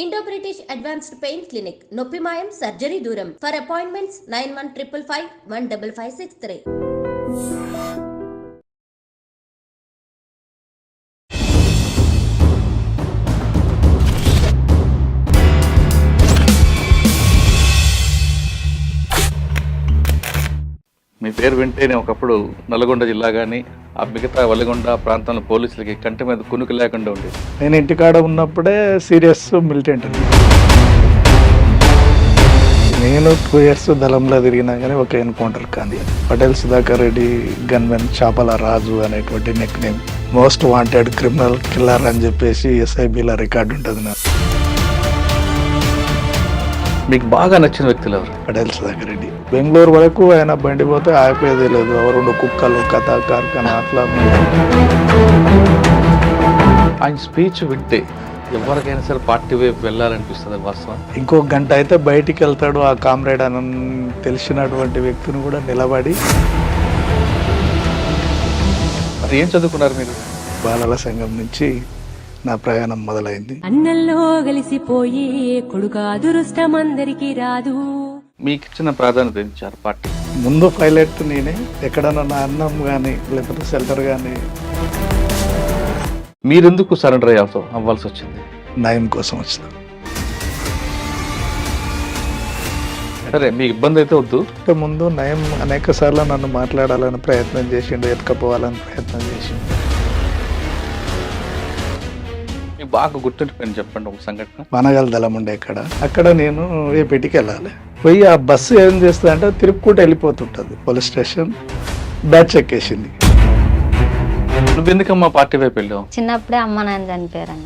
Indo British advanced pain clinic నొప్పి మాయం surgery దూరం ఫర్ అపాయింట్మెంట్స్ 9155515563. మీ పేరు వింటేనే ఒకప్పుడు నల్గొండ జిల్లా కానీ ఆ మిగతా వలిగొండ ప్రాంతంలో పోలీసులకి కంటి మీద కునుకు లేకుండా ఉండేది. నేను ఇంటికాడ ఉన్నప్పుడే సీరియస్ మిలిటెంట్. నేను 2 years దళంలో తిరిగినా కానీ ఒక ఎన్కౌంటర్ కానీ. పటేల్ సుధాకర్ రెడ్డి గన్మెన్ చాపల రాజు అనేటువంటి neck name, most wanted criminal killer అని చెప్పేసి SIBలో రికార్డు ఉంటుంది నాకు. మీకు బాగా నచ్చిన వ్యక్తులు ఎవరు? పటేల్ సుధాకర్ రెడ్డి. బెంగళూరు వరకు ఆయన బండి పోతే ఆగిపోయేది లేదు. 2 కుక్కలు కథ కార్ఖానా అట్లా. ఆయన స్పీచ్ వింటే ఎవరికైనా సరే పార్టీ వైపు వెళ్ళాలనిపిస్తుంది వాస్తవం. ఇంకో గంట అయితే బయటికి వెళ్తాడు ఆ కామ్రేడ్ అని తెలిసినటువంటి వ్యక్తిని కూడా నిలబడి. మరి ఏం చదువుకున్నారు మీరు? బాలల సంఘం నుంచి నా ప్రయాణం మొదలైంది. అన్నల్లో కలిసిపోయి కొడుక అదృష్టం అందరికి రాదు. మీకు ఇచ్చిన ప్రాధాన్యత ఇచ్చారు పార్టీ? ముందు పైలట్ నేనే. ఎక్కడన్నా నా అన్నం కానీ లేకపోతే షెల్టర్ కానీ. మీరెందుకు సరెండర్ అవ్వాల్సి వచ్చింది? నయం కోసం వచ్చిన. సరే, మీకు ఇబ్బంది అయితే వద్దు. ముందు నయం అనేక సార్లు నన్ను మాట్లాడాలని ప్రయత్నం చేసిండు, ఎత్తుకపోవాలని ప్రయత్నం చేసిండు. మీకు బాగా గుర్తుండిపోయింది చెప్పండి ఒక సంఘటన. వనగల్ దళం ఉండే అక్కడ నేను ఏపీటికి వెళ్ళాలి. పోయి ఆ బస్సు ఏం చేస్తుంది అంటే తిరుక్కుంటూ వెళ్ళిపోతుంటుంది. పోలీస్ స్టేషన్ బ్యాచ్ ఎక్కేసింది. నువ్వెందుకమ్మా పార్టీ వైపు వెళ్ళావు? చిన్నప్పుడే అమ్మ నాన్న చనిపోయారన్న.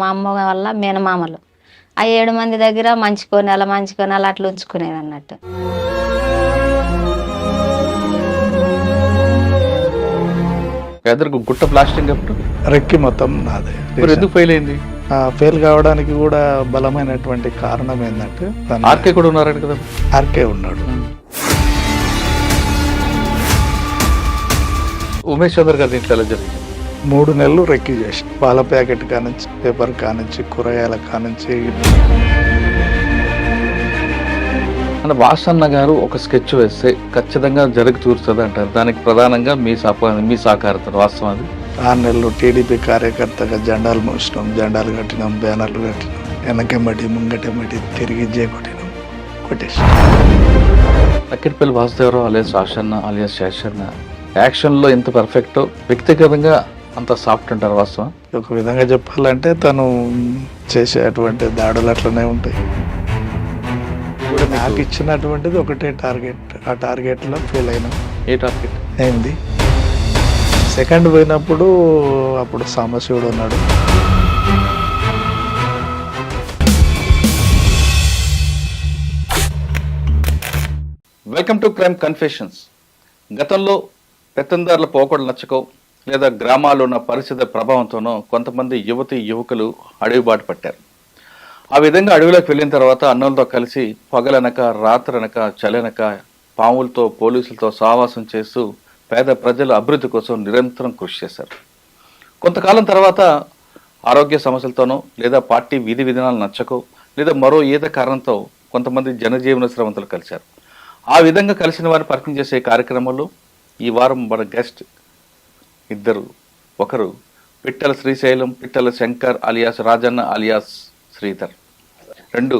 మా అమ్మ వల్ల మేనమామలు ఆ 7 మంది దగ్గర మంచి కొనేలా అట్లా ఉంచుకునేది అన్నట్టు. ఎదురు గుట్ట ప్లాస్టింగ్ అప్పుడు రెక్కి మొత్తం నాదే. ఎందుకు ఫెయిల్ అయింది? ఫెయిల్ కావడానికి కూడా బలమైనటువంటి కారణం ఏంటంటే ఆర్కే కూడా ఉన్నారంట కదా. ఆర్కే ఉన్నాడు. ఉమేష్ చంద్ర గారి ఇంట్లో ఎలా జరిగింది? 3 నెలలు రెక్కి చేసి పాల ప్యాకెట్ కానుంచి, పేపర్ కానుంచి, కూరగాయల కానుంచి. అంటే వాసన్న గారు ఒక స్కెచ్ వేస్తే ఖచ్చితంగా జరిగి చూస్తుంది అంటారు. దానికి ప్రధానంగా మీ సహకారత వాస్తవం. అది 6 నెలలు టీడీపీ కార్యకర్తగా జెండాలు మోసినాం, జెండాలు కట్టినాం, బ్యానర్లు కట్టినాం, వెనకెమ్మటి ముంగటెమ్మటి తిరిగి కొట్టినాం, కొట్టేసి. తక్కిడిపల్లి వాసుదేవరావు అలియాస్ ఆషన్న అలియాస్ శేషన్న యాక్షన్లో ఎంత పర్ఫెక్టో వ్యక్తిగతంగా అంత సాఫ్ట్ అంటారు వాస్తవం. ఒక విధంగా చెప్పాలంటే తను చేసేటువంటి దాడులు అట్లనే ఉంటాయి. నాకు ఇచ్చినటువంటిది ఒకటే టార్గెట్. ఆ టార్గెట్లో ఫెయిల్ అయినా. ఏ టార్గెట్? ఏంది? సెకండ్ పోయినప్పుడు అప్పుడు సాంబశివుడు ఉన్నాడు. Welcome to crime confessions. గతంలో పెత్తందారుల పోకడలు నచ్చకో లేదా గ్రామాల్లో ఉన్న పరిస్థితుల ప్రభావంతోనో కొంతమంది యువకులు అడవి బాటు పట్టారు. ఆ విధంగా అడవిలోకి వెళ్ళిన తర్వాత అన్నంతో కలిసి పగలనక రాత్రనక చలనక పాములతో పోలీసులతో సహవాసం చేస్తూ పేద ప్రజల అభివృద్ధి కోసం నిరంతరం కృషి చేశారు. కొంతకాలం తర్వాత ఆరోగ్య సమస్యలతోనో లేదా పార్టీ విధి విధానాలు నచ్చకో లేదా మరో ఏదో కారణంతో కొంతమంది జనజీవన శ్రమంతులు కలిశారు. ఆ విధంగా కలిసిన వారిని పరిచయం చేసే కార్యక్రమంలో ఈ వారం మన గెస్ట్ ఇద్దరు. ఒకరు పిట్టల శ్రీశైలం పిట్టల శంకర్ అలియాస్ రాజన్న అలియాస్ శ్రీధర్. 2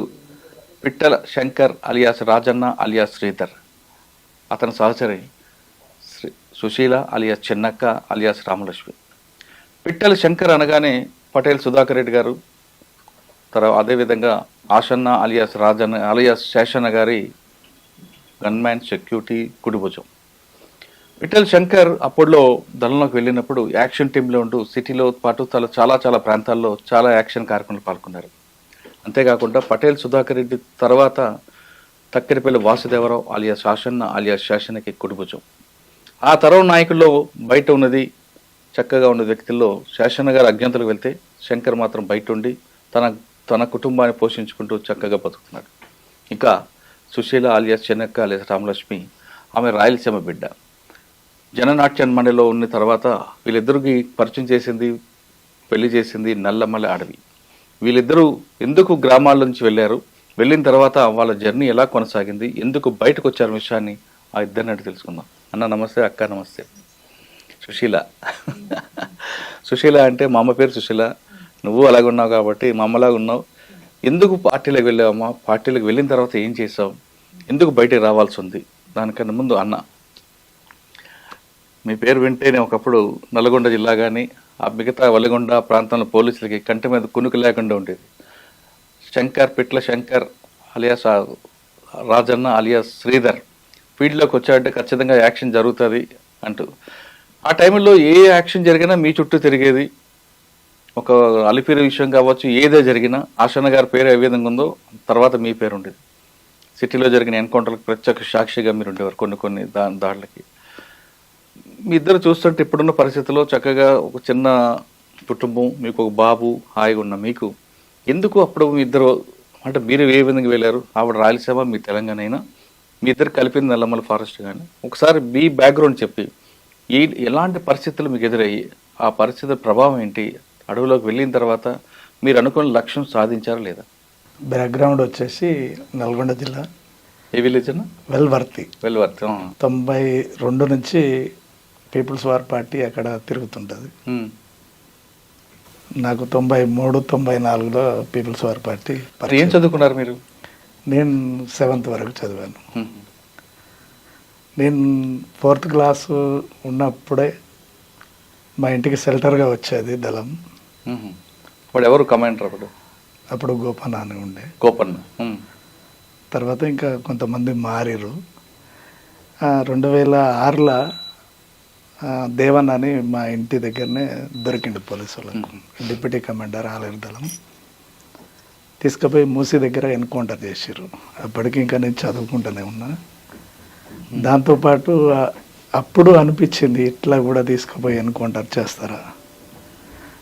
పిట్టల శంకర్ అలియాస్ రాజన్న అలియాస్ శ్రీధర్. అతని సహచరి సుశీల అలియాస్ చిన్నక్క అలియాస్ రామలక్ష్మి. పిట్టల శంకర్ అనగానే పటేల్ సుధాకర్ రెడ్డి గారు, తర్వాత అదేవిధంగా ఆషన్న అలియాస్ రాజన్న అలియాస్ శేషన్న గారి గన్మ్యాన్ సెక్యూరిటీ కుడిభుజం. పిట్టల్ శంకర్ అప్పట్లో దళంలోకి వెళ్ళినప్పుడు యాక్షన్ టీంలో ఉంటూ సిటీలో పాటు చాలా ప్రాంతాల్లో చాలా యాక్షన్ కార్యక్రమాలు పాల్గొన్నారు. అంతేకాకుండా పటేల్ సుధాకర్ రెడ్డి తర్వాత తక్కిడిపల్లి వాసుదేవరావు అలియాస్ ఆషన్న అలియాస్ శేషన్నకి కుడిభుజం. ఆ తరం నాయకుల్లో బయట ఉన్నది చక్కగా ఉన్న వ్యక్తుల్లో శేషన్న గారు అజ్ఞాతలకు వెళ్తే శంకర్ మాత్రం బయట ఉండి తన కుటుంబాన్ని పోషించుకుంటూ చక్కగా బతుకుతున్నాడు. ఇంకా సుశీల అలియాస్ చెన్నక్క అలియాస్ రామలక్ష్మి, ఆమె రాయలసీమ బిడ్డ. జననాట్య మండలిలో ఉన్న తర్వాత వీళ్ళిద్దరికి పరిచయం చేసింది, పెళ్లి చేసింది నల్లమల్ల అడవి. వీళ్ళిద్దరూ ఎందుకు గ్రామాల నుంచి వెళ్ళారు, వెళ్ళిన తర్వాత వాళ్ళ జర్నీ ఎలా కొనసాగింది, ఎందుకు బయటకు వచ్చారు విషయాన్ని ఆ ఇద్దరిని అడిగి తెలుసుకుందాం. అన్న నమస్తే, అక్క నమస్తే. సుశీల సుశీల అంటే మా అమ్మ పేరు సుశీల, నువ్వు అలాగే ఉన్నావు కాబట్టి మా అమ్మలాగా ఉన్నావు. ఎందుకు పార్టీలకు వెళ్ళావమ్మా, పార్టీలకు వెళ్ళిన తర్వాత ఏం చేసావు, ఎందుకు బయటికి రావాల్సి ఉంది? దానికన్నా ముందు అన్న, మీ పేరు వింటేనే ఒకప్పుడు నల్గొండ జిల్లా కానీ ఆ మిగతా వలిగొండ ప్రాంతంలో పోలీసులకి కంటి మీద కునుకు లేకుండా ఉండేది. పిట్ల శంకర్ అలియాస్ రాజన్న అలియాస్ శ్రీధర్ ఫీల్డ్లోకి వచ్చాడంటే ఖచ్చితంగా యాక్షన్ జరుగుతుంది అంటూ, ఆ టైంలో ఏ యాక్షన్ జరిగినా మీ చుట్టూ తిరిగేది. ఒక అలిపిరి విషయం కావచ్చు, ఏదే జరిగినా ఆశన్న గారి పేరు ఏ విధంగా ఉందో తర్వాత మీ పేరు ఉండేది. సిటీలో జరిగిన ఎన్కౌంటర్లకు ప్రత్యక్ష సాక్షిగా మీరు ఉండేవారు కొన్ని దాడులకి. మీ ఇద్దరు చూస్తుంటే ఇప్పుడున్న పరిస్థితుల్లో చక్కగా ఒక చిన్న కుటుంబం, మీకు ఒక బాబు, హాయిగా ఉన్న మీకు ఎందుకు అప్పుడు మీ ఇద్దరు, అంటే మీరు ఏ విధంగా వెళ్ళారు? ఆవిడ రాయలసీమ, మీ తెలంగాణ అయినా మీ ఇద్దరు కలిపింది నల్లమల్ల ఫారెస్ట్. కానీ ఒకసారి మీ బ్యాక్గ్రౌండ్ చెప్పి ఎలాంటి పరిస్థితులు మీకు ఎదురయ్యి, ఆ పరిస్థితుల ప్రభావం ఏంటి, అడవిలోకి వెళ్ళిన తర్వాత మీరు అనుకున్న లక్ష్యం సాధించారా లేదా? బ్యాక్గ్రౌండ్ వచ్చేసి నల్గొండ జిల్లా. ఏ విలేజ్ అన్న? వెల్వర్తి. 92 నుంచి పీపుల్స్ వార్ పార్టీ అక్కడ తిరుగుతుంటుంది. నాకు 93, 94లో పీపుల్స్ వార్ పార్టీ. ఏం చదువుకున్నారు మీరు? నేను 7th వరకు చదివాను. నేను 4th క్లాసు ఉన్నప్పుడే మా ఇంటికి షెల్టర్గా వచ్చేది దళం. వాడు ఎవరు కమాండర్ అప్పుడు గోపన్న అని ఉండే. గోపన్న తర్వాత ఇంకా కొంతమంది మారిరు. 2006లో దేవన్ అని మా ఇంటి దగ్గరనే దొరికిండు పోలీసు వాళ్ళకు, డిప్యూటీ కమాండర్ ఆలేరు దళం. తీసుకుపోయి మూసీ దగ్గర ఎన్కౌంటర్ చేసిర్రు. అప్పటికి ఇంకా నేను చదువుకుంటూనే ఉన్నా. దాంతోపాటు అప్పుడు అనిపించింది ఇట్లా కూడా తీసుకుపోయి ఎన్కౌంటర్ చేస్తారా.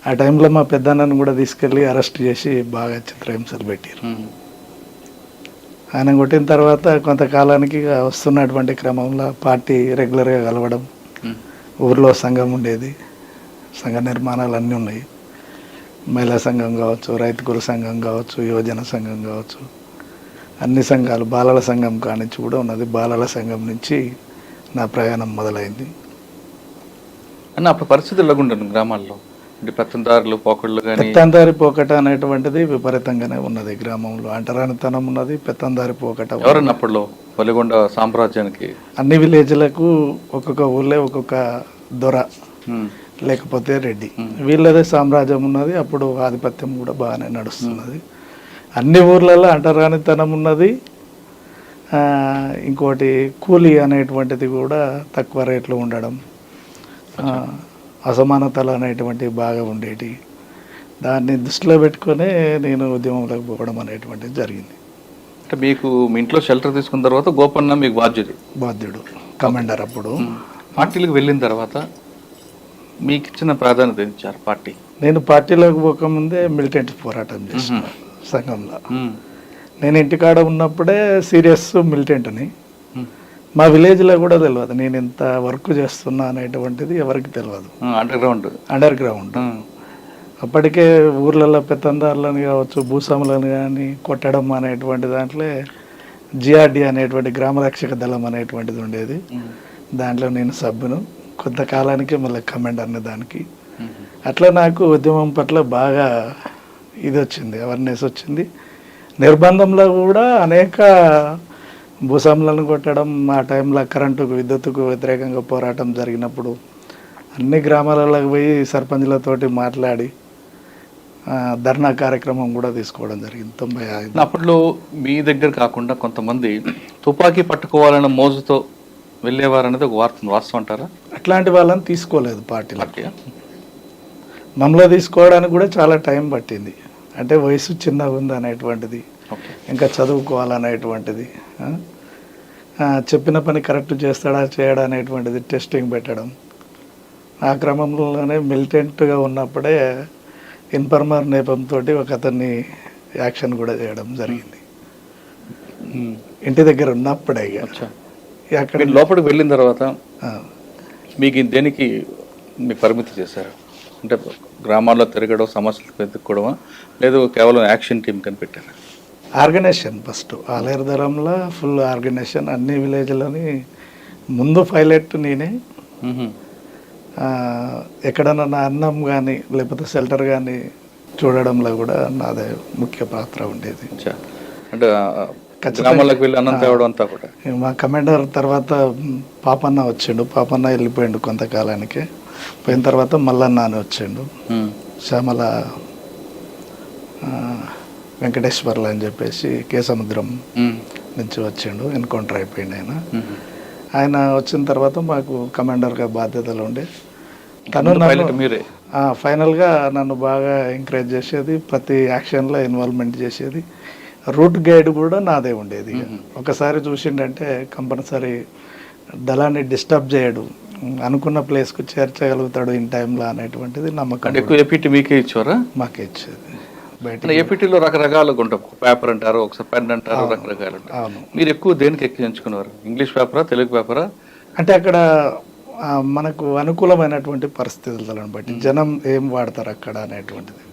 ఆ టైంలో మా పెద్దన్నను కూడా తీసుకెళ్ళి అరెస్ట్ చేసి బాగా చిత్రహింసలు పెట్టారు. ఆయన కొట్టిన తర్వాత కొంతకాలానికి వస్తున్నటువంటి క్రమంలో పార్టీ రెగ్యులర్గా కలవడం, ఊర్లో సంఘం ఉండేది, సంఘ నిర్మాణాలు అన్నీ ఉన్నాయి. మహిళా సంఘం కావచ్చు, రైతు కుల సంఘం కావచ్చు, యువజన సంఘం కావచ్చు, అన్ని సంఘాలు, బాలల సంఘం కానించి కూడా ఉన్నది. బాలల సంఘం నుంచి నా ప్రయాణం మొదలైంది. అన్న అప్పుడు పరిస్థితులు ఎలాగుండను గ్రామాల్లో? పెత్తందారులు పోకళ్ళు కానీ, పెత్తందారి పోకట అనేటువంటిది విపరీతంగానే ఉన్నది గ్రామంలో. అంటరానితనం ఉన్నది, పెత్తందారి పోకట. ఎవరన్నా అప్పట్లో వలిగొండ సామ్రాజ్యానికి అన్ని విలేజ్లకు ఒక్కొక్క ఊళ్ళో ఒక్కొక్క దొర లేకపోతే రెడ్డి, వీళ్ళదే సామ్రాజ్యం ఉన్నది. అప్పుడు ఆధిపత్యం కూడా బాగానే నడుస్తున్నది. అన్ని ఊర్లలో అంటరానితనం ఉన్నది. ఇంకోటి కూలీ అనేటువంటిది కూడా తక్కువ రేట్లో ఉండడం, అసమానతలు అనేటువంటివి బాగా ఉండేటి. దాన్ని దృష్టిలో పెట్టుకునే నేను ఉద్యమంలోకి పోవడం అనేటువంటిది జరిగింది. అంటే మీకు మీ ఇంట్లో షెల్టర్ తీసుకున్న తర్వాత గోపన్న మీకు బాధ్యుడు కమాండర్. అప్పుడు పార్టీలకు వెళ్ళిన తర్వాత మీకు ఇచ్చిన ప్రాధాన్యత ఇచ్చారు పార్టీ? నేను పార్టీలోకి పోకముందే మిలిటెంట్ పోరాటం చేసిన సంఘంలో. నేను ఇంటికాడ ఉన్నప్పుడే సీరియస్ మిలిటెంట్ని. మా విలేజ్లో కూడా తెలియదు నేను ఇంత వర్క్ చేస్తున్నా అనేటువంటిది ఎవరికి తెలియదు. Under ground. అప్పటికే ఊర్లలో పెత్తందారులను కావచ్చు, భూస్వాములను కానీ కొట్టడం అనేటువంటి దాంట్లో జిఆర్డి అనేటువంటి గ్రామరక్షక దళం అనేటువంటిది ఉండేది. దాంట్లో నేను సభ్యును. కొంతకాలానికి మళ్ళీ కమాండర్ని దానికి. అట్లా నాకు ఉద్యమం పట్ల బాగా ఇది వచ్చింది, అవేర్నెస్ వచ్చింది. నిర్బంధంలో కూడా అనేక భూస్వాములను కొట్టడం, ఆ టైంలో కరెంటుకు, విద్యుత్తుకు వ్యతిరేకంగా పోరాటం జరిగినప్పుడు అన్ని గ్రామాలలోకి పోయి సర్పంచ్లతోటి మాట్లాడి ధర్నా కార్యక్రమం కూడా తీసుకోవడం జరిగింది. 95. అప్పట్లో మీ దగ్గర కాకుండా కొంతమంది తుపాకీ పట్టుకోవాలన్న మోజుతో వెళ్ళేవారనేది ఒక వాస్తవం అంటారా? అట్లాంటి వాళ్ళని తీసుకోలేదు పార్టీలకి. మమ్మల్ని తీసుకోవడానికి కూడా చాలా టైం పట్టింది. అంటే వయసు చిన్నగా ఉంది అనేటువంటిది, ఇంకా చదువుకోవాలనేటువంటిది, చెప్పిన పని కరెక్ట్ చేస్తాడా చేయడా అనేటువంటిది టెస్టింగ్ పెట్టడం. ఆ క్రమంలోనే మిలిటెంట్గా ఉన్నప్పుడే ఇన్ఫర్మర్ నేపంతో ఒక అతన్ని యాక్షన్ కూడా చేయడం జరిగింది. ఇంటి దగ్గర ఉన్నప్పుడే. అక్కడ లోపలికి వెళ్ళిన తర్వాత మీకు దేనికి మీకు పరిమితి చేశారు? అంటే గ్రామాల్లో తిరగడం, సమస్యలు వెతుక్కోవడమా, లేదు కేవలం యాక్షన్ టీం కనిపెట్టారా? ఆర్గనైజేషన్ ఫస్ట్ ఆలేరు దళంలో ఫుల్ ఆర్గనైజేషన్, అన్ని విలేజ్లని ముందు పైలట్ నేనే. ఎక్కడన్నా నా అన్నం కానీ లేకపోతే షెల్టర్ కానీ చూడడంలో కూడా నాదే ముఖ్య పాత్ర ఉండేది. అంటే గ్రామాలకు వెళ్ళి అన్నం తేవడం అంతా కూడా. మా కమాండర్ తర్వాత పాపన్న వచ్చిండు, పాపన్న వెళ్ళిపోయిండు కొంతకాలానికి. పోయిన తర్వాత మల్లన్న అని వచ్చిండు, శ్యామల వెంకటేశ్వర్లు అని చెప్పేసి కేసముద్రం నుంచి వచ్చిండు, ఎన్కౌంటర్ అయిపోయింది ఆయన. ఆయన వచ్చిన తర్వాత మాకు కమాండర్గా బాధ్యతలు ఉండే. తను మీరే ఫైనల్గా నన్ను బాగా ఎంకరేజ్ చేసేది, ప్రతి యాక్షన్లో ఇన్వాల్వ్మెంట్ చేసేది. రూట్ గైడ్ కూడా నాదే ఉండేది. ఒకసారి చూసిండంటే కంపల్సరీ దళాన్ని డిస్టర్బ్ చేయడు, అనుకున్న ప్లేస్కు చేర్చగలుగుతాడు ఇన్ టైంలో అనేటువంటిది నమ్మకం. ఎక్కువ ఏపీటీ మీకే ఇచ్చారా? మాకే ఇచ్చేది. బయట ఏపీటీలో రకరకాలుగా ఉంటాం, పేపర్ అంటారు, ఒకసారి పెన్ అంటారు, రకరకాలు. అవును. మీరు ఎక్కువ దేనికి ఎక్కువ ఎంచుకున్నారు? ఇంగ్లీష్ పేపరా, తెలుగు పేపరా? అంటే అక్కడ మనకు అనుకూలమైనటువంటి పరిస్థితులను బట్టి జనం ఏం వాడతారు అక్కడ అనేటువంటిది.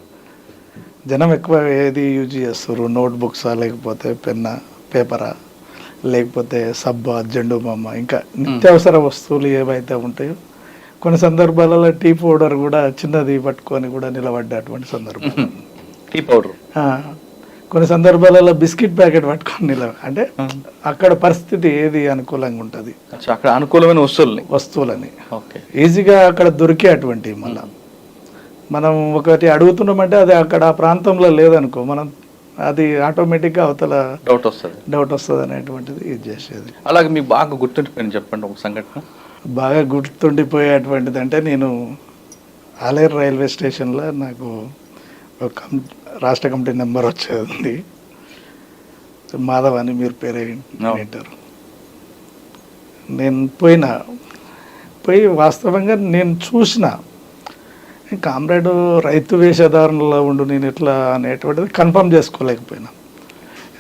జనం ఎక్కువ ఏది యూజ్ చేస్తారు, నోట్బుక్సా, లేకపోతే పెన్నా, పేపరా, లేకపోతే సబ్బా, జెండు బొమ్మ, ఇంకా నిత్యావసర వస్తువులు ఏవైతే ఉంటాయో. కొన్ని సందర్భాలలో టీ పౌడర్ కూడా చిన్నది పట్టుకొని కూడా నిలబడ్డటువంటి సందర్భాలు. Tea powder. కొన్ని సందర్భాలలో బిస్కెట్ ప్యాకెట్ పట్టుకొని అంటే అక్కడ పరిస్థితి ఏది అనుకూలంగా ఉంటుంది, అక్కడ అనుకూలమైన వస్తువులని ఈజీగా అక్కడ దొరికే అటువంటి. మళ్ళీ మనం ఒకటి అడుగుతున్నామంటే అది అక్కడ ఆ ప్రాంతంలో లేదనుకో, మనం అది ఆటోమేటిక్గా అవతల డౌట్ వస్తుంది అనేటువంటిది ఇది చేసేది. అలాగే మీకు బాగా గుర్తుండిపోయింది చెప్పండి ఒక సంఘటన. బాగా గుర్తుండిపోయేటువంటిది అంటే, నేను ఆలేరు రైల్వే స్టేషన్లో నాకు ఒక రాష్ట్ర కమిటీ నెంబర్ వచ్చేది, మాధవ్ అని, మీరు పేరే వింటారు. నేను పోయి వాస్తవంగా నేను చూసిన కామ్రేడ్ రైతు వేషధారణలో ఉండు, నేను ఎట్లా అనేటువంటిది కన్ఫర్మ్ చేసుకోలేకపోయినా.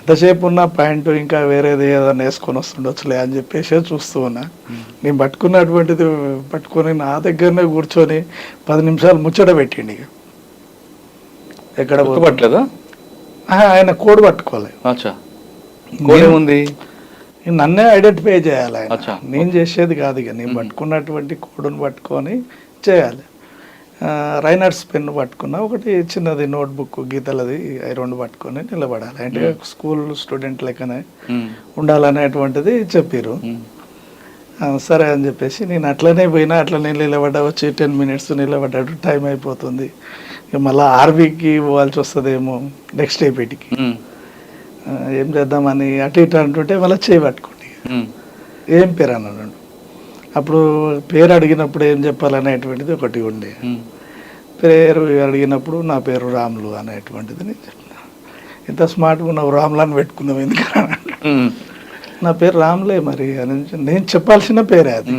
ఎంతసేపు ఉన్న ప్యాంటు ఇంకా వేరేది ఏదైనా వేసుకొని వస్తుండొచ్చులే అని చెప్పేసి చూస్తూ ఉన్నా. నేను పట్టుకున్నటువంటిది పట్టుకొని నా దగ్గరనే కూర్చొని 10 నిమిషాలు ముచ్చట పెట్టిండి. ఎక్కడ పట్టలేదా? ఆయన కోడ్ పట్టుకోలేదు. నన్నే ఐడెంటిఫై చేయాలి ఆయన, నేను చేసేది కాదు. ఇక నేను పట్టుకున్నటువంటి కోడ్ను పట్టుకొని చేయాలి. రైనర్స్ పెన్ పట్టుకున్నా, ఒకటి చిన్నది నోట్బుక్ గీతలది, 2 పట్టుకొని నిలబడాలి. అంటే స్కూల్ స్టూడెంట్ లెక్కనే ఉండాలనేటువంటిది చెప్పారు. సరే అని చెప్పేసి నేను అట్లనే పోయినా, అట్లనే నిలబడ్డా. వచ్చి 10 మినిట్స్ నిలబడ్డాడు, టైం అయిపోతుంది. ఇక మళ్ళీ ఆర్బీకి పోవాల్సి వస్తుందేమో నెక్స్ట్ ఏపీటీకి. ఏం చేద్దామని అటు ఇటు అంటుంటే మళ్ళీ చేయి పట్టుకోండి, ఏం పేరు అన్నాడు. అప్పుడు పేరు అడిగినప్పుడు ఏం చెప్పాలనేటువంటిది ఒకటి ఉండే. పేరు అడిగినప్పుడు నా పేరు రాములు అనేటువంటిది నేను చెప్పిన. ఇంత స్మార్ట్గా ఉన్నావు, రాములు అని పెట్టుకుందాం ఎందుకన్నా. నా పేరు రాములే మరి అని నేను చెప్పాల్సిన పేరే అది.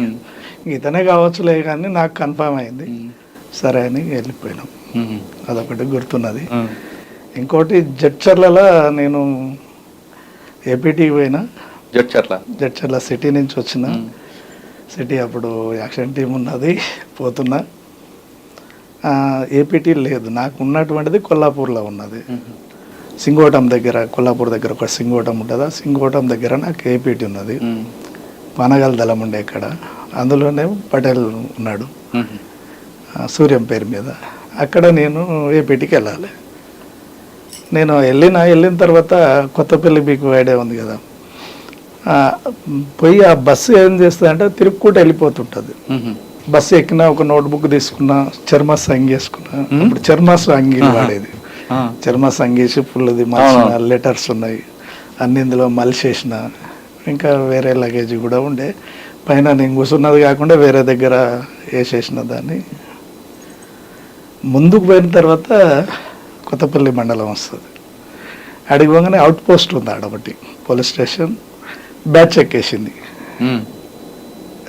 ఇతనే కావచ్చులే కానీ నాకు కన్ఫర్మ్ అయింది. సరే అని వెళ్ళిపోయినాం. అదొకటి గుర్తున్నది. ఇంకోటి జడ్చర్లలో నేను ఏపీటీకి పోయినా. జడ్చర్ల సిటీ నుంచి వచ్చిన. సిటీ అప్పుడు యాక్షన్ టీం ఉన్నది, పోతున్నా. ఏపీటీ లేదు, నాకు ఉన్నటువంటిది కొల్లాపూర్లో ఉన్నది. సింగోటం దగ్గర, కొల్లాపూర్ దగ్గర ఒక సింగోటం ఉంటుంది. ఆ సింగోటం దగ్గర నాకు ఏపీటీ ఉన్నది. పానగల్ దళం ఉండే ఇక్కడ, అందులోనే పటేల్ ఉన్నాడు సూర్యం పేరు మీద. అక్కడ నేను ఏపీటీకి వెళ్ళాలి. నేను వెళ్ళిన తర్వాత కొత్తపల్లి మీకు ఐడియా ఉంది కదా, పోయి ఆ బస్సు ఏం చేస్తుంది అంటే తిరుక్కుంటూ వెళ్ళిపోతుంటుంది. బస్సు ఎక్కినా, ఒక నోట్బుక్ తీసుకున్నా, చర్మాస్ అంగేసుకున్నా. ఇప్పుడు చర్మాస్ అంగీలు వాడేది. చర్మాస్ అంగేసి ఫుల్ది మలిసిన లెటర్స్ ఉన్నాయి అన్ని ఇందులో మలిసేసిన. ఇంకా వేరే లగేజ్ కూడా ఉండే. పైన నేను కూర్చున్నది కాకుండా వేరే దగ్గర వేసేసిన దాన్ని. ముందుకు పోయిన తర్వాత కొత్తపల్లి మండలం వస్తుంది. అడిగి పోగానే అవుట్ పోస్ట్ ఉంది ఆడొకటి, పోలీస్ స్టేషన్. బ్యాచ్ ఎక్కేసింది.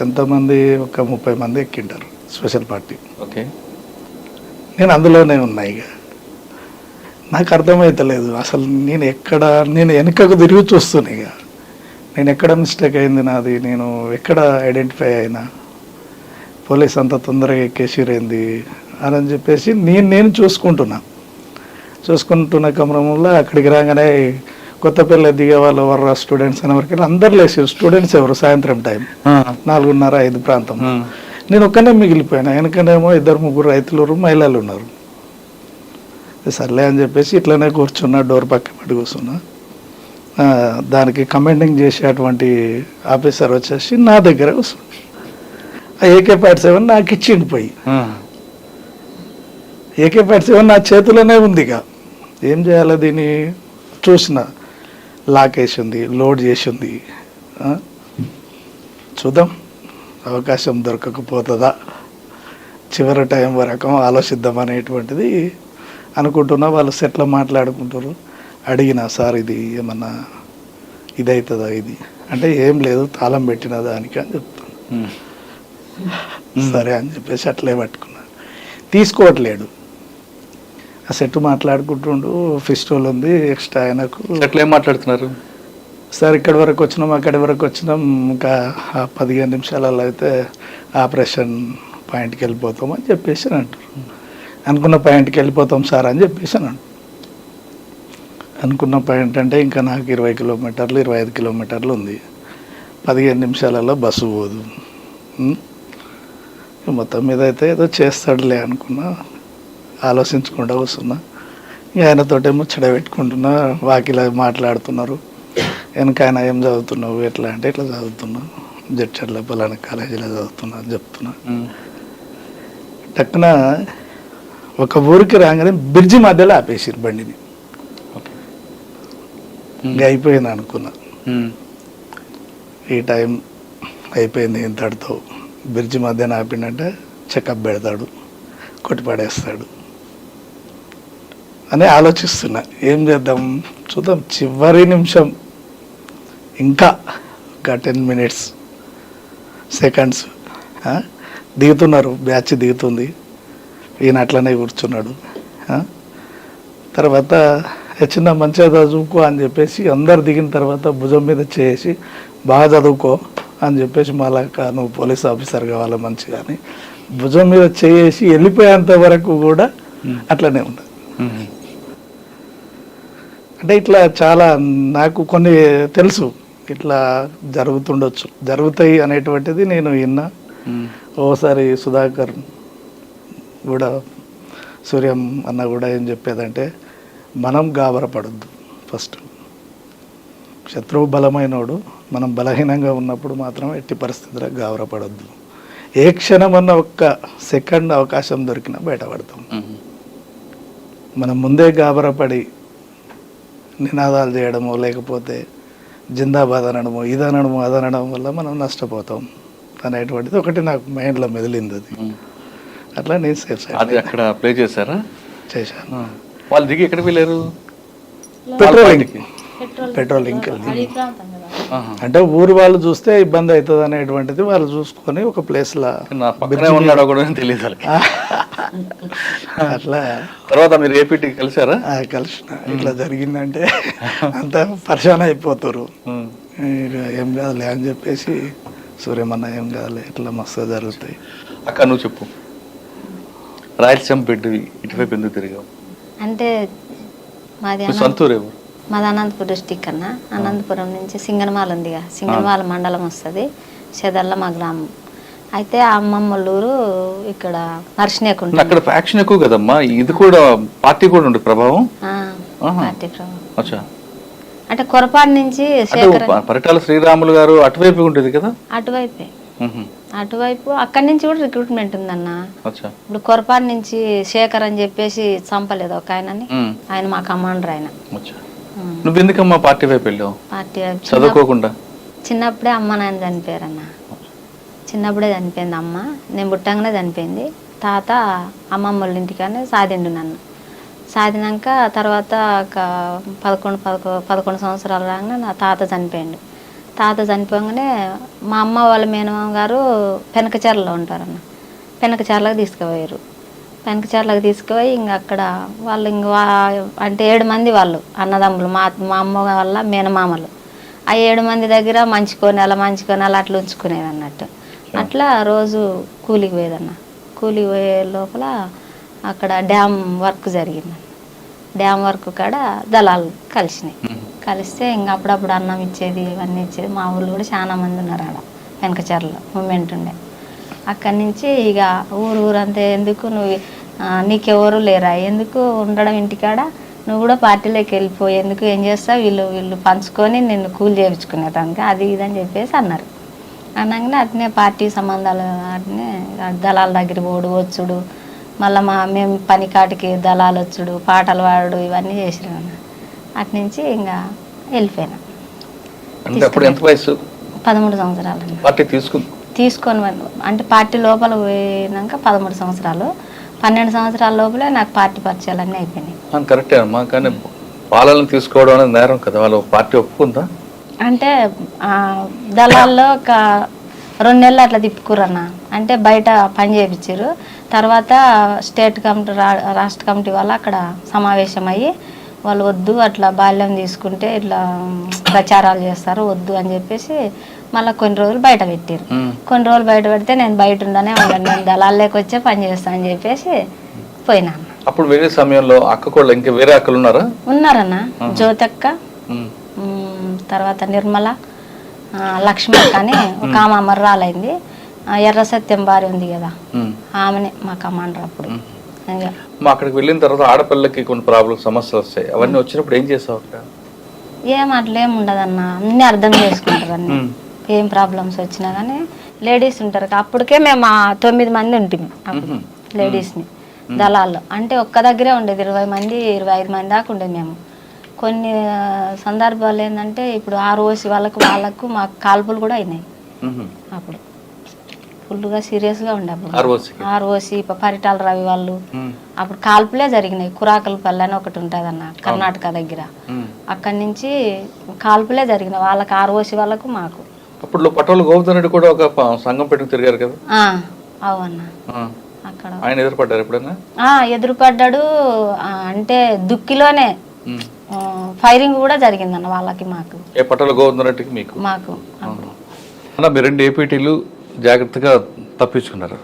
ఎంతమంది? ఒక 30 మంది ఎక్కింటారు, స్పెషల్ పార్టీ. నేను అందులోనే ఉన్నా. ఇక నాకు అర్థమవుతలేదు అసలు నేను వెనకకు తిరిగి చూస్తున్నా. ఇక నేను ఎక్కడ మిస్టేక్ అయింది నాది, నేను ఎక్కడ ఐడెంటిఫై అయినా. పోలీస్ అంత తొందరగా ఎక్కేసిరేంది అని చెప్పేసి నేను చూసుకుంటున్న క్రమంలో అక్కడికి రాగానే కొత్తపల్లి దిగే వాళ్ళు ఎవరు స్టూడెంట్స్ అనే వరకు అందరు లేచి స్టూడెంట్స్ ఎవరు సాయంత్రం టైం 4:30-5 ప్రాంతం. నేను ఒక్కనే మిగిలిపోయాను. వెనకనేమో 2-3 రైతులు మహిళలు ఉన్నారు. సర్లే అని చెప్పేసి ఇట్లనే కూర్చున్నా, డోర్ పక్క పెట్టి కూర్చున్నా. దానికి కమాండింగ్ చేసేటువంటి ఆఫీసర్ వచ్చేసి నా దగ్గర కూర్చున్నా. ఆ AK-47 నాకు ఇచ్చిండి పోయి. AK-47 నా చేతిలోనే ఉంది. ఇక ఏం చేయాలి, దీన్ని చూసిన లాక్ వేసి ఉంది, లోడ్ చేసి ఉంది. చూద్దాం అవకాశం దొరకకపోతుందా, చివరి టైం వరకు ఆలోచిద్దాం అనేటువంటిది అనుకుంటున్నా. వాళ్ళు సెట్లో మాట్లాడుకుంటారు. అడిగిన సార్ ఇది ఏమన్నా ఇదవుతుందా ఇది అంటే ఏం లేదు తాళం పెట్టిన దానికి అని చెప్తాను. సరే అని చెప్పేసి అట్లే పట్టుకున్నాను. తీసుకోవట్లేడు. ఆ సెట్ మాట్లాడుకుంటుండు. ఫిస్టోల్ ఉంది ఎక్స్ట్రా ఆయనకు. ఎట్లా ఏం మాట్లాడుతున్నారు సార్ ఇక్కడి వరకు వచ్చినాం, అక్కడి వరకు వచ్చినాం, ఇంకా 15 నిమిషాలలో అయితే ఆపరేషన్ పాయింట్కి వెళ్ళిపోతాం అని చెప్పేసి అంటారు. అనుకున్న పాయింట్కి వెళ్ళిపోతాం సార్ అని చెప్పేసి అంటారు. అనుకున్న పాయింట్ అంటే ఇంకా నాకు 20 కిలోమీటర్లు 25 కిలోమీటర్లు ఉంది. 15 నిమిషాలలో బస్సు పోదు. మొత్తం మీద అయితే ఏదో చేస్తాడులే అనుకున్నా, ఆలోచించకుండా వస్తున్నా. ఇంకా ఆయనతోటే ముచ్చట పెట్టుకుంటున్నా. వాకిలా మాట్లాడుతున్నారు. వెనక ఆయన ఏం చదువుతున్నావు ఎట్లా అంటే ఇట్లా చదువుతున్నా, జడ్చర్ల పలానా కాలేజీలో చదువుతున్నా అని చెప్తున్నా. టక్కున ఒక ఊరికి రాగానే బ్రిడ్జి మధ్యలో ఆపేసారు బండిని. ఇంకా అయిపోయింది అనుకున్నా. ఈ టైం అయిపోయింది, ఇంతటితో బ్రిడ్జి మధ్యన ఆపిండంటే చెకప్ పెడతాడు, కొట్టిపడేస్తాడు అని ఆలోచిస్తున్నా. ఏం చేద్దాం చూద్దాం. చివరి నిమిషం ఇంకా ఒక 10 మినిట్స్ సెకండ్స్ దిగుతున్నారు, బ్యాచ్ దిగుతుంది. ఈయన అట్లనే కూర్చున్నాడు. తర్వాత చిన్న మంచిగా చదువుకో అని చెప్పేసి అందరు దిగిన తర్వాత భుజం మీద చేసి బాగా చదువుకో అని చెప్పేసి మళ్ళాక నువ్వు పోలీస్ ఆఫీసర్ కావాలి మంచిగా అని భుజం మీద చేసి వెళ్ళిపోయేంత వరకు కూడా అట్లనే ఉండదు. అంటే ఇట్లా చాలా నాకు కొన్ని తెలుసు, ఇట్లా జరుగుతుండొచ్చు, జరుగుతాయి అనేటువంటిది నేను విన్నా. ఓసారి సుధాకర్ కూడా, సూర్యం అన్న కూడా ఏం చెప్పేదంటే మనం గాబరపడద్దు. ఫస్ట్ శత్రువు బలమైనోడు, మనం బలహీనంగా ఉన్నప్పుడు మాత్రం ఎట్టి పరిస్థితుల్లో గాబరపడద్దు. ఏ క్షణం అన్న ఒక్క సెకండ్ అవకాశం దొరికినా బయటపడతాం. మనం ముందే గాబరపడి నినాదాలు చేయడము, లేకపోతే జిందాబాద్ అనడము, ఇదనడము, అదనడం వల్ల మనం నష్టపోతాం అనేటువంటిది ఒకటి నాకు మైండ్లో మెదిలింది. అది అట్లా నేను సేఫ్ సైడ్ అది అక్కడ ప్లే చేశారా? చేశాను. వాళ్ళు దిగి ఎక్కడికి వెళ్ళారు? పెట్రోలింగ్కి వెళ్ళి, అంటే ఊరు వాళ్ళు చూస్తే ఇబ్బంది అవుతుంది అనేటువంటిది వాళ్ళు చూసుకొని ఒక ప్లేస్లో ఉన్నాడో కూడా తెలియదు అట్లా. తర్వాత మీరు ఏపీటీకి కలిసారా? కలిసిన. ఇట్లా జరిగిందంటే అంత పరిశాన్ అయిపోతారు. ఏం కాదులే అని చెప్పేసి సూర్యమన్న ఏం కాదులే ఇట్లా మస్తు జరుగుతాయి. అక్క నువ్వు చెప్పు, రాయలసీమ బిడ్డ ఇటువైపు ఎందుకు తిరిగావు? అంటే మాది సొంతూరు ఎవరు? మాది అనంతపురం డిస్టిక్ అన్న. అనంతపురం నుంచి సింగనమాల ఉందిగా, సింగనమాల మండలం వస్తుంది, చెదల్ల మా గ్రామం. అయితే ఆ అమ్మమ్మలూరు ఇక్కడ నర్సినేకుంటుంది. అక్కడ ఫ్యాక్షన్ ఎక్కువ కదమ్మా, ఇది కూడా పార్టీ కూడా ఉంటుంది ప్రభావం. పార్టీ ప్రభావం అంటే కొరపాడు నుంచి పరిటాల శ్రీరాములు గారు అటువైపు ఉంటుంది కదా. అటువైపే, అటువైపు అక్కడి నుంచి కూడా రిక్రూట్మెంట్ ఉందన్న. ఇప్పుడు కొరపాడు నుంచి శేఖర్ అని చెప్పేసి చంపలేదు ఒక ఆయనని, ఆయన మా కమాండర్. ఆయన నువ్వు ఎందుకమ్మా పార్టీ వైపు వెళ్ళావు? పార్టీ చదువుకోకుండా చిన్నప్పుడే అమ్మ నాన్న చనిపోయారన్న. చిన్నప్పుడే చనిపోయింది అమ్మ, నేను పుట్టంగానే చనిపోయింది. తాత అమ్మమ్మ వాళ్ళ ఇంటికానే సాదిండు నన్ను. సాదినాక తర్వాత ఒక 11 సంవత్సరాలు రాగానే నా తాత చనిపోయిండు. తాత చనిపోగానే మా అమ్మ వాళ్ళ మేనమామ గారు పెనకచర్లలో ఉంటారన్న. పెనకచర్లకు తీసుకుపోయారు. పెనకచర్లకు తీసుకుపోయి ఇంకా అక్కడ వాళ్ళు అంటే 7 మంది వాళ్ళు అన్నదమ్ములు, మా అమ్మ వాళ్ళ మేనమామలు. ఆ 7 మంది దగ్గర మంచుకొని అలా అట్లా ఉంచుకునేది అన్నట్టు. అట్లా రోజు కూలికి పోయేదన్న. కూలికి పోయే లోపల అక్కడ డ్యామ్ వర్క్ జరిగింది. డ్యామ్ వర్క్ కాడ దళాలు కలిసినాయి. కలిస్తే ఇంకా అప్పుడప్పుడు అన్నం ఇచ్చేది, ఇవన్నీ ఇచ్చేది. మా ఊళ్ళు కూడా చాలా మంది ఉన్నారు ఆడ వెనకచర్లో మూమెంట్ ఉండే. అక్కడి నుంచి ఇక ఊరంతా ఎందుకు నువ్వు నీకెవరు లేరా, ఎందుకు ఉండడం ఇంటికాడ, నువ్వు కూడా పార్టీలోకి వెళ్ళిపోయి ఎందుకు, ఏం చేస్తావు, వీళ్ళు పంచుకొని నిన్ను కూలి చేయించుకునేదానికి అది ఇదని చెప్పేసి అన్నారు. అనగానే అట్నే పార్టీ సంబంధాలు అట్నే దళాల దగ్గర పోడు వచ్చుడు, మళ్ళీ మేము పని కాటికి దళాలు వచ్చుడు, పాటలు పాడు, ఇవన్నీ చేసినాం. అటు నుంచి ఇంకా వెళ్ళిపోయినా. 13 సంవత్సరాలు తీసుకొని అంటే పార్టీ లోపల పోయినాక 13 సంవత్సరాలు. 12 సంవత్సరాల లోపలే నాకు పార్టీ పరిచయాలన్నీ అయిపోయినాయి. కరెక్టే అమ్మా, కానీ పాలన తీసుకోవడం అనేది నేరం కదా, వాళ్ళు పార్టీ ఒప్పుకుందా? అంటే దళాల్లో ఒక 2 నెలలు అట్లా తిప్పుకురన్న. అంటే బయట పని చేయించారు. తర్వాత స్టేట్ కమిటీ రాష్ట్ర కమిటీ వాళ్ళు అక్కడ సమావేశం అయ్యి వాళ్ళు వద్దు అట్లా బాల్యం తీసుకుంటే ఇట్లా ప్రచారాలు చేస్తారు వద్దు అని చెప్పేసి మళ్ళీ కొన్ని రోజులు బయట పెట్టారు. కొన్ని రోజులు బయట పెడితే నేను బయట ఉండనే ఉన్నాను, నేను దళాల్లోకి వచ్చే పని చేస్తాను అని చెప్పేసి పోయినా. అప్పుడు వేరే సమయంలో అక్క కూడా ఇంకా వేరే అక్కలు ఉన్నారా? ఉన్నారన్న. జ్యోతక్క, తర్వాత నిర్మల, లక్ష్మి అక్క అని ఒక ఆమె అమర్రాలైంది. ఎర్ర సత్యం భార్య ఉంది కదా, ఆమెనే మా కమాండర్. అప్పుడు అక్కడికి వెళ్ళిన తర్వాత ఆడపిల్లకి కొన్ని ప్రాబ్లమ్స్ సమస్యలు వస్తాయి, అవన్నీ వచ్చినప్పుడు ఏం చేస్తావు? ఏం అట్లేం ఉండదన్న, అన్నీ అర్థం చేసుకుంటారు. అన్ని ఏం ప్రాబ్లమ్స్ వచ్చినా కానీ లేడీస్ ఉంటారు. అప్పటికే మేము 9 మంది ఉంటుంది అప్పుడు లేడీస్ని దళాల్లో. అంటే ఒక్క దగ్గరే ఉండేది 20 మంది 25 మంది దాకా ఉండేది. మేము కొన్ని సందర్భాలు ఏంటంటే ఇప్పుడు ROC వాళ్ళకు మాకు కాల్పులు కూడా అయినాయి. అప్పుడు ఫుల్గా సీరియస్గా ఉండే. అప్పుడు ROC పరిటాల రవి వాళ్ళు అప్పుడు కాల్పులే జరిగినాయి. కురాకలపల్లి అని ఒకటి ఉంటుంది అన్న కర్ణాటక దగ్గర. అక్కడి నుంచి కాల్పులే జరిగినాయి వాళ్ళకి, ROC వాళ్ళకు మాకు. అప్పుడు పటోలు గోవర్ధన్ రెడ్డి కూడా ఒక సంఘం పెట్టుకుని తిరిగారు కదా? అవునా. అక్కడ ఆయన ఎదురుపడ్డారు ఎప్పుడైనా? ఎదురుపడ్డాడు. అంటే దుక్కిలోనే ఫైరింగ్ కూడా జరిగిందన్న వాళ్ళకి మాకు. ఏ పటోలు గోవర్ధన్ రెడ్డికి మీకు? మాకు. మీరు 2 APTలు జాగ్రత్తగా తప్పించుకున్నారు,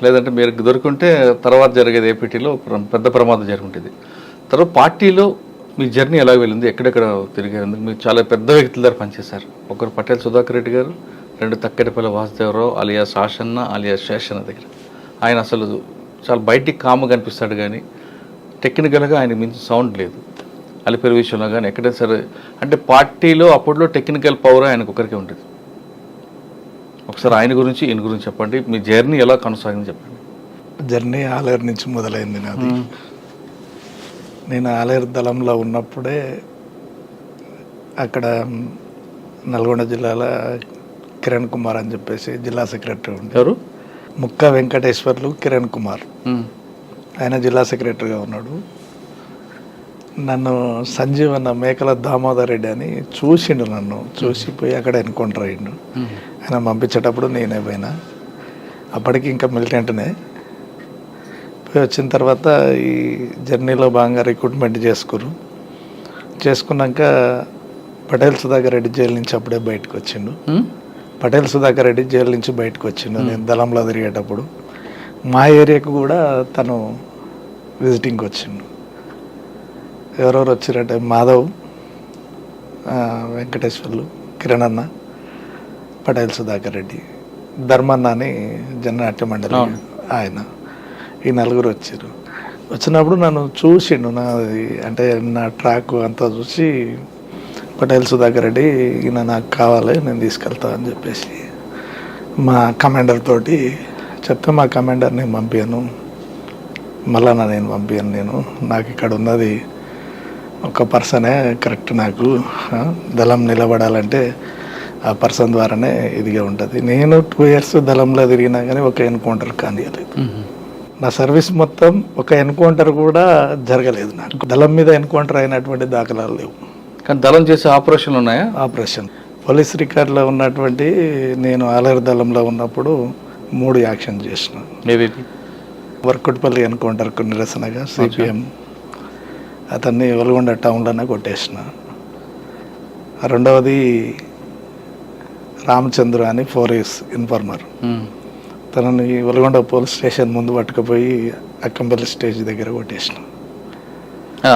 లేదంటే మీరు దొరికింటే తర్వాత జరిగేది APTలో పెద్ద ప్రమాదం జరుగుంటుంది. తర్వాత పార్టీలో మీ జర్నీ ఎలా వెళ్ళింది, ఎక్కడెక్కడ తిరిగారు? మీరు చాలా పెద్ద వ్యక్తుల దగ్గర పనిచేశారు. ఒకరు పటేల్ సుధాకర్ రెడ్డి గారు, 2 తక్కెడపల్లి వాసుదేవరావు అలియాస్ ఆషన్న అలియాస్ శేషన్న దగ్గర. ఆయన అసలు చాలా బయటికి కామ్గా కనిపిస్తాడు, కానీ టెక్నికల్గా ఆయన మించి సౌండ్ లేదు. అలిపేరు విషయంలో కానీ ఎక్కడైనా సరే, అంటే పార్టీలో అప్పట్లో టెక్నికల్ పవర్ ఆయనకు ఒకరికే ఉంటుంది. ఒకసారి ఆయన గురించి ఈయన గురించి చెప్పండి, మీ జర్నీ ఎలా కొనసాగింది చెప్పండి. జర్నీ ఆలేరు నుంచి మొదలైంది నాది. నేను ఆలేరు దళంలో ఉన్నప్పుడే అక్కడ నల్గొండ జిల్లాలో కిరణ్ కుమార్ అని చెప్పేసి జిల్లా సెక్రటరీ ఉంటారు. ముక్క వెంకటేశ్వర్లు కిరణ్ కుమార్, ఆయన జిల్లా సెక్రటరీగా ఉన్నాడు. నన్ను సంజీవన్న మేకల దామోదర్ రెడ్డి అని చూసిండు, నన్ను చూసిపోయి అక్కడ ఎన్కౌంటర్ అయ్యిండు. ఆయన పంపించేటప్పుడు నేనే పోయినా. అప్పటికి ఇంకా మిలిటెంట్నే. పోయి వచ్చిన తర్వాత ఈ జర్నీలో భాగంగా రిక్రూట్మెంట్ చేసుకున్నాక పటేల్ సుధాకర్ రెడ్డి జైలు నుంచి అప్పుడే బయటకు వచ్చిండు. పటేల్ సుధాకర్ రెడ్డి జైలు నుంచి బయటకు వచ్చిండు. నేను దళంలో తిరిగేటప్పుడు మా ఏరియాకు కూడా తను విజిటింగ్కి వచ్చిండు. ఎవరెవరు వచ్చారంటే మాధవ్, వెంకటేశ్వర్లు, కిరణ్ అన్న, పటేల్ సుధాకర్ రెడ్డి, ధర్మన్న అని జననాట్య మండలి ఆయన, ఈ 4 వచ్చారు. వచ్చినప్పుడు నన్ను చూసిండు, నాది అంటే నా ట్రాక్ అంతా చూసి పటేల్ సుధాకర్ రెడ్డి ఈయన నాకు కావాలి, నేను తీసుకెళ్తా అని చెప్పేసి మా కమాండర్ తోటి చెప్తే మా కమాండర్ నేను పంపాను, మళ్ళా నేను పంపాను. నాకు ఇక్కడ ఉన్నది ఒక పర్సనే కరెక్ట్, నాకు దళం నిలబడాలంటే ఆ పర్సన్ ద్వారానే ఇదిగా ఉంటుంది. నేను 2 years దళంలో తిరిగినా కానీ ఒక ఎన్కౌంటర్ కానియలేదు. నా సర్వీస్ మొత్తం ఒక ఎన్కౌంటర్ కూడా జరగలేదు. నాకు దళం మీద ఎన్కౌంటర్ అయినటువంటి దాఖలాలు లేవు. కానీ దళం చేసే ఆపరేషన్లు ఉన్నాయా? ఆపరేషన్ పోలీస్ రికార్డులో ఉన్నటువంటి, నేను ఆలేరు దళంలో ఉన్నప్పుడు 3 యాక్షన్ చేసిన. వర్కుట్పల్లి ఎన్కౌంటర్కు నిరసనగా CPM అతన్ని వెలుగొండ టౌన్లోనే కొట్టేసిన. రెండవది రామచంద్ర అని పోలీస్ ఇన్ఫార్మర్. తనని వెలుగొండ పోలీస్ స్టేషన్ ముందు పట్టుకుపోయి అక్కంపల్లి స్టేజ్ దగ్గర కొట్టేసిన.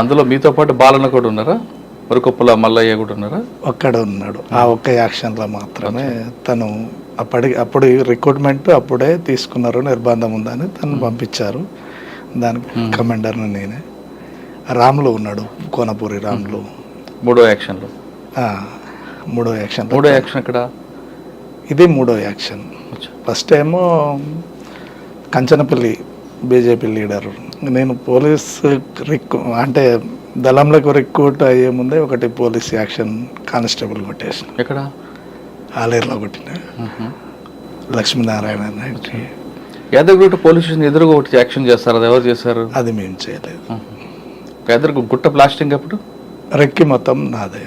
అందులో మీతో పాటు బాలన్న కూడా ఉన్నారా? వరకొప్పుల మల్లయ్య కూడా ఉన్నారా? ఒక్కడే ఉన్నాడు. ఆ ఒక్క యాక్షన్లో మాత్రమే తను అప్పుడు రిక్రూట్మెంట్ అప్పుడే తీసుకున్నారు, నిర్బంధం ఉందని తను పంపించారు. దానికి కమాండర్ని నేనే. రాములు ఉన్నాడు, కోనపూరి రాములు. మూడో యాక్షన్లో మూడో యాక్షన్ ఇక్కడ ఇది మూడో యాక్షన్. ఫస్ట్ ఏమో కంచనపల్లి బీజేపీ లీడరు. నేను పోలీస్ అంటే దళంలోకి రిక్రూట్ అయ్యే ముందే ఒకటి పోలీస్ యాక్షన్ కానిస్టేబుల్ కొట్టేసిన. ఎక్కడ? ఆలేరులో కొట్టిన లక్ష్మీనారాయణ నాయుడు. యాదగిరిగుట్ట పోలీస్ స్టేషన్ ఎదురుగా ఒకటి యాక్షన్ చేస్తారు, అది ఎవరు చేశారు? అది మేము చేయలేదు. యాదగిరిగుట్ట బ్లాస్టింగ్ అప్పుడు రెక్కి మొత్తం నాదే.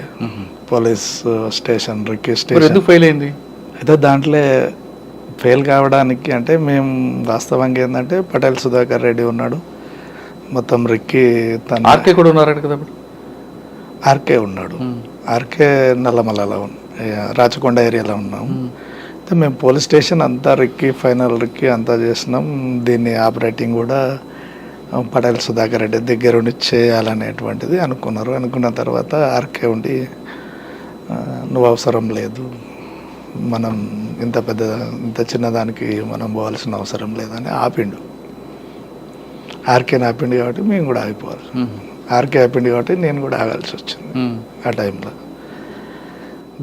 పోలీస్ స్టేషన్ రెక్కి స్టేషన్ ఎందుకు ఫెయిల్ అయింది? అయితే దాంట్లో ఫెయిల్ కావడానికి అంటే మేము వాస్తవంగా ఏంటంటే పటేల్ సుధాకర్ రెడ్డి ఉన్నాడు, మొత్తం రెక్కి తన ఆర్కే కూడా ఉన్నారు కదా అప్పుడు. ఆర్కే ఉన్నాడు. ఆర్కే నల్లమల్లలో రాచకొండ ఏరియాలో ఉన్నాం. అయితే మేము పోలీస్ స్టేషన్ అంతా రెక్కి ఫైనల్ రెక్కి అంతా చేసినాం. దీన్ని ఆపరేటింగ్ కూడా పటేల్ సుధాకర్ రెడ్డి దగ్గరుండి చేయాలనేటువంటిది అనుకున్నారు. అనుకున్న తర్వాత ఆర్కే ఉండి నువ్వు అవసరం లేదు, మనం ఇంత చిన్నదానికి మనం పోవాల్సిన అవసరం లేదని ఆపిండు. ఆర్కేని ఆపిండు కాబట్టి మేము కూడా ఆగిపోవాలి. ఆర్కే ఆపిండు కాబట్టి నేను కూడా ఆగాల్సి వచ్చింది ఆ టైంలో.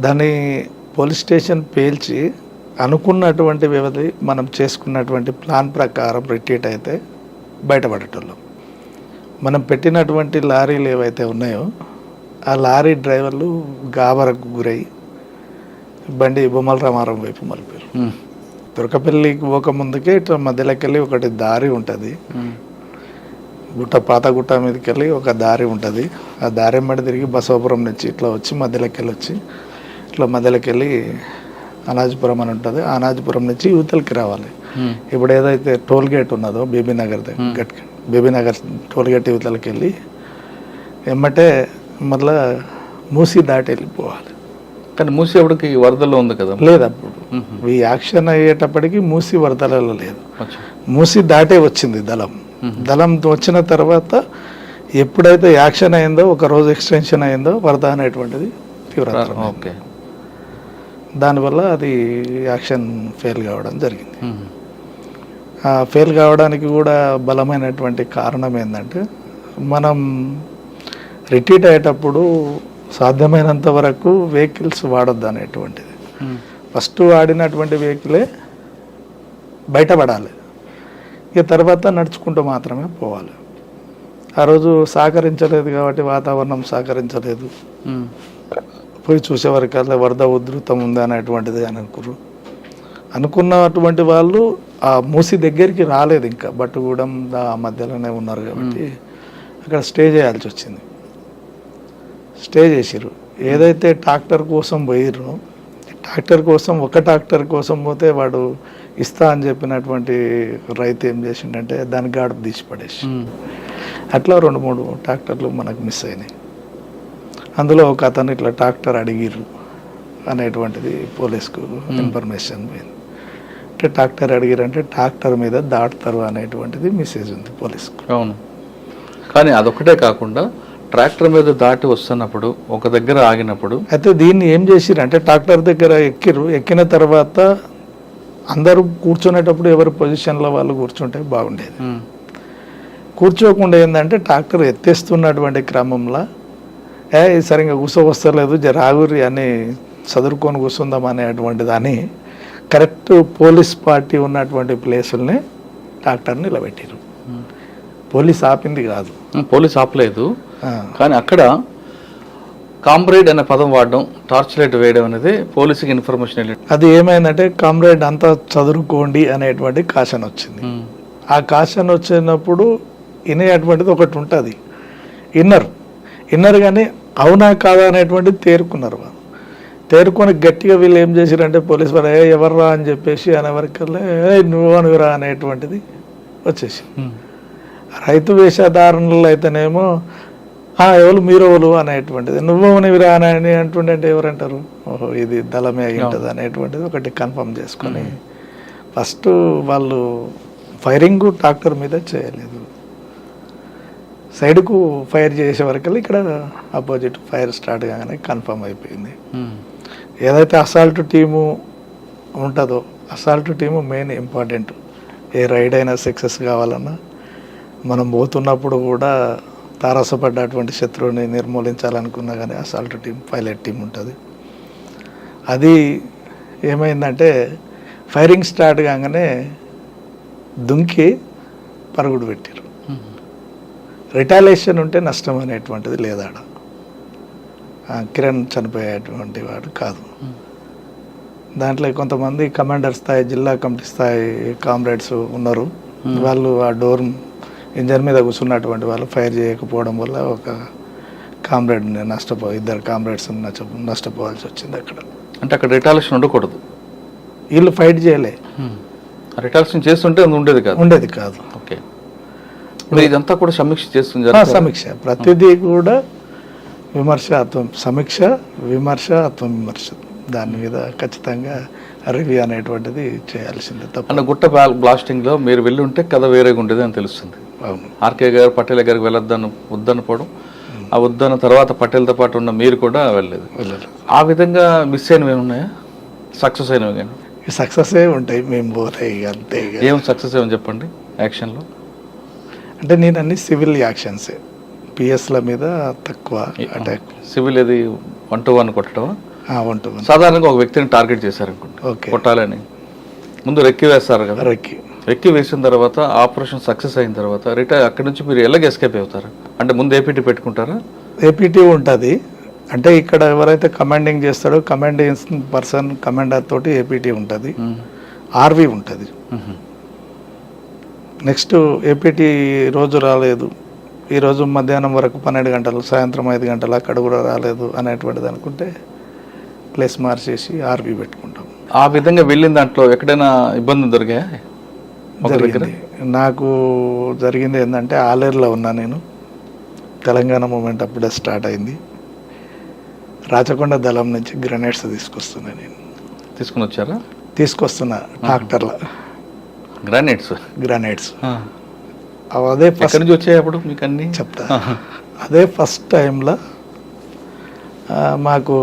దాన్ని పోలీస్ స్టేషన్ పేల్చి అనుకున్నటువంటి వ్యవధి మనం చేసుకున్నటువంటి ప్లాన్ ప్రకారం రిట్రీట్ అయితే బయటపడేటోళ్ళం. మనం పెట్టినటువంటి లారీలు ఏవైతే ఉన్నాయో ఆ లారీ డ్రైవర్లు గాబరకు గురై బండి బొమ్మల రామారం వైపు మలిపారు. తురకపల్లికి పోక ముందుకే ఇట్లా మధ్యలోకి వెళ్ళి ఒకటి దారి ఉంటుంది, పాత గుట్ట మీదకి వెళ్ళి ఒక దారి ఉంటుంది. ఆ దారి వెంబడి తిరిగి బసవపురం నుంచి ఇట్లా వచ్చి మధ్యలోకి వెళ్ళి ఇట్లా మధ్యలోకి వెళ్ళి అనాజపురం అని ఉంటుంది. అనాజపురం నుంచి యువతలకి రావాలి. ఇప్పుడు ఏదైతే టోల్ గేట్ ఉన్నదో బీబీనగర్ బీబీనగర్ టోల్ గేట్ యువతలకి వెళ్ళి ఎమ్మటే మళ్ళా మూసి దాటి వెళ్ళిపోవాలి. కానీ మూసి ఎవరికి వరదల్లో ఉంది కదా? లేదు, అప్పుడు ఈ యాక్షన్ అయ్యేటప్పటికి మూసి వరదలలో లేదు, మూసి దాటే వచ్చింది దళం. దళం వచ్చిన తర్వాత ఎప్పుడైతే యాక్షన్ అయిందో, ఒక రోజు ఎక్స్టెన్షన్ అయిందో, వరద అనేటువంటిది తీవ్రతరం. ఓకే, దానివల్ల అది యాక్షన్ ఫెయిల్ కావడం జరిగింది. ఫెయిల్ కావడానికి కూడా బలమైనటువంటి కారణం ఏంటంటే, మనం రిట్రీట్ అయ్యేటప్పుడు సాధ్యమైనంత వరకు వెహికల్స్ వాడొద్దు అనేటువంటిది. ఫస్ట్ వాడినటువంటి వెహికలే బయటపడాలి, ఇక తర్వాత నడుచుకుంటూ మాత్రమే పోవాలి. ఆ రోజు సహకరించలేదు కాబట్టి, వాతావరణం సహకరించలేదు. పోయి చూసేవరకల్లా వరద ఉధృతం ఉంది అనేటువంటిది అని అనుకున్నటువంటి వాళ్ళు ఆ మూసి దగ్గరికి రాలేదు. ఇంకా బట్టుగూడెం ఆ మధ్యలోనే ఉన్నారు కాబట్టి అక్కడ స్టే చేయాల్సి వచ్చింది. స్టే చేసిర్రు. ఏదైతే ట్రాక్టర్ కోసం పోయిర్రో, ట్రాక్టర్ కోసం ఒక ట్రాక్టర్ కోసం పోతే వాడు ఇస్తా అని చెప్పినటువంటి రైతు ఏం చేసిండంటే దాని గాడుపు తీసి పడేసి, అట్లా 2-3 ట్రాక్టర్లు మనకు మిస్ అయినాయి. అందులో ఒక అతను ఇట్లా ట్రాక్టర్ అడిగిర్రు అనేటువంటిది పోలీస్కు ఇన్ఫర్మేషన్ పోయింది. అంటే ట్రాక్టర్ అడిగిరంటే ట్రాక్టర్ మీద దాటుతారు అనేటువంటిది మెసేజ్ ఉంది పోలీస్కు. అవును, కానీ అదొకటే కాకుండా ట్రాక్టర్ మీద దాటి వస్తున్నప్పుడు ఒక దగ్గర ఆగినప్పుడు అయితే దీన్ని ఏం చేసిర్రు అంటే, ట్రాక్టర్ దగ్గర ఎక్కిన తర్వాత అందరూ కూర్చునేటప్పుడు ఎవరి పొజిషన్లో వాళ్ళు కూర్చుంటే బాగుండేది. కూర్చోకుండా ఏంటంటే ట్రాక్టర్ ఎత్తేస్తున్నటువంటి క్రమంలో సరిగ్గా కూర్చోవస్తలేదు, రాగురి అని చదువుకొని కూర్చుందాం అనేటువంటిది అని కరెక్ట్ పోలీస్ పార్టీ ఉన్నటువంటి ప్లేసుల్ని ట్రాక్టర్ని నిలబెట్టారు. పోలీస్ ఆపింది కాదు, పోలీస్ ఆపలేదు. కానీ అక్కడ కామ్రేడ్ అనే పదం వాడడం, టార్చ్ లైట్ వేయడం అనేది పోలీసుకి ఇన్ఫర్మేషన్ వెళ్ళింది. అది ఏమైందంటే కామ్రేడ్ అంతా చదువుకోండి అనేటువంటి కాషన్ వచ్చింది. ఆ కాషన్ వచ్చినప్పుడు వినేటువంటిది ఒకటి ఉంటుంది, ఇన్నర్ కానీ అవునా కాదా అనేటువంటిది తేరుకున్నారు. వాళ్ళు తేరుకొని గట్టిగా వీళ్ళు ఏం చేశారంటే పోలీసు వాళ్ళు ఎవర్రా అని చెప్పేసి అనేవరకల్లా నువ్వురా అనేటువంటిది వచ్చేసి, రైతు వేషధారణలు అయితేనేమో ఎవరు మీరెవరు అనేటువంటిది, నువ్వెవనివిరా అని అంటుండే అంటే ఎవరంటారు, ఓహో ఇది దళమే అయి ఉంటుంది అనేటువంటిది ఒకటి కన్ఫర్మ్ చేసుకొని ఫస్ట్ వాళ్ళు ఫైరింగ్ ట్రాక్టర్ మీద చేయలేదు, సైడ్కు ఫైర్ చేసే వరకు ఇక్కడ అపోజిట్ ఫైర్ స్టార్ట్ కాగానే కన్ఫర్మ్ అయిపోయింది. ఏదైతే అసాల్ట్ టీము ఉంటుందో అసాల్ట్ టీము మెయిన్ ఇంపార్టెంట్. ఏ రైడ్ అయినా సక్సెస్ కావాలన్నా మనం పోతున్నప్పుడు కూడా తారసపడ్డటువంటి శత్రువుని నిర్మూలించాలనుకున్నా కానీ అసాల్ట్ టీం పైలట్ టీం ఉంటుంది. అది ఏమైందంటే ఫైరింగ్ స్టార్ట్ కాగానే దుంకి పరుగుడు పెట్టారు. రిటాలియేషన్ ఉంటే నష్టం అనేటువంటిది లేదాడ. కిరణ్ చనిపోయేటువంటి వాడు కాదు. దాంట్లో కొంతమంది కమాండర్ స్థాయి జిల్లా కమిటీ స్థాయి కామ్రేడ్స్ ఉన్నారు. వాళ్ళు ఆ డోర్ ఇంజన్ మీద కూర్చున్నటువంటి వాళ్ళు ఫైర్ చేయకపోవడం వల్ల ఒక కామ్రేడ్ ఇద్దరు కామ్రేడ్స్ నష్టపోవాల్సి వచ్చింది అక్కడ. అంటే అక్కడ రిటాలియేషన్ ఉండకూడదు, వీళ్ళు ఫైట్ చేయలే, రిటాలియేషన్ చేస్తుంటే ఉండేది కాదు. ఓకే, ఇదంతా కూడా సమీక్ష చేస్తుంది. సమీక్ష ప్రతిదీ కూడా విమర్శ సమీక్ష విమర్శ ఆత్మవిమర్శ దాని మీద ఖచ్చితంగా రివ్యూ అనేటువంటిది చేయాల్సిందే. తప్ప గుట్ట బ్లాస్టింగ్ లో మీరు వెళ్ళి ఉంటే కథ వేరేగా ఉండేది అని తెలుస్తుంది. అవును, ఆర్కే గారు పటేల్ గారికి వద్దనపోవడం, ఆ వద్దన్న తర్వాత పటేల్తో పాటు ఉన్న మీరు కూడా వెళ్ళలేదు. ఆ విధంగా మిస్ అయినవి ఏమున్నాయా, సక్సెస్ అయినవి కానీ? సక్సెస్ ఉంటాయి, మేము పోతాయి అంతే. ఏం సక్సెస్ ఏమని చెప్పండి యాక్షన్లో? అంటే నేను అన్ని సివిల్ యాక్షన్సే, పిఎస్ల మీద తక్కువ అటాక్. సివిల్ ఏది 1-to-1 కొట్టడం? 1-to-1. సాధారణంగా ఒక వ్యక్తిని టార్గెట్ చేశారనుకోండి, కొట్టాలని ముందు రెక్కి వేస్తారు కదా, రెక్కి వేసిన తర్వాత ఆపరేషన్ సక్సెస్ అయిన తర్వాత అక్కడి నుంచి మీరు ఎలాగ ఎస్కేప్ అవుతారు? అంటే ముందు ఏపీటీ పెట్టుకుంటారా? ఏపీటీ ఉంటుంది. అంటే ఇక్కడ ఎవరైతే కమాండింగ్ చేస్తాడో కమాండింగ్ పర్సన్ కమాండర్ తోటి ఏపీటీ ఉంటుంది, ఆర్వీ ఉంటుంది. నెక్స్ట్ ఏపీటీ రోజు రాలేదు, ఈరోజు మధ్యాహ్నం వరకు 12 గంటలు, సాయంత్రం 5 గంటలు అక్కడ కూడా రాలేదు అనేటువంటిది అనుకుంటే ప్లేస్ మార్చేసి ఆర్వీ పెట్టుకుంటాం. ఆ విధంగా వెళ్ళిన దాంట్లో ఎక్కడైనా ఇబ్బందులు దొరికాయా? జరిగింది. నాకు జరిగింది ఏంటంటే ఆలేరులో ఉన్నా నేను, తెలంగాణ మూమెంట్ అప్పుడే స్టార్ట్ అయింది. రాచకొండ దళం నుంచి గ్రెనేడ్స్ తీసుకొస్తున్నా నేను. తీసుకొస్తున్నా ట్రాక్టర్లో గ్రానైట్స్. అదే ఫస్ట్ నుంచి వచ్చాయప్పుడు మీకు అన్నీ చెప్తా. అదే ఫస్ట్ టైంలో మాకు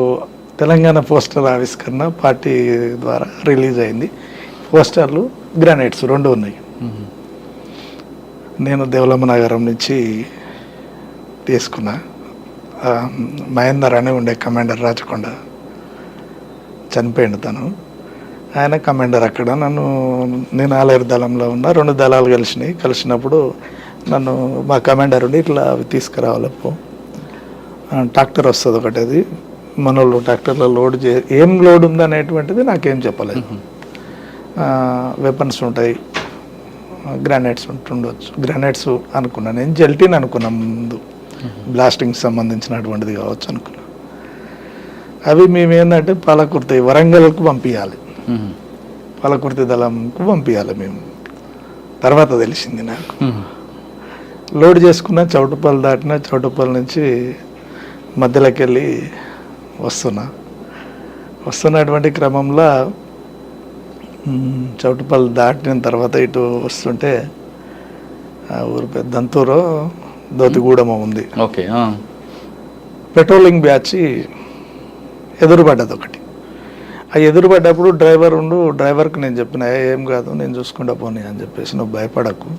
తెలంగాణ పోస్టర్ ఆవిష్కరణ పార్టీ ద్వారా రిలీజ్ అయింది. పోస్టర్లు గ్రానైట్స్ 2 ఉన్నాయి. నేను దేవలమ్మ నగరం నుంచి తీసుకున్నా. మహేందర్ అని ఉండే కమాండర్ రాచకొండ, చనిపోయిండు తను. ఆయన కమాండర్ అక్కడ. నేను ఆలేరు దళంలో ఉన్నా, 2 దళాలు కలిసినప్పుడు నన్ను మా కమాండర్ ఉండి ఇట్లా అవి తీసుకురావాలప్పు, ట్రాక్టర్ వస్తుంది ఒకటి, అది మనోళ్ళు ట్రాక్టర్లో ఏం లోడ్ ఉంది అనేటువంటిది నాకేం చెప్పలేదు. వెపన్స్ ఉంటాయి, గ్రానైట్స్ ఉంటుండొచ్చు. గ్రానైట్స్ అనుకున్నా నేను, జెల్టీన్ అనుకున్నా ముందు, బ్లాస్టింగ్ సంబంధించినటువంటిది కావచ్చు అనుకున్నా. అవి మేము ఏంటంటే పాలకుర్తి వరంగల్కు పంపించాలి, పాలకుర్తి దళంకు పంపించాలి మేము. తర్వాత తెలిసింది నాకు. లోడ్ చేసుకున్న చౌటుపల్లి దాటిన, చౌటుపల్లి నుంచి మధ్యలోకి వెళ్ళి వస్తున్నటువంటి క్రమంలో చౌటుపల్లి దాటిన తర్వాత ఇటు వస్తుంటే ఆ ఊరు పెద్దంతూరు దోతిగూడెం ఉంది. ఓకే, పెట్రోలింగ్ బ్యాచ్ ఎదురుపడ్డది ఒకటి. ఆ ఎదురుపడ్డప్పుడు డ్రైవర్కి నేను చెప్పిన, ఏం కాదు నేను చూసుకుంటా పోనీ అని చెప్పేసి, నువ్వు భయపడకు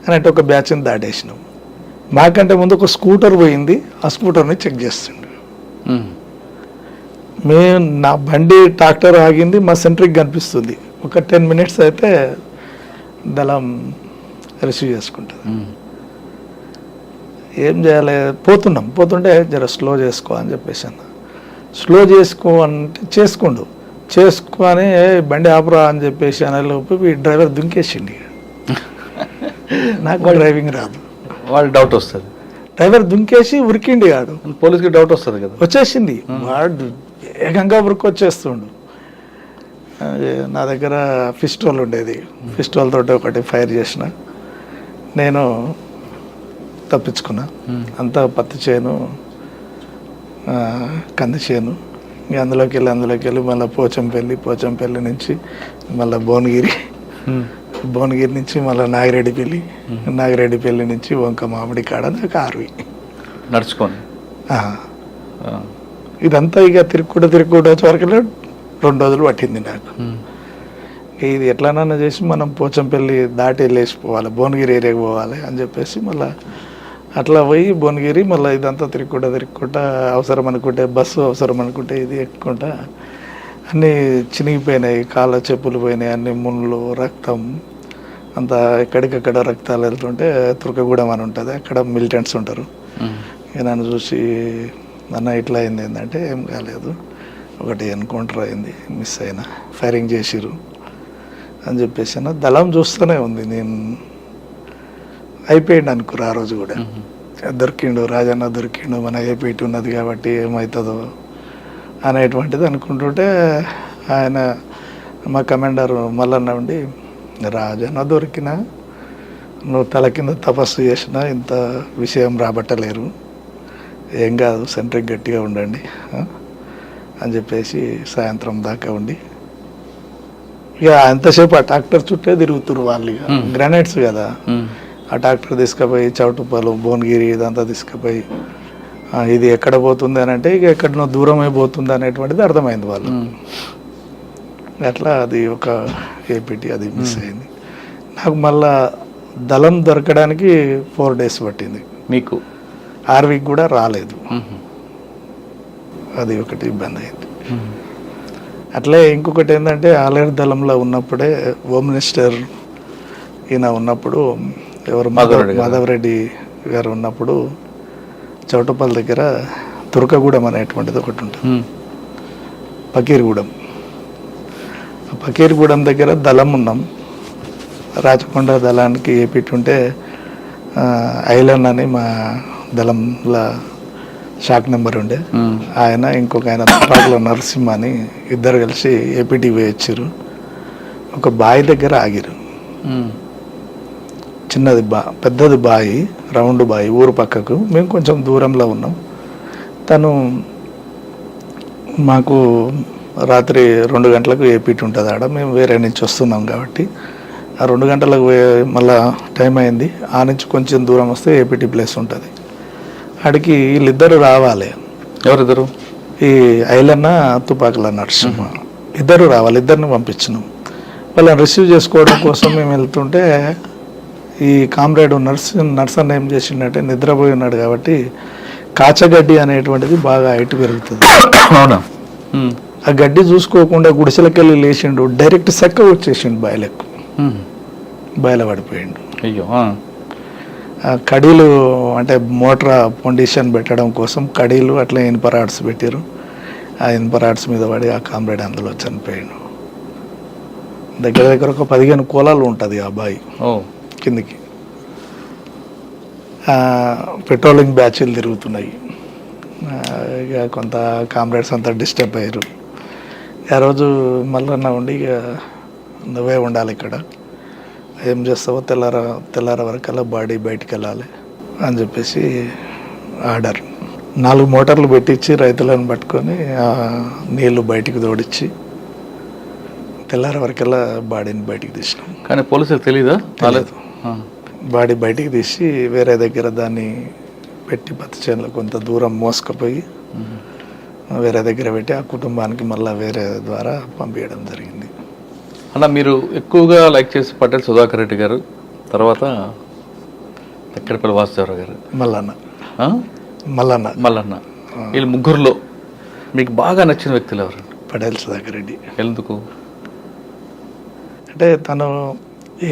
అని అంటే ఒక బ్యాచ్ని దాటేసినాం. మాకంటే ముందు ఒక స్కూటర్ పోయింది, ఆ స్కూటర్ని చెక్ చేస్తుండే. నా బండి ట్రాక్టర్ ఆగింది, మా సెంట్రిక్ కనిపిస్తుంది. ఒక 10 minutes అయితే దళం రిసీవ్ చేసుకుంటుంది. ఏం చేయాలి, పోతుంటే జర స్లో చేసుకో అని చెప్పేసాను. స్లో చేసుకో అంటే చేసుకొని బండి ఆపురా అని చెప్పేసి అనేలోపు ఈ డ్రైవర్ దుంకేసిండి. నాకు డ్రైవింగ్ రాదు, వాళ్ళు డౌట్ వస్తుంది. డ్రైవర్ దుంకేసి ఉరికిండి కాదు, పోలీస్కి డౌట్ వస్తుంది కదా, వచ్చేసింది. వాడు వేగంగా ఉరికొచ్చేస్తుండు. నా దగ్గర పిస్టోల్ ఉండేది, పిస్టోల్ తోటి ఒకటి ఫైర్ చేసిన. నేను తప్పించుకున్నా. అంతా పత్తి చేను, కంది చేను. ఇక అందులోకి వెళ్ళి మళ్ళీ పోచంపల్లి నుంచి మళ్ళీ భువనగిరి నుంచి మళ్ళీ నాగిరెడ్డిపల్లి నుంచి వంక మామిడి కాడ నాకు ఆర్వి నడుచుకోండి. ఇదంతా ఇక తిరుక్కుంటూ వచ్చే వరకు 2 రోజులు పట్టింది నాకు. ఇది ఎట్లనన్నా చేసి మనం పోచంపల్లి దాటి వెళ్ళేసిపోవాలి, భువనగిరి ఏరియాకి పోవాలి అని చెప్పేసి మళ్ళీ అట్లా పోయి భువనగిరి మళ్ళీ ఇదంతా తిరుక్కుంటా అవసరం అనుకుంటే బస్సు, అవసరం అనుకుంటే ఇది ఎక్కుంటా అన్నీ చినిగిపోయినాయి, కాళ్ళ చెప్పులు పోయినాయి, అన్ని ముళ్ళు, రక్తం అంతా ఎక్కడికక్కడ రక్తాలు వెళ్తుంటే తుర్కగూడెం అని ఉంటుంది, అక్కడ మిలిటెంట్స్ ఉంటారు. నన్ను చూసి అన్న ఇట్లా అయింది ఏంటంటే ఏం కాలేదు, ఒకటి ఎన్కౌంటర్ అయింది, మిస్ అయినా, ఫైరింగ్ చేసిరు అని చెప్పేసి దళం చూస్తూనే ఉంది. నేను అయిపోయింది అనుకురా ఆ రోజు కూడా. దొరికిండు రాజన్న, దొరికిండు, మన ఏపీటీ ఉన్నది కాబట్టి ఏమవుతుందో అనేటువంటిది అనుకుంటుంటే ఆయన మా కమాండర్ మల్లన్న ఉండి, రాజన్న దొరికినా నువ్వు తల కింద తపస్సు చేసినా ఇంత విషయం రాబట్టలేరు, ఏం కాదు, సెంట్రింగ్ గట్టిగా ఉండండి అని చెప్పేసి సాయంత్రం దాకా ఉండి ఇక అంతసేపు ఆ ట్రాక్టర్ చుట్టే తిరుగుతురు వాళ్ళు. ఇక గ్రానైట్స్ కదా, ఆ ట్రాక్టర్ తీసుకుపోయి చౌటుప్పలు, భువనగిరి ఇదంతా తీసుకుపోయి ఇది ఎక్కడ పోతుంది అని అంటే ఇక ఎక్కడనో దూరం అయిపోతుంది అనేటువంటిది అర్థమైంది వాళ్ళు. అట్లా అది ఒక ఏపీటీ అది మిస్ అయింది. నాకు మళ్ళా దళం దొరకడానికి 4 days పట్టింది. మీకు ఆర్వీకి కూడా రాలేదు, అది ఒకటి ఇబ్బంది అయింది. అట్లే ఇంకొకటి ఏంటంటే ఆలేరు దళంలో ఉన్నప్పుడే హోమ్ మినిస్టర్ ఈయన ఉన్నప్పుడు, ఎవరు మాధవరెడ్డి గారు ఉన్నప్పుడు చౌటపల్లి దగ్గర తుర్కగూడెం అనేటువంటిది ఒకటి ఉంటుంది, పకీర్గూడెం దగ్గర దళం ఉన్నాం. రాచకొండ దళానికి ఏపీటీ ఉంటే ఐలన్ అని మా దళంలో షాక్ నెంబర్ ఉండే ఆయన, ఇంకొక ఆయన తుపాకుల నరసింహ అని ఇద్దరు కలిసి ఏపీటీ వేయచ్చారు. ఒక బావి దగ్గర ఆగిరు, చిన్నది పెద్దది బావి, రౌండ్ బావి, ఊరు పక్కకు. మేము కొంచెం దూరంలో ఉన్నాం. తను మాకు రాత్రి 2 గంటలకు ఏపీటీ ఉంటుంది ఆడ, మేము వేరే నుంచి వస్తున్నాం కాబట్టి ఆ 2 గంటలకు మళ్ళా టైం అయింది. ఆ నుంచి కొంచెం దూరం వస్తే ఏపీటీ ప్లేస్ ఉంటుంది. ఆడికి వీళ్ళిద్దరు రావాలి. ఎవరిద్దరు? ఈ ఐలన్న, తుపాకుల నరసింహ ఇద్దరు రావాలి. ఇద్దరిని పంపించినాం. వాళ్ళని రిసీవ్ చేసుకోవడం కోసం మేము వెళ్తుంటే ఈ కామ్రేడ్ నర్సన్ ఏం చేసిండంటే నిద్రపోయి ఉన్నాడు కాబట్టి కాచగడ్డి అనేటువంటిది బాగా హైట్ పెరుగుతుంది. అవునా? ఆ గడ్డి చూసుకోకుండా గుడిసెలకెళ్ళి లేచిండు, డైరెక్ట్ సెక్క వచ్చేసిండు బాయిలకు, బాయిల పడిపోయిండు. అయ్యో. కడీలు అంటే మోటార్ పొండిషన్ పెట్టడం కోసం కడీలు అట్లా ఇనుప రాడ్స్ పెట్టారు. ఆ ఇనుప రాడ్స్ మీద పడి ఆ కామ్రేడ్ అందులో చనిపోయాడు. దగ్గర ఒక 15 కోలాలు ఉంటుంది ఆ బావి కిందికి. పెట్రోలింగ్ బ్యాచ్లు తిరుగుతున్నాయి. ఇక కొంత కామ్రేడ్స్ అంతా డిస్టర్బ్ అయ్యారు. ఆ రోజు మళ్ళీ ఉండి ఇక నువ్వే ఉండాలి ఇక్కడ, ఏం చేస్తావో తెల్లార వరకల్లా బాడీ బయటికి వెళ్ళాలి అని చెప్పేసి ఆర్డర్. 4 మోటార్లు పెట్టించి రైతులను పట్టుకొని నీళ్లు బయటికి తోడిచ్చి తెల్లార వరకల్లా బాడీని బయటికి తీసినాం. కానీ పోలీసులకు తెలీదా? తెలియదు. బాడీ బయటికి తీసి వేరే దగ్గర దాన్ని పెట్టి పత్తి చేనులో కొంత దూరం మోసుకుపోయి వేరే దగ్గర పెట్టి ఆ కుటుంబానికి మళ్ళీ వేరే ద్వారా పంపించడం జరిగింది. అలా మీరు ఎక్కువగా లైక్ చేసి పటేల్ సుధాకర్ రెడ్డి గారు, తర్వాత ఎక్కడిపల్లి వాసుదేవరావు గారు, మల్లన్న, వీళ్ళు ముగ్గురులో మీకు బాగా నచ్చిన వ్యక్తులు ఎవరు? పటేల్ సుధాకర్ రెడ్డి. ఎందుకు అంటే తను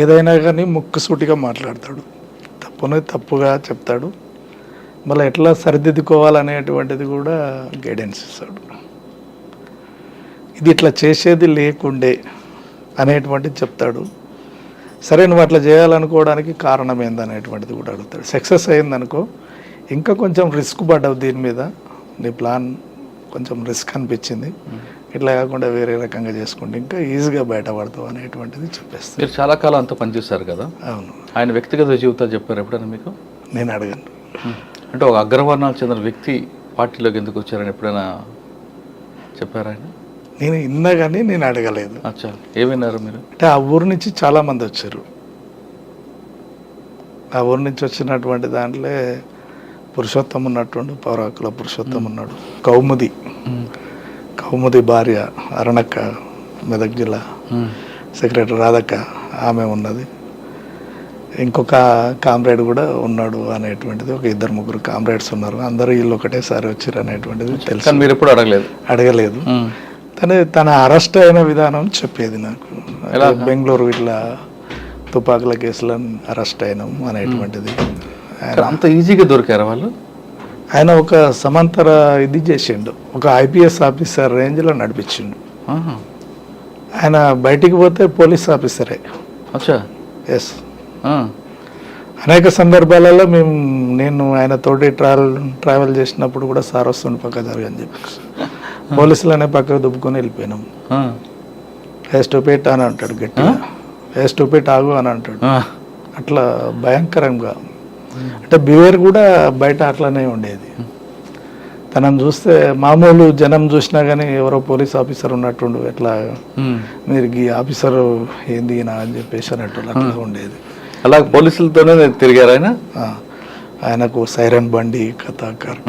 ఏదైనా కానీ ముక్కుసూటిగా మాట్లాడతాడు, తప్పుని తప్పుగా చెప్తాడు, మళ్ళీ ఎట్లా సరిదిద్దుకోవాలనేటువంటిది కూడా గైడెన్స్ ఇస్తాడు. ఇది ఇట్లా చేసేది లేకుండే అనేటువంటిది చెప్తాడు. సరే నువ్వు అట్లా చేయాలనుకోవడానికి కారణం ఏందనేటువంటిది కూడా అడుగుతాడు. సక్సెస్ అయిందనుకో, ఇంకా కొంచెం రిస్క్ పడ్డావు దీని మీద, నీ ప్లాన్ కొంచెం రిస్క్ అనిపించింది, ఇట్లా కాకుండా వేరే రకంగా చేసుకుంటే ఇంకా ఈజీగా బయటపడతావు అనేటువంటిది చెప్పేస్తాను. మీరు చాలా కాలం అంతా పనిచేస్తారు కదా. అవును. ఆయన వ్యక్తిగత జీవితాలు చెప్పారు ఎప్పుడైనా మీకు? నేను అడగను. అంటే ఒక అగ్రవర్ణాలకు చెందిన వ్యక్తి పార్టీలోకి ఎందుకు వచ్చారని ఎప్పుడైనా చెప్పారా ఆయన? నేను ఇన్నా కానీ నేను అడగలేదు. అచ్చా, ఏమన్నారు మీరు? అంటే ఆ ఊరు నుంచి చాలామంది వచ్చారు. ఆ ఊరు నుంచి వచ్చినటువంటి దాంట్లో పురుషోత్తం ఉన్నట్టుండు, పౌరాకుల పురుషోత్తం ఉన్నాడు, కౌముది భార్య అరుణక్క, మెదక్ జిల్లా సెక్రటరీ రాధక్క ఆమె ఉన్నది, ఇంకొక కామ్రేడ్ కూడా ఉన్నాడు అనేటువంటిది, ఒక 2-3 కామ్రేడ్స్ ఉన్నారు. అందరూ వీళ్ళు ఒకటేసారి వచ్చారు అనేటువంటిది తెలుసు. మీరు ఎప్పుడు అడగలేదు. తన అరెస్ట్ అయిన విధానం చెప్పేది నాకు. బెంగళూరు ఇట్లా తుపాకుల కేసులో అరెస్ట్ అయినాం అనేటువంటిది. అంత ఈజీగా దొరికారా వాళ్ళు? ఆయన ఒక సమాంతర ఇది చేసిండు, ఒక IPS ఆఫీసర్ రేంజ్లో నడిపించిండు. ఆయన బయటికి పోతే పోలీస్ ఆఫీసరే. అచ్చా, ఎస్. అనేక సందర్భాలలో నేను ఆయన తోటి ట్రావెల్ చేసినప్పుడు కూడా సార్ వస్తుండే పక్క జరగని చెప్పి పోలీసులనే పక్కకు దుబ్బుకొని వెళ్ళిపోయినాం. స్టూపిడ్ అని అంటాడు గట్టిగా, స్టూపిడ్ ఆగు అని అంటాడు. అట్లా భయంకరంగా, అంటే బిహేవియర్ కూడా బయట అట్లనే ఉండేది. తనని చూస్తే మామూలు జనం చూసినా కానీ ఎవరో పోలీస్ ఆఫీసర్ ఉన్నట్టుండు, ఎట్లా మీరు ఈ ఆఫీసర్ ఏంది నా అని చెప్పేసి అన్నట్టు అట్లా ఉండేది. అలా పోలీసులతోనే తిరిగారు ఆయన. ఆయనకు సైరన్ బండి కథాకర్,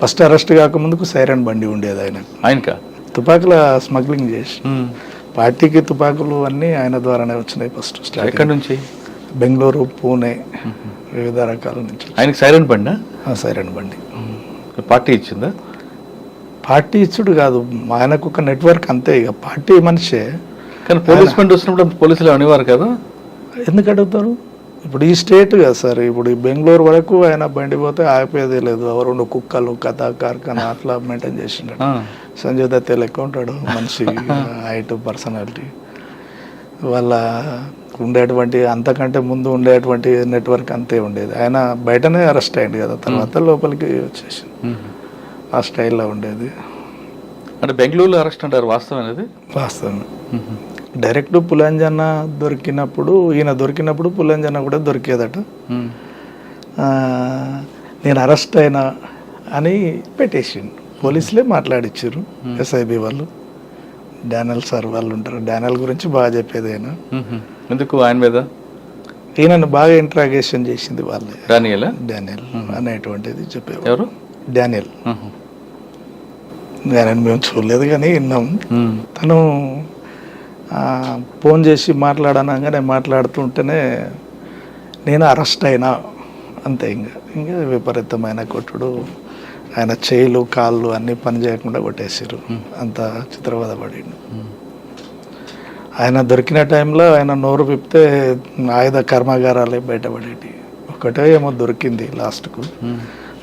ఫస్ట్ అరెస్ట్ కాకముందుకు సైరన్ బండి ఉండేది ఆయనకా. తుపాకుల స్మగ్లింగ్ చేసి పార్టీకి తుపాకులు అన్నీ ఆయన ద్వారానే వచ్చినాయి ఫస్ట్. ఎక్కడి నుంచి? బెంగళూరు, పూణే, వివిధ రకాల నుంచి. ఆయనకి సైరన్ బండి? సైరన్ బండి. పార్టీ ఇచ్చిందా? పార్టీ ఇచ్చుడు కాదు, ఆయనకు ఒక నెట్వర్క్ అంతే. ఇక పార్టీ మనిషే. కానీ పోలీస్ బండి వచ్చినప్పుడు పోలీసులు అనేవారు కదా? ఎందుకు అడుగుతారు? ఇప్పుడు ఈ స్టేట్ కదా సార్, ఇప్పుడు ఈ బెంగళూరు వరకు ఆయన బండి పోతే ఆపేదే లేదు. 2 కుక్కలు కథ కార్ఖానా అట్లా మెయింటైన్ చేసిండు. సంజయ్ దత్ లెక్క ఉంటాడు మనిషి, హైట్, పర్సనాలిటీ. వాళ్ళ ఉండేటువంటి అంతకంటే ముందు ఉండేటువంటి నెట్వర్క్ అంతే ఉండేది. ఆయన బయటనే అరెస్ట్ అయ్యింది కదా, తర్వాత లోపలికి వచ్చేసి ఆ స్టైల్లో ఉండేది. అంటే బెంగళూరులో అరెస్ట్ అంటారు, వాస్తవం అనేది? వాస్తవం. డైరెక్ట్ పులంజన దొరికినప్పుడు, ఈయన దొరికినప్పుడు పులంజన కూడా దొరికేదట. నేను అరెస్ట్ అయినా అని పెట్టేసిండు. పోలీసులే మాట్లాడిచ్చారు, SIB వాళ్ళు. డానియల్ సార్ వాళ్ళు ఉంటారు, డానియల్ గురించి బాగా చెప్పేది ఆయన. ఎందుకు ఆయన మీద? ఈయనను బాగా ఇంట్రాగేషన్ చేసింది వాళ్ళే. డానియల్ అనేటువంటిది చెప్పేవారు. ఎవరు? డానియల్. ఆయనను మేము చూడలేదు కానీ విన్నాం. తను ఫోన్ చేసి మాట్లాడనగానే మాట్లాడుతుంటేనే నేను అరెస్ట్ అయినా అంతే. ఇంకా విపరీతమైన కొట్టుడు, ఆయన చేయిలు కాళ్ళు అన్నీ పని చేయకుండా కొట్టేసారు. అంత చిత్రవద పడిండు. ఆయన దొరికిన టైంలో ఆయన నోరు విప్పితే ఆయుధ కర్మాగారాలే బయటపడేటి. ఒకటే ఏమో దొరికింది లాస్ట్కు.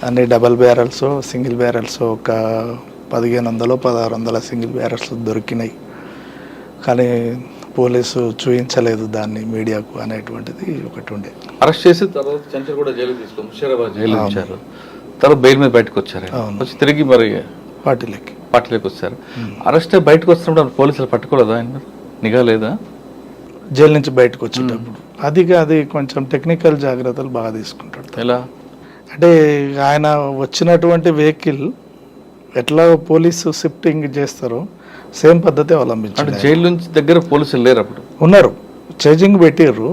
అన్ని డబల్ బ్యారల్స్, సింగిల్ బ్యారల్స్ ఒక 1500-1600 సింగిల్ బ్యారల్స్ దొరికినాయి. కానీ పోలీసు చూపించలేదు దాన్ని మీడియాకు అనేటువంటిది ఒకటి ఉండే. అరెస్ట్ చేసి తర్వాత చంచల్గూడ జైలు తీసుకుని ముషీరాబాద్ జైలు ఇచ్చారు. తర్వాత బెయిల్ మీద బయటకు వచ్చారు. వచ్చి తిరిగి మరి పార్టీలోకి వచ్చారు. అరెస్ట్ బయటకు వస్తున్నప్పుడు పోలీసులు పట్టుకోలేదా ఆయన మీద? నిఘా లేదా? జైలు నుంచి బయటకు వచ్చేటప్పుడు అది కొంచెం టెక్నికల్ జాగ్రత్తలు బాగా తీసుకుంటాడు. ఎలా అంటే ఆయన వచ్చినటువంటి వెహికల్ ఎట్లా పోలీసు షిఫ్టింగ్ చేస్తారో సేమ్ పద్ధతి అవలంబించారు. జైలు నుంచి దగ్గర పోలీసులు లేరు అప్పుడు? ఉన్నారు, చేంజింగ్ పెట్టిర్రు.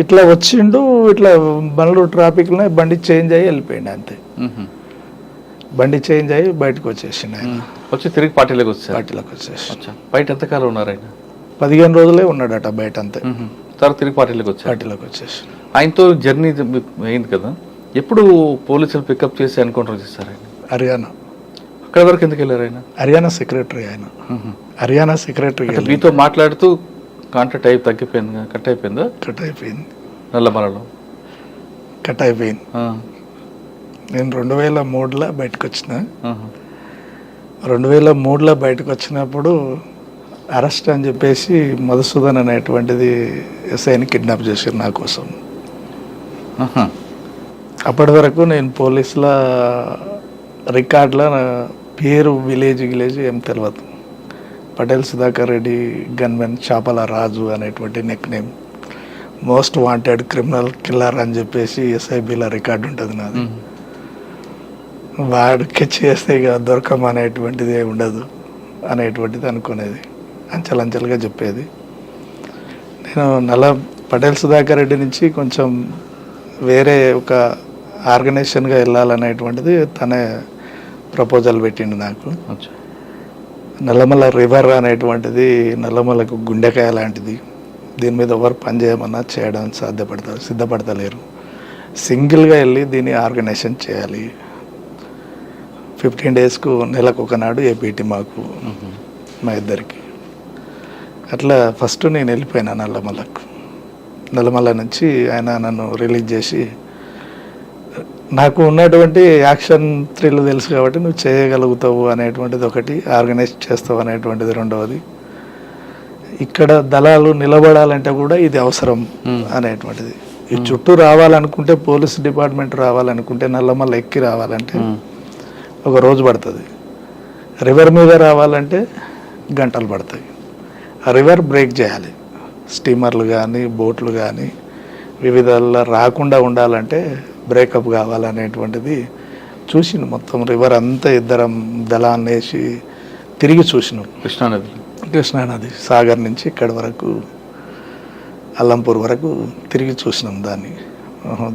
ఇట్లా వచ్చిండు, ఇట్లా బండ్లు ట్రాఫిక్లోనే బండి చేంజ్ అయ్యి వెళ్ళిపోయింది అంతే. బండి చేంజ్ అయ్యి బయటకు వచ్చేసిండు ఆయన. వచ్చి తిరిగి పార్టీలోకి వచ్చేసి బయట ఎంతకాలం ఉన్నారు ఆయన? 15 రోజులే ఉన్నాడట బయట అంతే. తర్వాత తిరిగి పార్టీలోకి వచ్చేసి ఆయనతో జర్నీ అయింది కదా. ఎప్పుడు పోలీసులు పికప్ చేసి ఎన్కౌంటర్ చేస్తారు ఆయన? హర్యానా. అక్కడ వరకు ఎందుకు వెళ్ళారు ఆయన? హర్యానా సెక్రటరీ ఆయన. హర్యానా సెక్రటరీ మీతో మాట్లాడుతూ కాంటాక్ట్ అయి తగ్గిపోయింది, కట్ అయిపోయిందా? కట్ అయిపోయింది. నల్లమలలో కట్ అయిపోయింది. నేను 2003లో బయటకు వచ్చిన. 2003లో బయటకు వచ్చినప్పుడు అరెస్ట్ అని చెప్పేసి మధుసూదన్ అనేటువంటిది ఎస్ఐని కిడ్నాప్ చేశారు నా కోసం. అప్పటి వరకు నేను పోలీసుల రికార్డులో పేరు విలేజ్ ఏం తెలియదు. పటేల్ సుధాకర్ రెడ్డి గన్మెన్ చాపల రాజు అనేటువంటి neck name. Most wanted criminal killer అని చెప్పేసి ఎస్ఐబిలో రికార్డు ఉంటుంది నాది. వాడికి చేస్తే ఇక దొరకమనేటువంటిది ఉండదు అనేటువంటిది అనుకునేది, అంచెలంచెలుగా చెప్పేది. నేను పటేల్ సుధాకర్ రెడ్డి నుంచి కొంచెం వేరే ఒక ఆర్గనైజేషన్గా వెళ్ళాలనేటువంటిది తనే ప్రపోజల్ పెట్టిండు నాకు. నల్లమల రివర్ అనేటువంటిది నల్లమలకు గుండెకాయ లాంటిది, దీని మీద ఎవరు పని చేయమన్నా చేయడం సిద్ధపడతలేరు. సింగిల్గా వెళ్ళి దీన్ని ఆర్గనైజేషన్ చేయాలి. 15 డేస్కు నెలకు ఒకనాడు ఏపీటీ మాకు మా ఇద్దరికి. అట్లా ఫస్ట్ నేను వెళ్ళిపోయినా నల్లమల నుంచి ఆయన నన్ను రిలీజ్ చేసి, నాకు ఉన్నటువంటి యాక్షన్ థ్రిల్ తెలుసు కాబట్టి నువ్వు చేయగలుగుతావు అనేటువంటిది ఒకటి, ఆర్గనైజ్ చేస్తావు అనేటువంటిది రెండవది, ఇక్కడ దళాలు నిలబడాలంటే కూడా ఇది అవసరం అనేటువంటిది. ఈ చుట్టూ రావాలనుకుంటే, పోలీస్ డిపార్ట్మెంట్ రావాలనుకుంటే, నల్లమల్ల ఎక్కి రావాలంటే ఒక రోజు పడుతుంది. రివర్ మీద రావాలంటే గంటలు పడతాయి. ఆ రివర్ బ్రేక్ చేయాలి. స్టీమర్లు కానీ బోట్లు కానీ వివిధాల్లో రాకుండా ఉండాలంటే బ్రేకప్ కావాలనేటువంటిది చూసినాం. మొత్తం రివర్ అంతా ఇద్దరం దళాన్ని వేసి తిరిగి చూసినాం. కృష్ణానది సాగర్ నుంచి ఇక్కడి వరకు అల్లంపూర్ వరకు తిరిగి చూసినాం దాన్ని.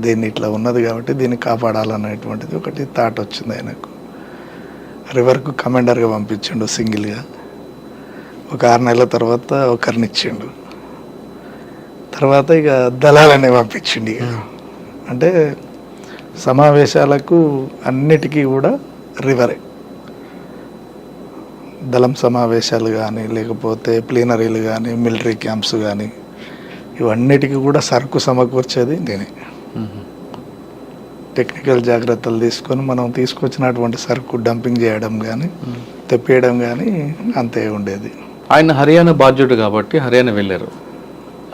దీన్ని ఇట్లా ఉన్నది కాబట్టి దీన్ని కాపాడాలనేటువంటిది ఒకటి థాట్ వచ్చింది ఆయనకు. రివర్కు కమాండర్గా పంపించిండు సింగిల్గా. ఒక 6 నెలల తర్వాత ఒకరిని ఇచ్చిండు. తర్వాత ఇక దళాలనే పంపించిండు. ఇక అంటే సమావేశాలకు అన్నిటికీ కూడా రివరే. దళం సమావేశాలు కానీ, లేకపోతే ప్లీనరీలు కానీ, మిలిటరీ క్యాంప్స్ కానీ, ఇవన్నిటికీ కూడా సరుకు సమకూర్చేది నేనే. టెక్నికల్ జాగ్రత్తలు తీసుకొని మనం తీసుకొచ్చినటువంటి సరుకు డంపింగ్ చేయడం కానీ, తెప్పేయడం కానీ అంతే ఉండేది. ఆయన హర్యానా బాధ్యుడు కాబట్టి హర్యానా వెళ్ళారు.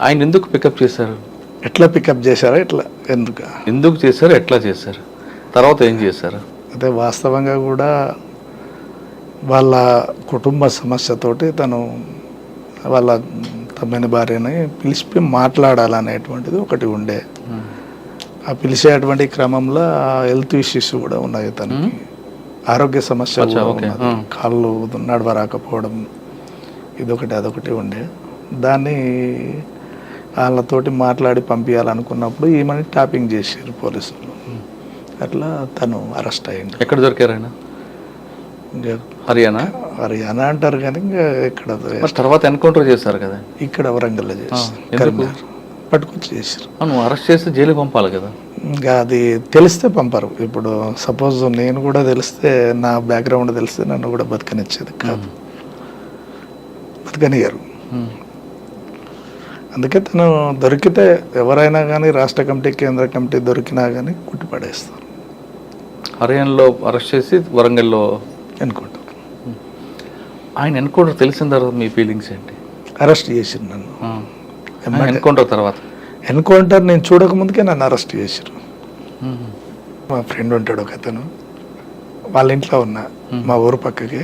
ఆయన ఎందుకు పికప్ చేశారు? ఎట్లా పికప్ చేశారా? ఎందుకు చేశారు? ఎట్లా చేశారు? తర్వాత ఏం చేశారు? అదే వాస్తవంగా కూడా వాళ్ళ కుటుంబ సమస్యతోటి తను వాళ్ళ తమ్మిని భార్యని పిలిచి మాట్లాడాలనేటువంటిది ఒకటి ఉండే. ఆ పిలిచేటువంటి క్రమంలో హెల్త్ ఇష్యూస్ కూడా ఉన్నాయి. తనకి ఆరోగ్య సమస్య, కాళ్ళు నడవరాకపోవడం, ఇదొకటి అదొకటి ఉండే. దాన్ని వాళ్ళతోటి మాట్లాడి పంపించాలనుకున్నప్పుడు ఈమెని టాపింగ్ చేశారు పోలీసులు. అట్లా తను అరెస్ట్ అయ్యింది. ఎక్కడ దొరికారు ఆయన? హర్యానా అంటారు కానీ ఇంకా ఎక్కడ తర్వాత ఎన్కౌంటర్ చేశారు కదా ఇక్కడ వరంగల్లో చేశారు. పట్టుకొచ్చి చేశారు. అరెస్ట్ చేస్తే జైలు పంపాలి కదా. ఇంకా అది తెలిస్తే పంపరు. ఇప్పుడు సపోజ్ నేను కూడా తెలిస్తే, నా బ్యాక్గ్రౌండ్ తెలిస్తే నన్ను కూడా బతకనిచ్చేది కాదు, బతకనియరు. అందుకే తను దొరికితే ఎవరైనా కానీ, రాష్ట్ర కమిటీ కేంద్ర కమిటీ దొరికినా కానీ కుట్టి పడేస్తారు. హర్యానాలో అరెస్ట్ చేసి వరంగల్లో ఎన్కౌంటర్. ఆయన ఎన్కౌంటర్ తెలిసిన తర్వాత మీ ఫీలింగ్స్ ఏంటి? అరెస్ట్ చేసిండు నన్ను. ఎన్కౌంటర్ తర్వాత ఎన్కౌంటర్ నేను చూడకముందుకే నన్ను అరెస్ట్ చేశారు. మా ఫ్రెండ్ ఉంటాడు ఒక అతను, వాళ్ళ ఇంట్లో ఉన్నా, మా ఊరు పక్కకి.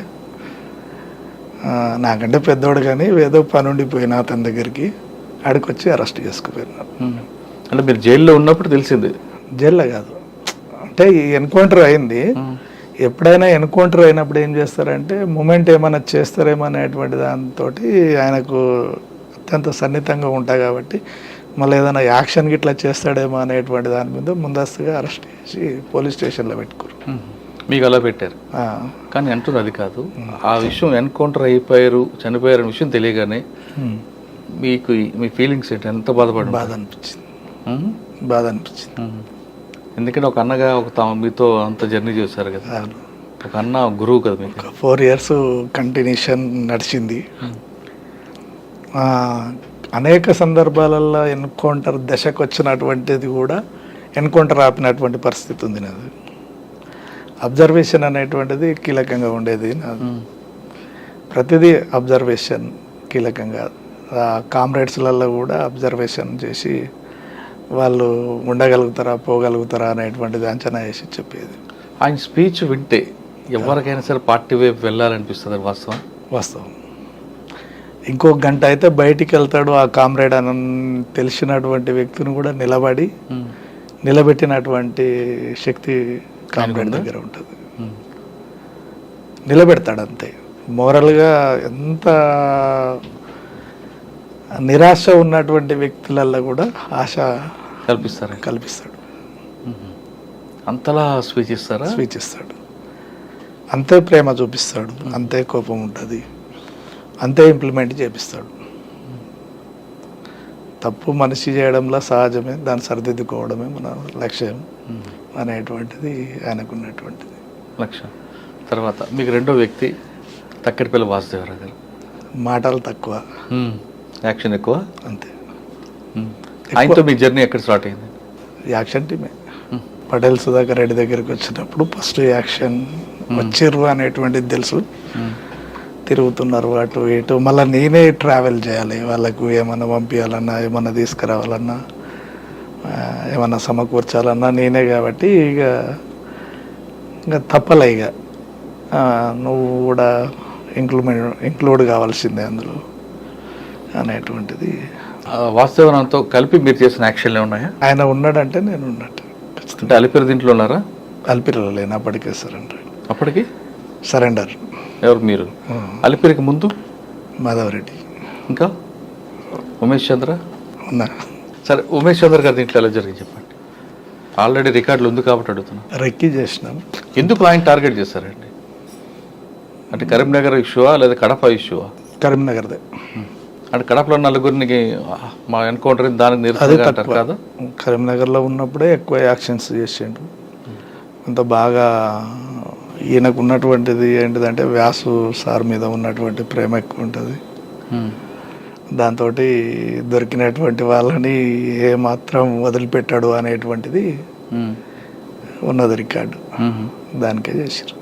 నాకంటే పెద్దోడు కానీ ఏదో పని ఉండిపోయినా అతని దగ్గరికి, ఆడికొచ్చి అరెస్ట్ చేసుకుపోయినారు. అంటే మీరు జైల్లో ఉన్నప్పుడు తెలిసింది? జైల్లో కాదు, అంటే ఈ ఎన్కౌంటర్ అయింది. ఎప్పుడైనా ఎన్కౌంటర్ అయినప్పుడు ఏం చేస్తారంటే, మూమెంట్ ఏమైనా చేస్తారేమో అనేటువంటి దాంతో ఆయనకు అత్యంత సన్నిహితంగా ఉంటాయి కాబట్టి, మళ్ళీ ఏదైనా యాక్షన్ ఇట్లా చేస్తాడేమో అనేటువంటి దాని మీద ముందస్తుగా అరెస్ట్ చేసి పోలీస్ స్టేషన్లో పెట్టుకోరు. మీకు అలా పెట్టారు. కానీ అంటున్నారు అది కాదు, ఆ విషయం ఎన్కౌంటర్ అయిపోయారు, చనిపోయారు విషయం తెలియగానే మీకు మీ ఫీలింగ్స్ ఏంటి? ఎంత బాధపడి? బాధ అనిపించింది. ఎందుకంటే ఒక అన్నగా మీతో అంత జర్నీ చేశారు కదా, ఒక అన్న గురువు కదా మీకు. 4 years కంటిన్యూషన్ నడిచింది. అనేక సందర్భాలలో ఎన్కౌంటర్ దశకు వచ్చినటువంటిది కూడా ఎన్కౌంటర్ ఆపినటువంటి పరిస్థితి ఉంది నాది. అబ్జర్వేషన్ అనేటువంటిది కీలకంగా ఉండేది నాది. ప్రతిదీ అబ్జర్వేషన్ కీలకంగా. కామ్రేడ్స్లలో కూడా అబ్జర్వేషన్ చేసి వాళ్ళు ఉండగలుగుతారా, పోగలుగుతారా అనేటువంటిది అంచనా వేసి చెప్పేది. ఆయన స్పీచ్ వింటే ఎవరికైనా సరే పార్టీ వైపు వెళ్ళాలనిపిస్తుంది. వాస్తవం. ఇంకో గంట అయితే బయటికి వెళ్తాడు ఆ కామ్రేడ్ అని తెలిసినటువంటి వ్యక్తిని కూడా నిలబెట్టినటువంటి శక్తి కామ్రేడ్ దగ్గర ఉంటుంది. నిలబెడతాడు అంతే. మోరల్గా ఎంత నిరాశ ఉన్నటువంటి వ్యక్తులలో కూడా ఆశ కల్పిస్తాడు. అంతలా స్పీచ్ ఇస్తాడు. అంతే ప్రేమ చూపిస్తాడు, అంతే కోపం ఉంటుంది, అంతే ఇంప్లిమెంట్ చేపిస్తాడు. తప్పు మనిషి చేయడంలో సహజమే, దాన్ని సరిదిద్దుకోవడమే మన లక్ష్యం అనేటువంటిది ఆయనకున్నటువంటిది లక్ష్యం. తర్వాత మీకు రెండో వ్యక్తి తక్కెడపల్లి వాసుదేవరావు గారు. మాటలు తక్కువ, యాక్షన్ ఎక్కువ. అంతే. ఆయనతో మీ జర్నీ ఎక్కడ స్టార్ట్ అయింది? యాక్షన్ టీమే. పటేల్ సుధాకర్ రెడ్డి దగ్గరికి వచ్చినప్పుడు ఫస్ట్ యాక్షన్ వచ్చిర్రు అనేటువంటిది తెలుసు. తిరుగుతున్నారు అటు ఇటు, మళ్ళీ నేనే ట్రావెల్ చేయాలి, వాళ్ళకు ఏమన్నా పంపించాలన్నా, ఏమన్నా తీసుకురావాలన్నా, ఏమన్నా సమకూర్చాలన్నా నేనే. కాబట్టి ఇక తప్పలే, ఇక నువ్వు కూడా ఇంక్లూడ్ కావాల్సిందే అందులో అనేటువంటిది. వాస్తవంతో కలిపి మీరు చేసిన యాక్షన్లు ఉన్నాయా? ఆయన ఉన్నాడంటే నేను ఉన్నట్టు. అంటే అలిపిరి దీంట్లో ఉన్నారా? అలిపిరిలో లేను, అప్పటికే సరెండర్. అప్పటికి సరెండర్. ఎవరు మీరు? అలిపిరికి ముందు మాధవరెడ్డి, ఇంకా ఉమేష్ చంద్ర ఉన్నా. సరే, ఉమేష్ చంద్ర గారి దీంట్లో ఎలా జరిగింది చెప్పండి. ఆల్రెడీ రికార్డులు ఉంది కాబట్టి అడుగుతున్నా. రెక్కి చేసినాం. ఎందుకు ఆయన టార్గెట్ చేశారండి? అంటే కరీంనగర్ ఇష్యూవా లేదా కడప ఇష్యూవా? కరీంనగర్దే. అంటే కడపలో నలుగురికి మా ఎన్కౌంటర్ దానికి నిరసనగా అంటారు కదా. కరీంనగర్లో ఉన్నప్పుడే ఎక్కువ యాక్షన్స్ చేసిండు. అంత బాగా ఈయనకు ఉన్నటువంటిది ఏంటిదంటే వ్యాసు సార్ మీద ఉన్నటువంటి ప్రేమ ఎక్కువ ఉంటుంది. దాంతో దొరికినటువంటి వాళ్ళని ఏమాత్రం వదిలిపెట్టాడు అనేటువంటిది ఉన్నది రికార్డు. దానికే చేసారు.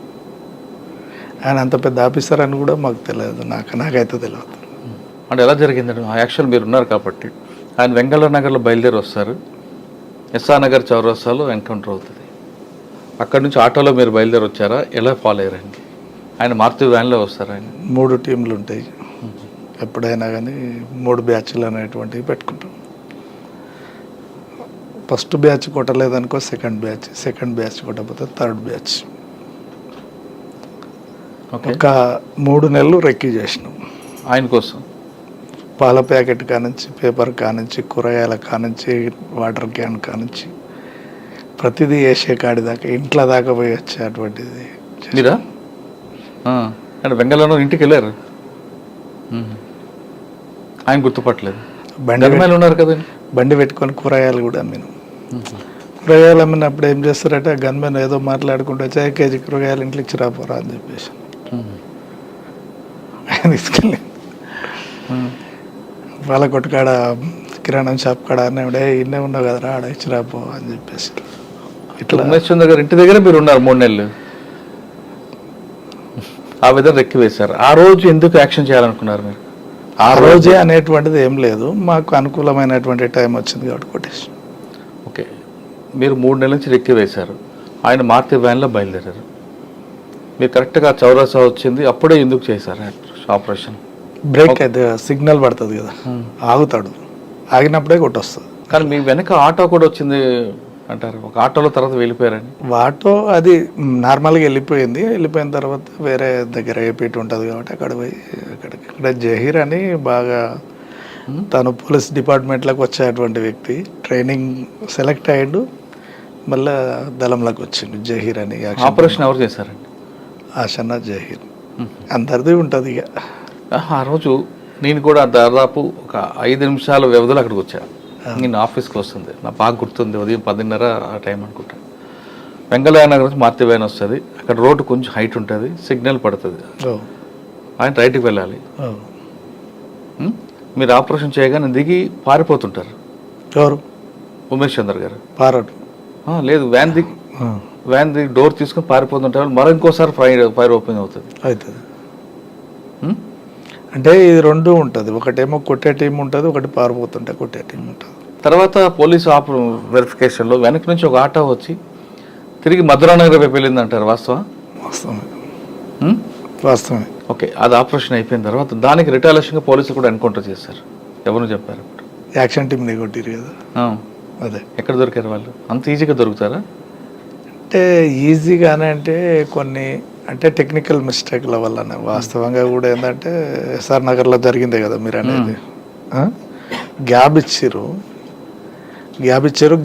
ఆయన అంత పెద్ద ఆఫీసర్ అని కూడా మాకు తెలియదు, నాకైతే తెలియదు. అంటే ఎలా జరిగిందండి ఆ యాక్షన్? మీరు ఉన్నారు కాబట్టి. ఆయన వెంగళ నగర్లో బయలుదేరి వస్తారు, ఎస్ఆర్ నగర్ చౌరస్తాలో ఎన్కౌంటర్ అవుతుంది. అక్కడ నుంచి ఆటోలో మీరు బయలుదేరి వచ్చారా? ఎలా ఫాలో అయ్యారండి? ఆయన మారుతి వ్యాన్లో వస్తారు. ఆయన 3 టీంలు ఉంటాయి ఎప్పుడైనా కానీ, 3 బ్యాచ్లు అనేటువంటివి పెట్టుకుంటాం. ఫస్ట్ బ్యాచ్ కొట్టలేదనుకో సెకండ్ బ్యాచ్ కొట్టకపోతే థర్డ్ బ్యాచ్. ఒక 3 నెలలు రెక్కీ చేసినాం ఆయన కోసం. పాల ప్యాకెట్ కానుంచి, పేపర్ కానుంచి, కూరగాయల కానుంచి, వాటర్ క్యాన్ కానుంచి ప్రతిదీ వేసే కాడి దాకా, ఇంట్లో దాకా పోయి వచ్చేటువంటిది. మీరా? అంటే వెంగళలో ఇంటికి వెళ్ళారు, ఆయన గుర్తుపట్టలేదు. బండి ఉన్నారు కదండి. బండి పెట్టుకొని కూరగాయలు కూడా అమ్మినాం. కూరగాయలు అమ్మినప్పుడు ఏం చేస్తారంటే గన్మెన్ ఏదో మాట్లాడుకుంటూ వచ్చి 1 కేజీ కూరగాయలు ఇంట్లో ఇచ్చి రాపోరా అని చెప్పేసి ఆయన తీసుకెళ్ళి వాళ్ళ కొట్టుకాడ కిరాణం షాప్ కాడ అన్నాడే, ఇన్నే ఉన్నావు కదరా ఆడ ఇచ్చి రాపో అని చెప్పేసి. ఇట్లా ఉమేష్ చంద్ర గారు ఇంటి దగ్గర మీరు ఉన్నారు 3 నెలలు. ఆ విధంగా రెక్కి వేశారు. ఆ రోజు ఎందుకు యాక్షన్ చేయాలనుకున్నారు మీరు? ఆ రోజే అనేటువంటిది ఏం లేదు, మాకు అనుకూలమైనటువంటి టైం వచ్చింది కాబట్టి కొట్టేసి. ఓకే, మీరు 3 నెలల నుంచి రెక్కి వేశారు. ఆయన మారుతి వ్యాన్లో బయలుదేరారు. మీరు కరెక్ట్గా చౌరసా వచ్చింది, అప్పుడే ఎందుకు చేశారు ఆపరేషన్? బ్రేక్ అయితే సిగ్నల్ పడుతుంది కదా, ఆగుతాడు, ఆగినప్పుడే కొట్టొస్తుంది. కానీ మీ వెనక ఆటో కూడా వచ్చింది అంటారు. ఒక ఆటోలో తర్వాత వెళ్ళిపోయారని. ఆటో అది నార్మల్గా వెళ్ళిపోయిన తర్వాత వేరే దగ్గర ఏపీటీ ఉంటుంది కాబట్టి అక్కడ పోయి ఇక్కడ జహీర్ అని బాగా తను పోలీస్ డిపార్ట్మెంట్లోకి వచ్చేటువంటి వ్యక్తి, ట్రైనింగ్ సెలెక్ట్ అయ్యాడు, మళ్ళీ దళంలోకి వచ్చిండు జహీర్ అని. ఆపరేషన్ ఎవరు చేశారండి? ఆషన్న జహీర్ అందరిది ఉంటుంది. ఇక ఆ రోజు నేను కూడా దాదాపు ఒక 5 నిమిషాల వ్యవధిలో అక్కడికి వచ్చాను. నేను ఆఫీస్కి వస్తుంది, నాకు బాగా గుర్తుంది, ఉదయం 10:30 ఆ టైం అనుకుంటా. వెంగళ నగర్ నుంచి మారుతి వ్యాన్ వస్తుంది. అక్కడ రోడ్డు కొంచెం హైట్ ఉంటుంది, సిగ్నల్ పడుతుంది, ఆయన రైట్కి వెళ్ళాలి. మీరు ఆపరేషన్ చేయగానే దిగి పారిపోతుంటారు. ఎవరు? ఉమేష్ చంద్ర గారు. పారాడు లేదు, వ్యాన్ దిగి డోర్ తీసుకొని పారిపోతుంటారు. మరో ఇంకోసారి ఫైర్ ఓపెన్ అవుతుంది. అంటే ఇది 2 ఉంటుంది, ఒకటేమో కొట్టే టీం ఉంటుంది, ఒకటి పారిపోతుంటే కొట్టే టీం ఉంటుంది. తర్వాత పోలీసు వెరిఫికేషన్లో వెనక నుంచి ఒక ఆటో వచ్చి తిరిగి మధురానగర్ వైపు వెళ్ళింది అంటారు. వాస్తవమే. ఓకే, అది ఆపరేషన్ అయిపోయిన తర్వాత దానికి రిటాలియేషన్గా పోలీసులు కూడా ఎన్కౌంటర్ చేశారు. ఎవరు చెప్పారు ఇప్పుడు? యాక్షన్ టీమ్ని కొట్టిరు కదా. అదే ఎక్కడ దొరికారు వాళ్ళు? అంత ఈజీగా దొరుకుతారా? అంటే ఈజీగానే అంటే కొన్ని అంటే టెక్నికల్ మిస్టేక్ల వల్లనే. వాస్తవంగా కూడా ఏంటంటే ఎస్ఆర్ నగర్లో జరిగిందే కదా మీరు అనేది. గ్యాప్ ఇచ్చారు,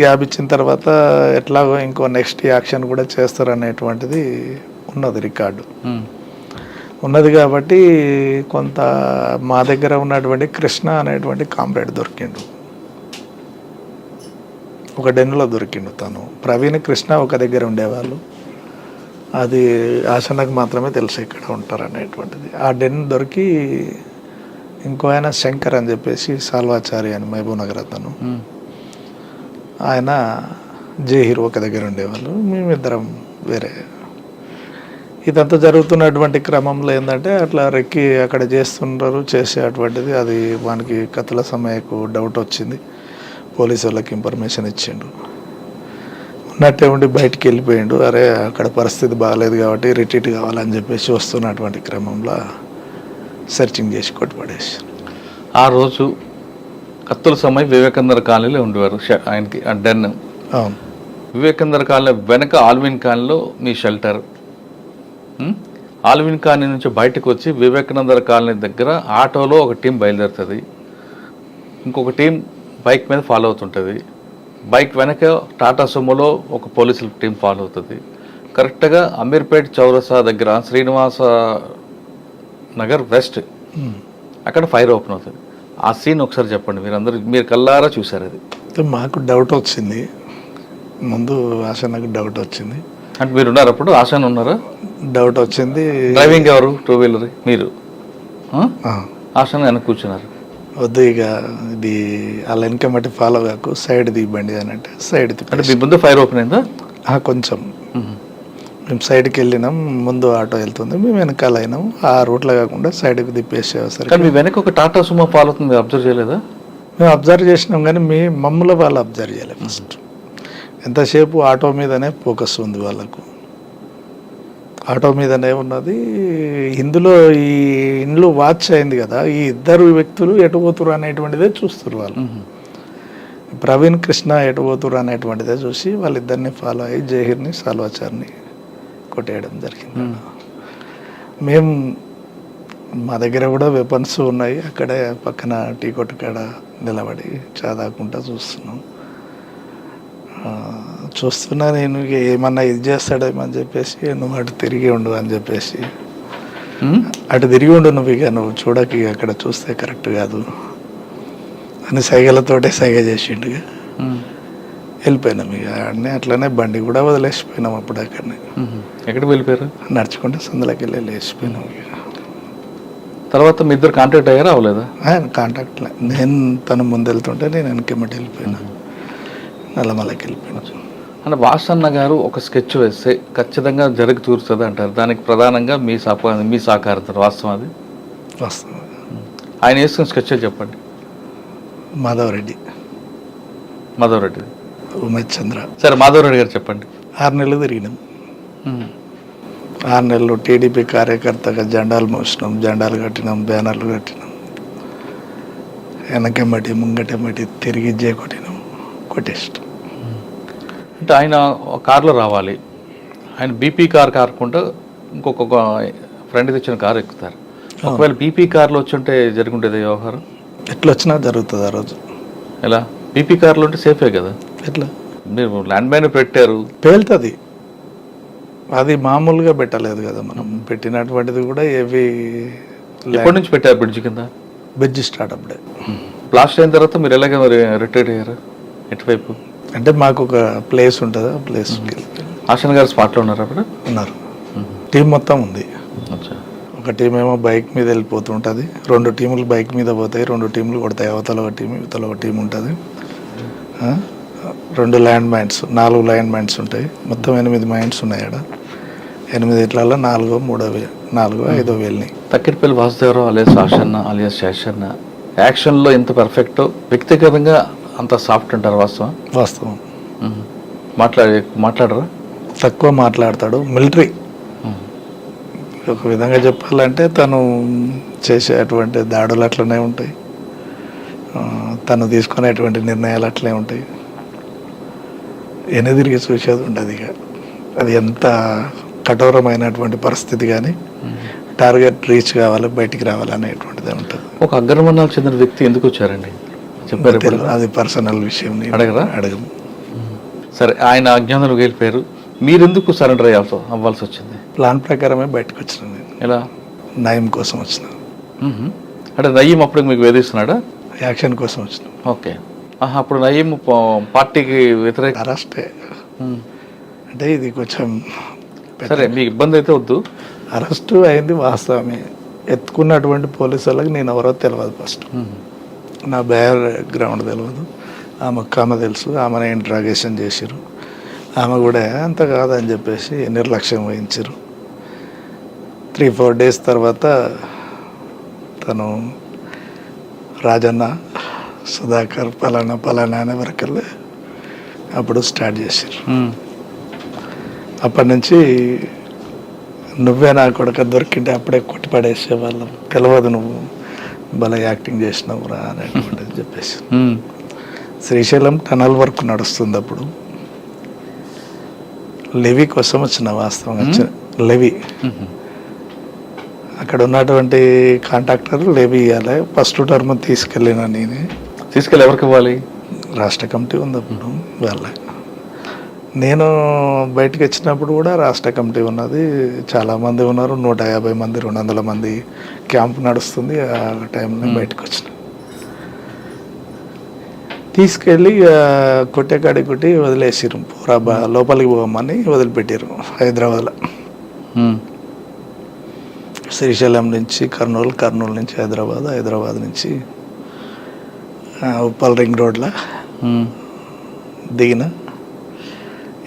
గ్యాప్ ఇచ్చిన తర్వాత ఎట్లాగో ఇంకో నెక్స్ట్ యాక్షన్ కూడా చేస్తారు అనేటువంటిది ఉన్నది, రికార్డు ఉన్నది. కాబట్టి కొంత మా దగ్గర ఉన్నటువంటి కృష్ణ అనేటువంటి కామ్రేడ్ దొరికిండు, ఒక డెన్నులో దొరికిండు. తను ప్రవీణ్ కృష్ణ ఒక దగ్గర ఉండేవాళ్ళు, అది ఆశనకు మాత్రమే తెలుసు ఇక్కడ ఉంటారు అనేటువంటిది. ఆ డెన్ దొరికి ఇంకో ఆయన శంకర్ అని చెప్పేసి సాల్వాచారి అని మహబూబ్ నగర్ అతను, ఆయన జే హీరో ఒక దగ్గర ఉండేవాళ్ళు, మేమిద్దరం వేరే. ఇదంతా జరుగుతున్నటువంటి క్రమంలో ఏంటంటే అట్లా రెక్కి అక్కడ చేస్తుంటారు, చేసేటువంటిది. అది వానికి కథల సమయకు డౌట్ వచ్చింది, పోలీసు వాళ్ళకి ఇన్ఫర్మేషన్ ఇచ్చిండు. ఉన్నట్టే ఉండి బయటికి వెళ్ళిపోయిండు. అరే అక్కడ పరిస్థితి బాగాలేదు కాబట్టి రిట్రీట్ కావాలని చెప్పేసి వస్తున్నటువంటి క్రమంలో సెర్చింగ్ చేసి కొట్టుపడేసి. ఆ రోజు కత్తుల సమయం వివేకందర్ కాలనీలో ఉండేవారు ఆయనకి డెన్. అవును, వివేకందర్ కాలనీ వెనక ఆల్విన్ కాలనీలో మీ షెల్టర్. ఆల్విన్ కాలనీ నుంచి బయటకు వచ్చి వివేకానందర్ కాలనీ దగ్గర ఆటోలో ఒక టీం బయలుదేరుతుంది, ఇంకొక టీం బైక్ మీద ఫాలో అవుతుంటుంది. బైక్ వెనక టాటా సుమోలో ఒక పోలీసుల టీం ఫాలో అవుతుంది. కరెక్ట్గా అమీర్పేట్ చౌరసా దగ్గర శ్రీనివాస నగర్ వెస్ట్ అక్కడ ఫైర్ ఓపెన్ అవుతుంది. ఆ సీన్ ఒకసారి చెప్పండి, మీరు కల్లారా చూసారు. అది మాకు డౌట్ వచ్చింది, ముందు ఆశనకు డౌట్ వచ్చింది. అంటే మీరు ఉన్నారు అప్పుడు? ఆశాన్ ఉన్నారా? డౌట్ వచ్చింది. డ్రైవింగ్ ఎవరు? టూ వీలర్ మీరు? ఆశాన్ వెనక కూర్చున్నారు. వద్దు ఇక ఇది వాళ్ళ వెనక మట్టి ఫాలో కాకు, సైడ్ దిబండి అని అంటే సైడ్ అంటే మీ ముందు ఫైర్ ఓపెన్ అయిందా? కొంచెం మేము సైడ్కి వెళ్ళినాం, ముందు ఆటో వెళ్తుంది, మేము వెనకాల అయినాం. ఆ రూట్లో కాకుండా సైడ్కి తిప్పేసేసరికి. కానీ మీ వెనక ఒక టాటా సుమో ఫాలో అవుతుంది, అబ్జర్వ్ చేయలేదా? మేము అబ్జర్వ్ చేసినాం కానీ మమ్మల్ని వాళ్ళు అబ్జర్వ్ చేయలేదు. ఫస్ట్ ఎంతసేపు ఆటో మీదనే ఫోకస్ ఉంది వాళ్ళకు, ఆటో మీదనే ఉన్నది. ఇందులో ఈ ఇండ్లు వాచ్ అయింది కదా, ఈ ఇద్దరు వ్యక్తులు ఎటు పోతురు అనేటువంటిదే చూస్తారు వాళ్ళు. ప్రవీణ్ కృష్ణ ఎటు పోతురు అనేటువంటిదే చూసి వాళ్ళిద్దరిని ఫాలో అయ్యి జహీర్ని సాల్వాచార్ని కొట్టేయడం జరిగింది. మేము మా దగ్గర కూడా వెపన్స్ ఉన్నాయి, అక్కడే పక్కన టీ కొట్టు కాడ నిలబడి చాదాకుంటా చూస్తున్నా. నేను ఏమన్నా ఇది చేస్తాడేమని చెప్పేసి నువ్వు అటు తిరిగి ఉండు అని చెప్పేసి, అటు తిరిగి ఉండు నువ్వు, ఇక నువ్వు చూడక అక్కడ చూస్తే కరెక్ట్ కాదు అని సైగలతోటే సైగ చేసిండుగా. వెళ్ళిపోయినాం ఇక అన్నీ అట్లనే, బండి కూడా వదిలేసిపోయినాం అప్పుడు అక్కడనే. ఎక్కడికి వెళ్ళిపోయారు? నడుచుకుంటే సందులోకి వెళ్ళి లేచిపోయినాం. ఇక తర్వాత మీ ఇద్దరు కాంటాక్ట్ అయ్యారా? అవ్వలేదా? కాంటాక్ట్ నేను తను ముందు వెళ్తుంటే నేను వెనకెమ్మటి వెళ్ళిపోయినా, నల్లమలకి వెళ్ళిపోయినా. అంటే వాసన్న గారు ఒక స్కెచ్ వేస్తే ఖచ్చితంగా జరిగి తీరుతుంది అంటారు, దానికి ప్రధానంగా మీ సహకారం వాస్తవం? అది వాస్తవం. ఆయన వేసుకున్న స్కెచ్ చెప్పండి. మాధవరెడ్డి, ఉమేష్ చంద్ర. సరే, మాధవరెడ్డి గారు చెప్పండి. 6 నెలలు తిరిగినాం. 6 నెలలు టీడీపీ కార్యకర్తగా జెండాలు మోసినాం, జెండాలు కట్టినాం, బ్యానర్లు కట్టినాం, వెనకెమ్మటి ముంగటెమ్మటి తిరిగి కొట్టినాం, కొట్టేస్తాం. అంటే ఆయన కారులో రావాలి, ఆయన బీపీ కార్ కాకుండా ఇంకొక ఫ్రెండ్ తెచ్చిన కారు ఎక్కుతారు. ఒకవేళ బీపీ కార్లో వచ్చుంటే జరుగుంటుంది వ్యవహారం? ఎట్లా వచ్చినా జరుగుతుంది ఆ రోజు. ఎలా? బీపీ కార్లో ఉంటే సేఫే కదా. ఎట్లా? మీరు ల్యాండ్ మైన్ పెట్టారు, పేలుతుంది. అది మామూలుగా పెట్టలేదు కదా, మనం పెట్టినటువంటిది కూడా ఏవి. ఎప్పటి నుంచి పెట్టారు బ్రిడ్జ్ కింద? బ్రిడ్జ్ స్టార్ట్ అప్పుడే. బ్లాస్ట్ అయిన తర్వాత మీరు ఎలాగ మరి రిటైర్ అయ్యారు? ఎటువైపు? అంటే మాకు ఒక ప్లేస్ ఉంటుంది, ఆ ప్లేస్కి ఆశన్ గారు స్పాట్లో ఉన్నారు అప్పుడు? ఉన్నారు. టీం మొత్తం ఉంది. ఒక టీం ఏమో బైక్ మీద వెళ్ళిపోతుంటుంది, 2 టీములు బైక్ మీద పోతాయి, 2 టీములు కొడతాయి. అవతల ఒక టీం, ఇవతల ఒక టీం ఉంటుంది. 2 ల్యాండ్ మైన్స్, 4 ల్యాండ్ మైన్స్ ఉంటాయి. మొత్తం 8 మైన్స్ ఉన్నాయి ఆడ. 8 ఇట్లలో 4, 3, 5 వెళ్ళినాయి. తక్కిడిపల్లి వాసుదేవరావు అలియాస్ ఆశన్న అలియాస్ శేషన్న యాక్షన్లో ఎంత పర్ఫెక్ట్, వ్యక్తిగతంగా అంత సాఫ్ట్ అంటారు? వాస్తవం. మాట్లాడరా? తక్కువ మాట్లాడతాడు. మిలిటరీ ఒక విధంగా చెప్పాలంటే తను చేసేటువంటి దాడులు అట్లనే ఉంటాయి, తను తీసుకునేటువంటి నిర్ణయాలు అట్లే ఉంటాయి. వెనుదిరిగి చూసేది ఉండదు. ఇక అది ఎంత కఠోరమైనటువంటి పరిస్థితి కానీ టార్గెట్ రీచ్ కావాలి, బయటికి రావాలి అనేటువంటిది ఉంటుంది. ఒక అగ్రవర్ణాలకు చెందిన వ్యక్తి ఎందుకు వచ్చారండి చెప్పారు? అది పర్సనల్ విషయం, అడగరా? అడగము. సరే, ఆయన అజ్ఞానులకు వెళ్ళిపోయారు, మీరెందుకు సరెండర్ అవ్వాల్సి వచ్చింది? ప్లాన్ ప్రకారమే బయటకు వచ్చిన నేను. ఎలా? నయం కోసం వచ్చిన. అంటే నయీం అప్పుడు మీకు వేధిస్తున్నాడా? యాక్షన్ కోసం వచ్చిన. ఓకే. అప్పుడు నయీం పార్టీకి వ్యతిరేక అరెస్టే. అంటే ఇది కొంచెం సరే, మీకు ఇబ్బంది అయితే వద్దు. అరెస్టు అయింది వాస్తవమే. ఎత్తుకున్నటువంటి పోలీసు వాళ్ళకి నేను ఎవరో తెలియదు. ఫస్ట్ నా బ్యాక్గ్రౌండ్ తెలియదు. ఆమె తెలుసు, ఆమెను ఇంట్రాగేషన్ చేసిరు. ఆమె కూడా అంత కాదని చెప్పేసి నిర్లక్ష్యం వహించారు. 3-4 డేస్ తర్వాత తను రాజన్న, సుధాకర్, పలానా అనే వరకల్లా అప్పుడు స్టార్ట్ చేశారు. అప్పటి నుంచి నువ్వే నా కొడుక దొరికింటే అప్పుడే కొట్టి పడేసేవాళ్ళం, తెలియదు నువ్వు భలే యాక్టింగ్ చేసినావు రా అనేటువంటిది చెప్పేసి. శ్రీశైలం టనల్ వర్క్ నడుస్తుంది. అప్పుడు లెవీ కోసం వచ్చిన, వాస్తవంగా లెవీ అక్కడ ఉన్నటువంటి కాంట్రాక్టర్ లెవీ ఇవ్వాలి. ఫస్ట్ టర్మ్ తీసుకెళ్ళిన నేనే. తీసుకెళ్ళి ఎవరికి ఇవ్వాలి? రాష్ట్ర కమిటీ ఉంది అప్పుడు వాళ్ళ. నేను బయటకు వచ్చినప్పుడు కూడా రాష్ట్ర కమిటీ ఉన్నది, చాలామంది ఉన్నారు, 150 మంది 200 మంది క్యాంప్ నడుస్తుంది. ఆ టైంలో బయటకు వచ్చిన, తీసుకెళ్ళి కొట్టేకాడి కొట్టి వదిలేసిరు. పూరా లోపలికి పోమని వదిలిపెట్టారు హైదరాబాద్లో. శ్రీశైలం నుంచి కర్నూలు నుంచి హైదరాబాద్ నుంచి ఉప్పల్ రింగ్ రోడ్లో దిగిన.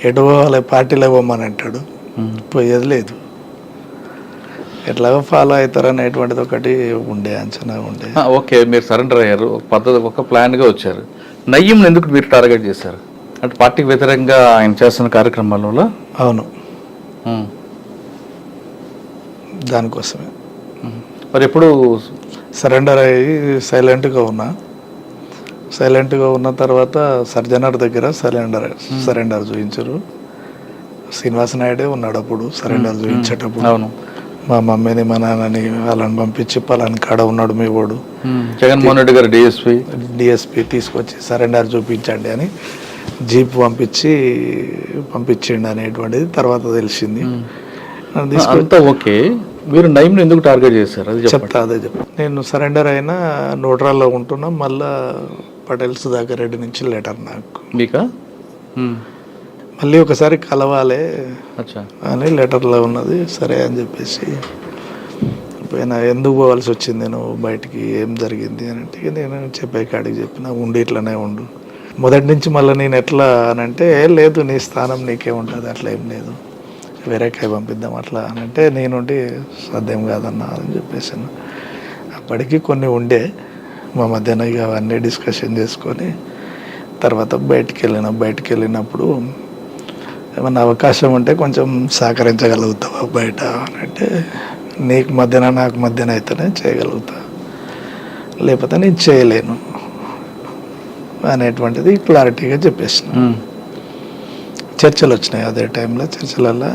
ఎటు పోవాలి, పార్టీలో పోమని అంటాడు, పోయేది లేదు. ఎట్లాగో ఫాలో అవుతారు అనేటువంటిది ఒకటి ఉండే, అంచనా ఉండే. ఓకే, మీరు సరెండర్ అయ్యారు, ఒక పద్ధతి, ఒక ప్లాన్గా వచ్చారు. నయ్యంని ఎందుకు మీరు టార్గెట్ చేశారు? అంటే పార్టీకి వ్యతిరేకంగా ఆయన చేస్తున్న కార్యక్రమాలలో? అవును, దానికోసమే. మరి ఎప్పుడు సరెండర్ అయ్యి సైలెంట్గా ఉన్న తర్వాత సర్జనర్ దగ్గర సరెండర్ చూపించారు. శ్రీనివాస నాయుడే ఉన్నాడు అప్పుడు సరెండర్ చూపించేటప్పుడు. అవును, మా మమ్మీని మా నాన్నని వాళ్ళని పంపించి పలాని కాడ ఉన్నాడు మీ వాడు, జగన్మోహన్ రెడ్డి గారు డిఎస్పీ తీసుకొచ్చి సరెండర్ చూపించండి అని జీప్ పంపించండి అనేటువంటిది తర్వాత తెలిసింది. ఓకే, మీరు నయీంని ఎందుకు టార్గెట్ చేశారు? అది చెప్తా, అదే చెప్తా. నేను సరెండర్ అయినా నోట్రాల్లో ఉంటున్నా. మళ్ళా పటేల్ సుధాకర్ రెడ్డి నుంచి లెటర్ నాకు, మీకా మళ్ళీ ఒకసారి కలవాలి అని లెటర్లో ఉన్నది. సరే అని చెప్పేసి పోయినా. ఎందుకు పోవాల్సి వచ్చింది నువ్వు బయటికి, ఏం జరిగింది అని అంటే నేను చెప్పే కాడికి చెప్పిన, ఉండి ఇట్లనే ఉండు. మొదటి నుంచి మళ్ళీ నేను ఎట్లా అని అంటే, లేదు నీ స్థానం నీకే ఉంటుంది, అట్లా ఏం లేదు, వేరే కాయ పంపిద్దాం అట్లా అని అంటే, నేనుండి సాధ్యం కాదన్నా అని చెప్పేసాను. అప్పటికి కొన్ని ఉండే మా మధ్యన, ఇక అవన్నీ డిస్కషన్ చేసుకొని తర్వాత బయటికి వెళ్ళినప్పుడు ఏమన్నా అవకాశం ఉంటే కొంచెం సహకరించగలుగుతావా బయట అని అంటే, నీకు మధ్యన నాకు మధ్యన అయితేనే చేయగలుగుతా, లేకపోతే నేను చేయలేను అనేటువంటిది క్లారిటీగా చెప్పేసిన. చర్చలు వచ్చినాయి అదే టైంలో. చర్చలలో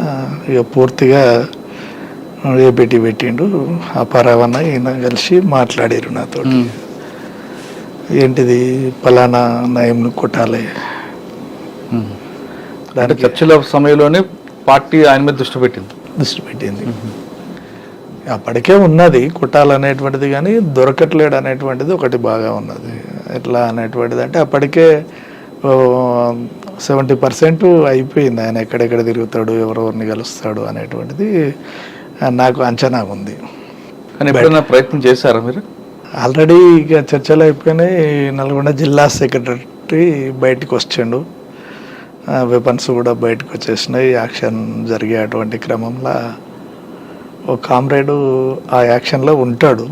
ఇక పూర్తిగా ఏపీటీ పెట్టిండు, అపారావన్న ఈయన కలిసి మాట్లాడారు నాతో. ఏంటిది, పలానా నయంను కొట్టాలి. దానికి చర్చల సమయంలోనే పార్టీ ఆయన మీద దృష్టి పెట్టింది. అప్పటికే ఉన్నది కొట్టాలనేటువంటిది, కానీ దొరకట్లేడు అనేటువంటిది ఒకటి బాగా ఉన్నది. ఎట్లా అనేటువంటిది అంటే, అప్పటికే 70% అయిపోయింది. ఆయన ఎక్కడెక్కడ తిరుగుతాడు, ఎవరెవరిని కలుస్తాడు అనేటువంటిది నాకు అంచనా ఉంది. కానీ ఎప్పుడైనా ప్రయత్నం చేశారా మీరు? ఆల్రెడీ ఇక చర్చలు అయిపోయినాయి. నల్గొండ జిల్లా సెక్రటరీ బయటకు వచ్చిండు, వెపన్స్ కూడా బయటకు వచ్చేసినాయి. యాక్షన్ జరిగే అటువంటి క్రమంలో ఒక కామ్రేడు ఆ యాక్షన్లో ఉంటాడు,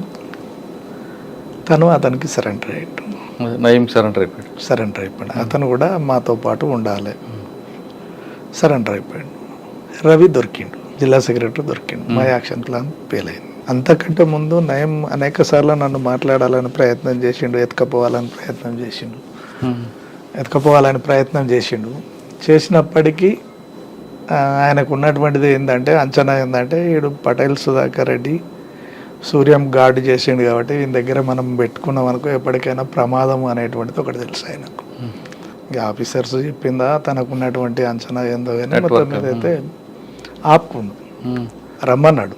తను అతనికి సరెండర్ అయ్యాడు. నయీం సరెండర్ అయిపోయాడు. అతను కూడా మాతో పాటు ఉండాలి, సరెండర్ అయిపోయాడు. రవి దొరికిండు. జిల్లా సెక్రటరీ దొరికిండు. మా యాక్షన్ ప్లాన్ ఫెయిల్ అయింది. అంతకంటే ముందు నయం అనేక సార్లు నన్ను మాట్లాడాలని ప్రయత్నం చేసిండు, ఎత్తుకపోవాలని ప్రయత్నం చేసిండు. చేసినప్పటికీ ఆయనకు ఉన్నటువంటిది ఏంటంటే, అంచనా ఏంటంటే, వీడు పటేల్ సుధాకర్ రెడ్డి సూర్యం గార్డు చేసిండు కాబట్టి వీని దగ్గర మనం పెట్టుకున్నాం అనుకో ఎప్పటికైనా ప్రమాదం అనేటువంటిది ఒకటి తెలుసు ఆయనకు. ఇక ఆఫీసర్స్ చెప్పిందా తనకు ఉన్నటువంటి అంచనా ఏందో కానీ మొత్తం మీద అయితే ఆపుకుండు, రమ్మన్నాడు.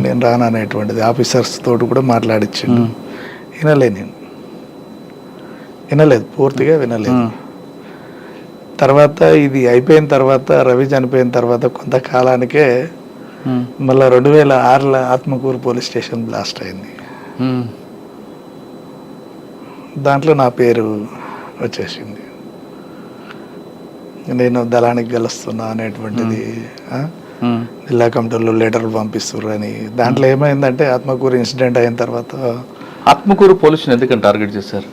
నేను రాననేటువంటిది ఆఫీసర్స్ తోటి కూడా మాట్లాడిచ్చిండు. వినలేదు, పూర్తిగా వినలేదు. తర్వాత ఇది అయిపోయిన తర్వాత, రవి చనిపోయిన తర్వాత కొంతకాలానికే మళ్ళీ 2006లో ఆత్మకూరు పోలీస్ స్టేషన్ బ్లాస్ట్ అయింది. దాంట్లో నా పేరు వచ్చేసింది. నేను దళానికి గెలుస్తున్నా అనేటువంటిది జిల్లా కమిటీలో లెటర్లు పంపిస్తున్నారు అని. దాంట్లో ఏమైందంటే ఆత్మకూరు ఇన్సిడెంట్ అయిన తర్వాత ఆత్మకూరు పోలీసుని ఎందుకని టార్గెట్ చేశారు?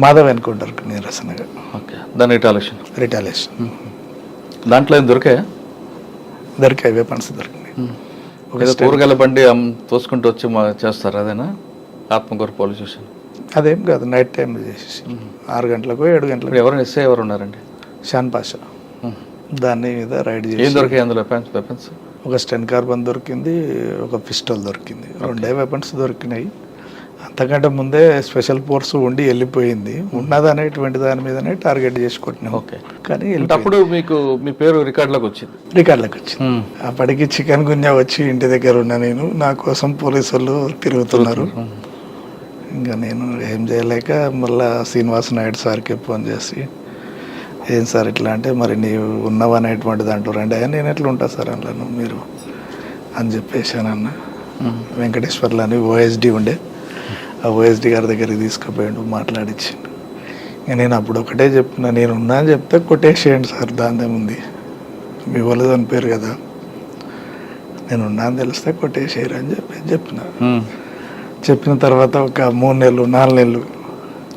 మాధవ్ ఎన్కౌంటర్ నిరసనగా. ఓకే, దాని రిటాలియేషన్. దాంట్లో ఏం దొరికాయి? వెపన్స్ దొరికినాయి. కూరగాయల బండి తోసుకుంటూ వచ్చి చేస్తారు, అదేనా ఆత్మకూరు పోలీస్ స్టేషన్? అదేం కాదు, నైట్ టైంలో చేసేసి 6 గంటలకు 7 గంటలకు. ఎవరు ఉన్నారండి? షాన్ పాషా. దాని మీద రైడ్ చేసి ఏం దొరికాయి అందులో? వెపన్స్ ఒక స్టెన్ కార్బన్ దొరికింది, ఒక పిస్టల్ దొరికింది, 2 వెపన్స్ దొరికినాయి. అంతకంటే ముందే స్పెషల్ ఫోర్స్ ఉండి వెళ్ళిపోయింది. ఉన్నదనేటువంటి దాని మీదనే టార్గెట్ చేసి కొట్టినాం. ఓకే, కానీ అప్పుడు మీకు మీ పేరు రికార్డులోకి వచ్చింది. అప్పటికి చికెన్ గున్యా వచ్చి ఇంటి దగ్గర ఉన్నా నేను. నా కోసం పోలీసు వాళ్ళు తిరుగుతున్నారు. ఇంకా నేను ఏం చేయలేక మళ్ళా శ్రీనివాస్ నాయుడు సార్కి ఫోన్ చేసి, ఏం సార్ ఇట్లా అంటే, మరి నీవు ఉన్నవనేటువంటిది అంటారండి. నేను ఎట్లా ఉంటా సార్ అందులో మీరు అని చెప్పేసానన్న. వెంకటేశ్వర్లు అని ఓఎస్డి ఉండే, ఆ ఓఎస్డి గారి దగ్గరికి తీసుకుపోయాడు, మాట్లాడించిండు. నేను అప్పుడు ఒకటే చెప్పిన, నేను ఉన్నా అని చెప్తే కొట్టేసేయండి సార్, దాందేముంది, మీ వాళ్ళు చనిపోయారు కదా, నేను ఉన్నా అని తెలిస్తే కొట్టేసేయరు అని చెప్పిన తర్వాత ఒక 3 నెలలు 4 నెలలు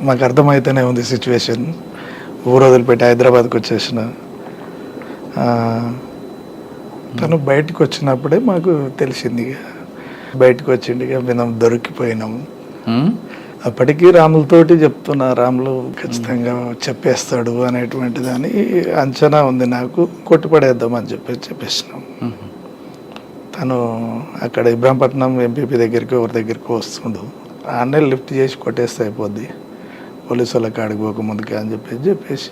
మాకు అర్థమైతేనే ఉంది సిచ్యువేషన్. ఊరు వదిలిపెట్టి హైదరాబాద్కి వచ్చేసిన. తను బయటకు వచ్చినప్పుడే మాకు తెలిసింది. బయటకు వచ్చింది, ఇక మేము దొరికిపోయినాము. అప్పటికీ రాములతోటి చెప్తున్నా, రాములు ఖచ్చితంగా చెప్పేస్తాడు అనేటువంటి దాని అంచనా ఉంది నాకు. కొట్టుపడేద్దామని చెప్పేసినాం. తను అక్కడ ఇబ్రాహీంపట్నం ఎంపీపీ దగ్గరికి ఎవరి దగ్గరికి వస్తుండు. ఆన్నే లిఫ్ట్ చేసి కొట్టేస్తే అయిపోద్ది, పోలీసు వాళ్ళకి ఆడికి పోకముందుకే అని చెప్పేసి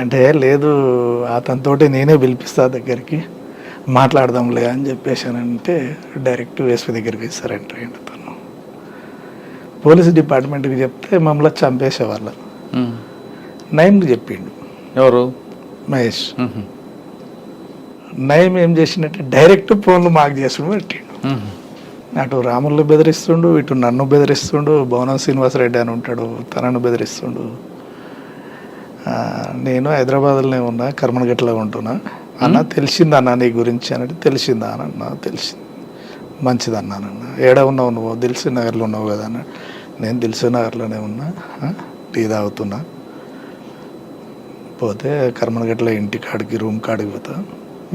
అంటే, లేదు అతనితోటి నేనే పిలిపిస్తా దగ్గరికి, మాట్లాడదాంలే అని చెప్పేసానంటే డైరెక్ట్ ఎస్పీ దగ్గరికి సరెండర్ అయ్యిండు. తను పోలీస్ డిపార్ట్మెంట్కి చెప్తే మమ్మల్ని చంపేసేవాళ్ళ. నయంకి చెప్పిండు. ఎవరు? మహేష్. నయం ఏం చేసినట్టే డైరెక్ట్ ఫోన్లు మాకు చేసుడు పెట్టిండు. అటు రాములు బెదిరిస్తుండు, ఇటు నన్ను బెదిరిస్తుండు. భవనం శ్రీనివాసరెడ్డి అని ఉంటాడు, తనను బెదిరిస్తుండు. నేను హైదరాబాద్లోనే ఉన్నా, కర్మనగట్లో ఉంటున్నా. అన్న తెలిసింది అన్న నీ గురించి అంటే, తెలిసిందా అన్న, తెలిసింది, మంచిది అన్నానన్న. ఏడ ఉన్నావు నువ్వు? దిల్సుఖ్ నగర్లో ఉన్నావు కదా అన్న. నేను దిల్సుఖ్ నగర్లోనే ఉన్నా, టీ తాగుతున్నా. పోతే కర్మనగట్లో ఇంటి కాడికి రూమ్ కాడికి పోతా,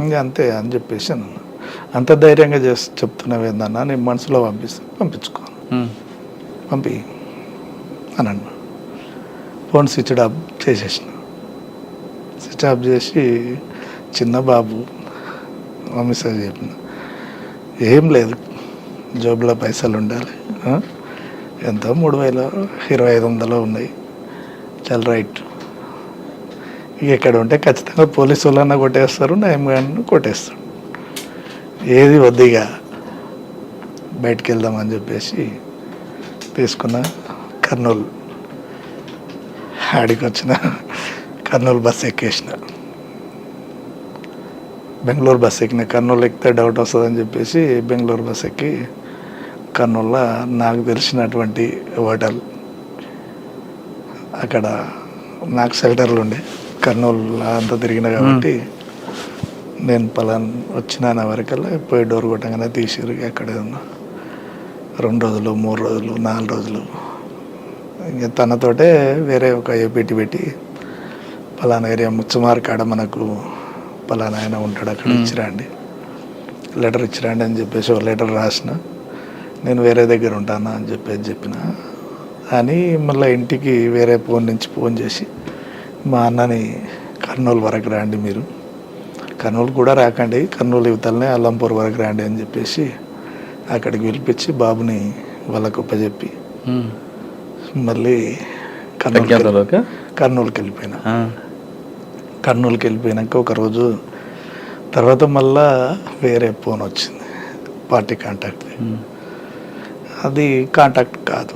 ఇంకా అంతే అని చెప్పేసి అన్న. అంత ధైర్యంగా చెప్తున్నావు ఏందన్నా, నేను మనసులో పంపించుకో, పంపి అని అన్న. ఫోన్ స్విచ్ ఆఫ్ చేసేసిన. స్విచ్ ఆఫ్ చేసి చిన్న బాబు మెసేజ్ చెప్పిన, ఏం లేదు జోబులో పైసలు ఉండాలి, ఎంతో 3,000-2,500 ఉన్నాయి, చాలా రైట్. ఇక ఎక్కడ ఉంటే ఖచ్చితంగా పోలీసు వాళ్ళన్నా కొట్టేస్తారు, నయం కానీ కొట్టేస్తాడు, ఏది వద్దిగా బయటికి వెళ్దామని చెప్పేసి తీసుకున్న. కర్నూలు ఆడికి వచ్చిన, కర్నూలు బస్సు ఎక్కేసిన. బెంగళూరు బస్సు ఎక్కిన. కర్నూలు ఎక్కితే డౌట్ వస్తుందని చెప్పేసి బెంగళూరు బస్సు ఎక్కి కర్నూలులో నాకు తెలిసినటువంటి హోటల్, అక్కడ నాకు షెల్టర్లు ఉండే. కర్నూలు అంతా తిరిగిన కాబట్టి నేను వచ్చిన వరకల్లా పోయి డోర్ కొట్టగానే తీసిరు. అక్కడే ఉన్నా 2 రోజులు 3 రోజులు 4 రోజులు. ఇంకా తనతోటే వేరే ఒక ఏపీటీ పెట్టి, పలానా ఏరియా ముచ్చమార్ కాడ మనకు పలానా ఆయన ఉంటాడు, అక్కడ ఇచ్చిరా అండి లెటర్ ఇచ్చిరండి అని చెప్పేసి ఒక లెటర్ రాసిన, నేను వేరే దగ్గర ఉంటానా అని చెప్పిన అని మళ్ళీ ఇంటికి వేరే ఫోన్ నుంచి ఫోన్ చేసి మా అన్నని కర్నూలు వరకు రండి, మీరు కర్నూలు కూడా రాకండి, కర్నూలు యువతలనే అల్లంపూర్ వరకు రండి అని చెప్పేసి అక్కడికి పిలిపించి బాబుని వాళ్ళకు ఒప్పచెప్పి మళ్ళీ కర్నూలుకి వెళ్ళిపోయినా. కర్నూలుకి వెళ్ళిపోయినాక ఒకరోజు తర్వాత మళ్ళా వేరే ఫోన్ వచ్చింది, పార్టీ కాంటాక్ట్. అది కాంటాక్ట్ కాదు.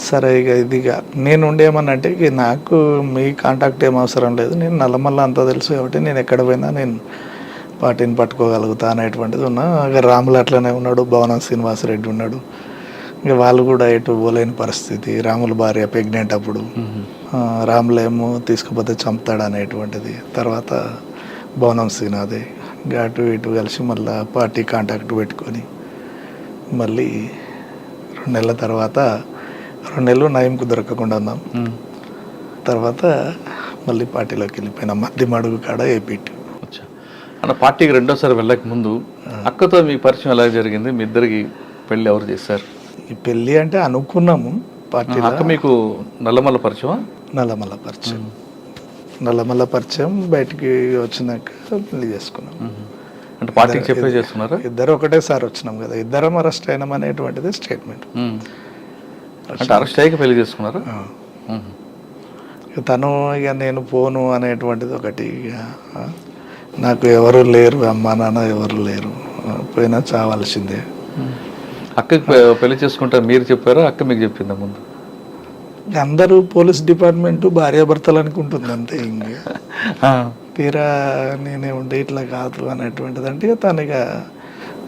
సరే ఇక ఇదిగా నేను ఉండేమనంటే ఇక నాకు మీ కాంటాక్ట్ ఏం అవసరం లేదు, నేను నల్లమల్ల అంతా తెలుసు కాబట్టి నేను ఎక్కడ పోయినా నేను పార్టీని పట్టుకోగలుగుతా అనేటువంటిది ఉన్నా. ఇక రాములు అట్లనే ఉన్నాడు, భవనం శ్రీనివాసరెడ్డి ఉన్నాడు, ఇక వాళ్ళు కూడా ఎటు పోలేని పరిస్థితి. రాముల భార్య ప్రెగ్నెంట్ అప్పుడు, రాములేమో తీసుకుపోతే చంపుతాడు అనేటువంటిది. తర్వాత భవనం శ్రీనాథ్ ఇంకా అటు ఇటు కలిసి మళ్ళీ పార్టీ కాంటాక్ట్ పెట్టుకొని మళ్ళీ 2 నెలల తర్వాత 2 నెలలు నయంకు దొరకకుండా ఉన్నాం. తర్వాత మళ్ళీ పార్టీలోకి వెళ్ళిపోయినాం, మధ్య అడుగు కాడ ఏపీటీ. అన్న పార్టీకి రెండోసారి వెళ్ళక ముందు అక్కతో మీ పరిచయం ఎలా జరిగింది? మీ ఇద్దరికి పెళ్ళి ఎవరు చేశారు? ఈ పెళ్ళి అంటే అనుకున్నాము పార్టీ. అక్క మీకు నల్లమల్ల పరిచయం? నల్లమల్ల పరిచయం, నల్లమల్ల పరిచయం. బయటికి వచ్చినాక పెళ్లి చేసుకున్నాం. అంటే పార్టీకి చెప్పే చేసుకున్నారా? ఇద్దరు ఒకటేసారి వచ్చినాం కదా, ఇద్దరం అరెస్ట్ అయినాం అనేటువంటిది స్టేట్మెంట్. అంటే అరెస్ట్ అయ్యాక పెళ్లి చేసుకున్నారా? తను ఇక నేను పోను అనేటువంటిది ఒకటి. ఇక నాకు ఎవరు లేరు, అమ్మా నాన్న ఎవరు లేరు, పోయినా చావాల్సిందే. అక్కకి పెళ్లి చేసుకుంటారు మీరు చెప్పారా, అక్క మీకు చెప్పిందా ముందు? అందరూ పోలీస్ డిపార్ట్మెంట్ భార్యాభర్తలు అనుకుంటుంది అంతే. ఇంకా తీరా నేనే ఉండే ఇట్లా కాదు అనేటువంటిది అంటే ఇక తను ఇక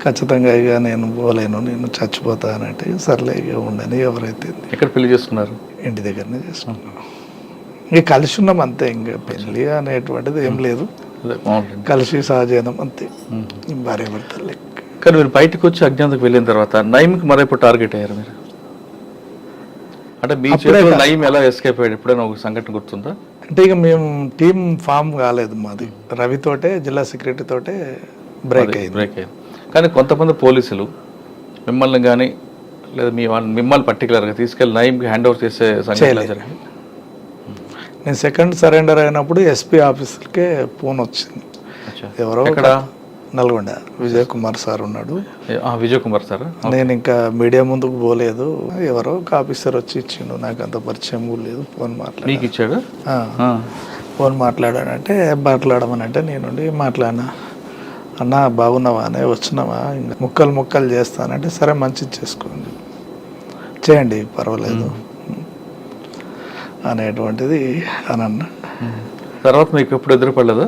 ఖచ్చితంగా ఇక నేను పోలేను, నేను చచ్చిపోతా అన్నట్టు సర్లే ఇక ఉండని. ఎవరైతే ఎక్కడ పెళ్లి చేసుకున్నారు? ఇంటి దగ్గరనే చేసుకున్నాం. ఇక కలిసి ఉన్నాం అంతే, ఇంకా పెళ్ళి అనేటువంటిది ఏం లేదు, కలిసి సహజీవనం అంతే, భార్యాభర్తలు లెక్క. కానీ మీరు బయటకు వచ్చి అజ్ఞాతకు వెళ్ళిన తర్వాత నయీంకి మరైపు టార్గెట్ అయ్యారు మీరు? అంటే మీ చేతిలో నయీం ఎలా ఎస్కేప్ అయ్యాడు? ఎప్పుడైనా ఒక సంఘటన గుర్తుందా? అంటే ఇక మేము టీం ఫామ్ కాలేదు మాది, రవితోటే జిల్లా సెక్రటరీ తోటే బ్రేక్ అయింది. కానీ కొంతమంది పోలీసులు మిమ్మల్ని కానీ లేదా మిమ్మల్ని పర్టికులర్గా తీసుకెళ్ళి నయీంకి హ్యాండ్ ఓవర్ చేసే సంఘటన జరిగింది. నేను సెకండ్ సరెండర్ అయినప్పుడు ఎస్పీ ఆఫీసర్కే ఫోన్ వచ్చింది. ఎవరో ఇక్కడ నల్గొండ విజయ్ కుమార్ సార్ ఉన్నాడు. విజయ్ కుమార్ సార్. నేను ఇంకా మీడియా ముందుకు పోలేదు, ఎవరో ఒక ఆఫీసర్ వచ్చి ఇచ్చిండు, నాకు అంత పరిచయం లేదు. ఫోన్ మీకు ఇచ్చాడు? ఫోన్ మాట్లాడానంటే మాట్లాడమనంటే నేనుండి మాట్లాడినా, అన్న బాగున్నావా అనే వచ్చినావా, ఇంకా ముక్కలు చేస్తానంటే సరే మంచిది చేసుకోండి, చేయండి పర్వాలేదు అనేటువంటిది అని అన్న. తర్వాత మీకు ఎప్పుడు ఎదురుపడలేదా?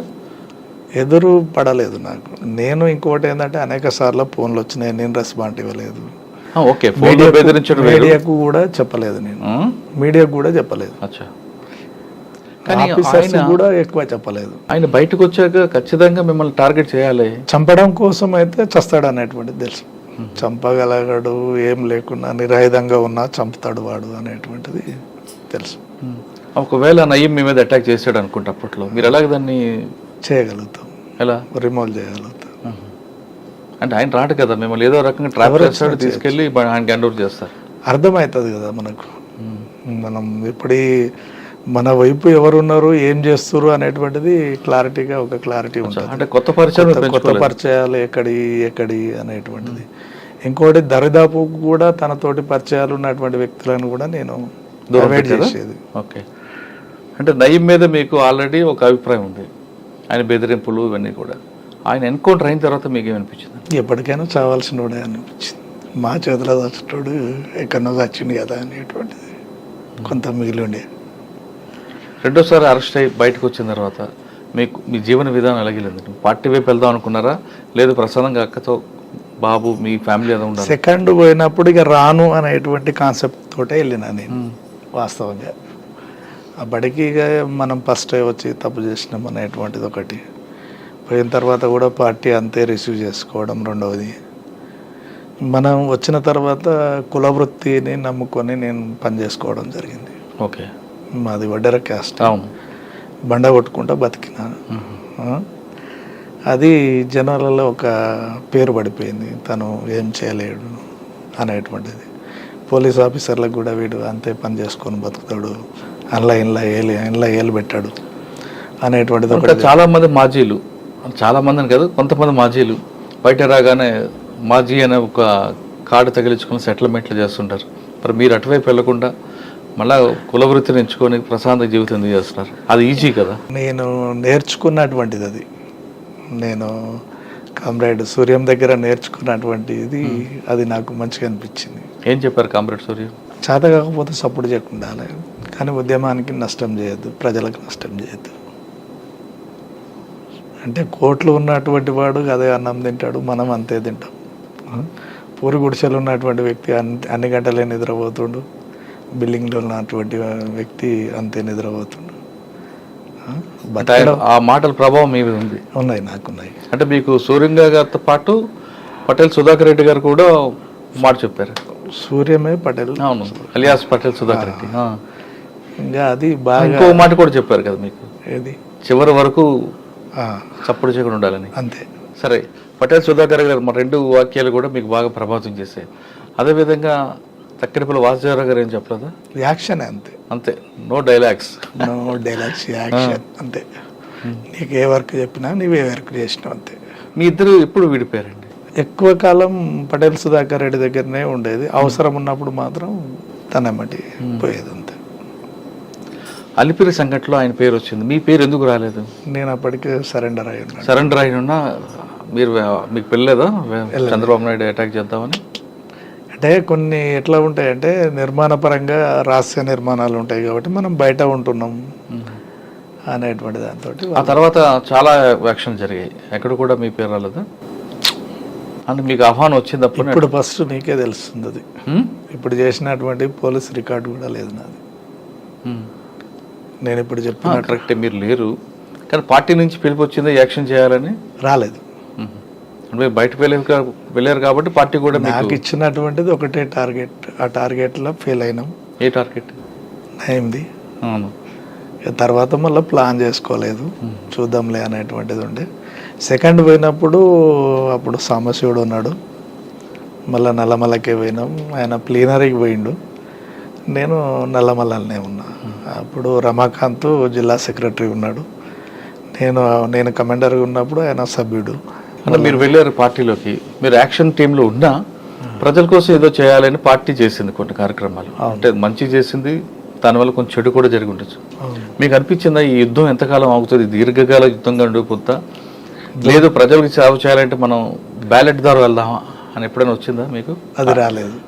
ఎదురు పడలేదు నాకు. నేను ఇంకోటి ఏంటంటే అనేక సార్లు ఫోన్లు వచ్చినాయి, నేను రెస్పాండ్ ఇవ్వలేదు. మీడియాకు కూడా చెప్పలేదు, నేను మీడియాకు కూడా చెప్పలేదు, కూడా ఎక్కువ చెప్పలేదు. ఆయన బయటకు వచ్చాక ఖచ్చితంగా మిమ్మల్ని టార్గెట్ చేయాలి, చంపడం కోసం అయితే చస్తాడు అనేటువంటిది తెలుసు. చంపగలగాడు, ఏం లేకున్నా నిరాయుధంగా ఉన్నా చంపుతాడు వాడు అనేటువంటిది తెలుసు. ఒకవేళ నయీం మీ మీద అటాక్ చేసాడు అనుకుంటే అప్పట్లో మీరు ఎలాగ దాన్ని చేయగలుగుతాం? ఎలా రిమూవ్ చేయగలుగుతాం? అంటే ఆయన రాడు కదా, మిమ్మల్ని ఏదో రకంగా ట్రాప్ చేస్తాడు, తీసుకెళ్ళి ఆయన హ్యాండ్ ఓవర్ చేస్తారు. అర్థమవుతుంది కదా మనకు, మనం ఇప్పుడు మన వైపు ఎవరున్నారు, ఏం చేస్తారు అనేటువంటిది క్లారిటీగా ఒక క్లారిటీ ఉంటుంది. అంటే కొత్త పరిచయాలు ఎక్కడి అనేటువంటిది. ఇంకోటి దరిదాపు కూడా తనతోటి పరిచయాలు ఉన్నటువంటి వ్యక్తులను కూడా నేను అవాయిడ్ చేసేది. ఓకే. అంటే నయీం మీద మీకు ఆల్రెడీ ఒక అభిప్రాయం ఉంది, ఆయన బెదిరింపులు ఇవన్నీ కూడా. ఆయన ఎన్కౌంటర్ అయిన తర్వాత మీకు ఏమనిపించింది? ఎప్పటికైనా చావాల్సిన వాడే అనిపించింది. మా చేతిలో చచ్చేటోడు ఎక్కడో చచ్చింది కదా అనేటువంటిది కొంత మిగిలి ఉండే. రెండోసారి అరెస్ట్ అయ్యి బయటకు వచ్చిన తర్వాత మీకు మీ జీవన విధానం ఎలాగెళ్ళింది? పార్టీ వైపు వెళ్దాం అనుకున్నారా, లేదు ప్రసాదంగా అక్కతో బాబు మీ ఫ్యామిలీ ఏదో ఉండాలి? సెకండ్ పోయినప్పుడు ఇక రాను అనేటువంటి కాన్సెప్ట్ తోటే వెళ్ళినా నేను. వాస్తవంగా అప్పటికి ఇక మనం ఫస్ట్ వచ్చి తప్పు చేసినాం అనేటువంటిది ఒకటి, పోయిన తర్వాత కూడా పార్టీ అంతే రిసీవ్ చేసుకోవడం రెండవది. మనం వచ్చిన తర్వాత కులవృత్తిని నమ్ముకొని నేను పని చేసుకోవడం జరిగింది. ఓకే. మాది వడ్డెర క్యాస్ట్, బండ కొట్టుకుంటా బతికినాను. అది జనాలలో ఒక పేరు పడిపోయింది, తను ఏం చేయలేడు అనేటువంటిది. పోలీస్ ఆఫీసర్లకు కూడా వీడు అంతే పని చేసుకొని బతుకుతాడు, ఇంట్లో ఏలు పెట్టాడు అనేటువంటిది ఇంకా ఒకటి. చాలామంది మాజీలు, చాలామందిని కాదు కొంతమంది మాజీలు బయట రాగానే మాజీ అనే ఒక కార్డు తగిలించుకొని సెటిల్మెంట్లు చేస్తుంటారు. మరి మీరు అటువైపు వెళ్లకుండా మళ్ళా కులవృత్తిని ఎంచుకొని ప్రశాంత జీవితం ఎందుకు చేస్తున్నారు? అది ఈజీ కదా. నేను నేర్చుకున్నటువంటిది అది, నేను కామ్రేడ్ సూర్యం దగ్గర నేర్చుకున్నటువంటిది అది నాకు మంచిగా అనిపించింది. ఏం చెప్పారు కామ్రేడ్ సూర్య? చేత కాకపోతే సపోర్ట్ చేయకుండా, కానీ ఉద్యమానికి నష్టం చేయొద్దు, ప్రజలకు నష్టం చేయొద్దు. అంటే కోట్లు ఉన్నటువంటి వాడు అదే అన్నం తింటాడు, మనం అంతే తింటాం. పూరి గుడిసెలు ఉన్నటువంటి వ్యక్తి అన్ని గంటలే నిద్రపోతుండు, బిల్డింగ్లో ఉన్నటువంటి వ్యక్తి అంతే నిద్రపోతుండు. ఆ మాటల ప్రభావం మీ మీద ఉంది? ఉన్నాయి, నాకున్నాయి. అంటే మీకు సూర్యంగా గారితో పాటు పటేల్ సుధాకర్ రెడ్డి గారు కూడా మాట చెప్పారు. సూర్యమే పటేల్, అవును, అలియాస్ పటేల్ సుధాకర్ రెడ్డి. ఇంకా అది బాగా ఇంకో మాట కూడా చెప్పారు కదా మీకు, ఏది చివరి వరకు చప్పుడు చేయకుండా ఉండాలని. అంతే. సరే, పటేల్ సుధాకర్ గారు మా రెండు వాక్యాలు కూడా మీకు బాగా ప్రభావితం చేశాయి. అదేవిధంగా తక్కినపల్లి వాసుదేవరావు గారు ఏం చెప్పలేదా? యాక్షన్ అంతే, అంతే, no dialogues. No dialogues, action అంతే. నీకు ఏ వర్క్ చెప్పినా నీవే వర్క్ చేసినావు అంతే. మీ ఇద్దరు ఎప్పుడు విడిపోయారండి? ఎక్కువ కాలం పటేల్ సుధాకర్ రెడ్డి దగ్గరనే ఉండేది, అవసరం ఉన్నప్పుడు మాత్రం తనమ్మటి పోయేది అంతే. అలిపిరి సంఘటనలో ఆయన పేరు వచ్చింది, మీ పేరు ఎందుకు రాలేదు? నేను అప్పటికే సరెండర్ అయ్యాను. సరెండర్ అయినా మీరు మీకు పెళ్ళలేదా చంద్రబాబు నాయుడు అటాక్ చేద్దామని? అంటే కొన్ని ఎట్లా ఉంటాయంటే నిర్మాణ పరంగా రహస్య నిర్మాణాలు ఉంటాయి కాబట్టి మనం బయట ఉంటున్నాం అనేటువంటి దాంతో. ఆ తర్వాత చాలా యాక్షన్ జరిగాయి, ఎక్కడ కూడా మీ పేరు రాలేదా? అంటే మీకు ఆహ్వానం వచ్చిందప్పుడు? ఇప్పుడు ఫస్ట్ నీకే తెలుస్తుంది అది. ఇప్పుడు చేసినటువంటి పోలీస్ రికార్డు కూడా లేదు నాది. నేను ఇప్పుడు చెప్పిన కరెక్టే, మీరు లేరు, కానీ పార్టీ నుంచి పిలుపు వచ్చింది యాక్షన్ చేయాలని. రాలేదు. అంటే బయటకు వెళ్ళారు కాబట్టి పార్టీ కూడా నాకు ఇచ్చినటువంటిది ఒకటే టార్గెట్, ఆ టార్గెట్లో ఫెయిల్ అయినాం. ఏ టార్గెట్? అయింది. అవును. తర్వాత మళ్ళీ ప్లాన్ చేసుకోలేదు, చూద్దాంలే అనేటువంటిది ఉండే. సెకండ్ పోయినప్పుడు అప్పుడు సాంబశివుడు ఉన్నాడు, మళ్ళీ నల్లమల్లకే పోయినాం. ఆయన ప్లీనరీకి పోయిండు, నేను నల్లమల్లనే ఉన్నా. అప్పుడు రమాకాంత్ జిల్లా సెక్రటరీ ఉన్నాడు, నేను కమాండర్గా ఉన్నప్పుడు ఆయన సభ్యుడు. అంటే మీరు వెళ్ళారు పార్టీలోకి, మీరు యాక్షన్ టీంలో ఉన్నా ప్రజల కోసం ఏదో చేయాలని పార్టీ చేసింది కొన్ని కార్యక్రమాలు, అంటే మంచి చేసింది, దానివల్ల కొంచెం చెడు కూడా జరిగి ఉండొచ్చు. మీకు అనిపించిందా ఈ యుద్ధం ఎంతకాలం ఆగుతుంది, దీర్ఘకాల యుద్ధంగా ఉండిపోతా, లేదు ప్రజలకు సేవ చేయాలంటే మనం బ్యాలెట్ ద్వారా వెళ్దామా అని ఎప్పుడైనా వచ్చిందా మీకు? అది రాలేదు.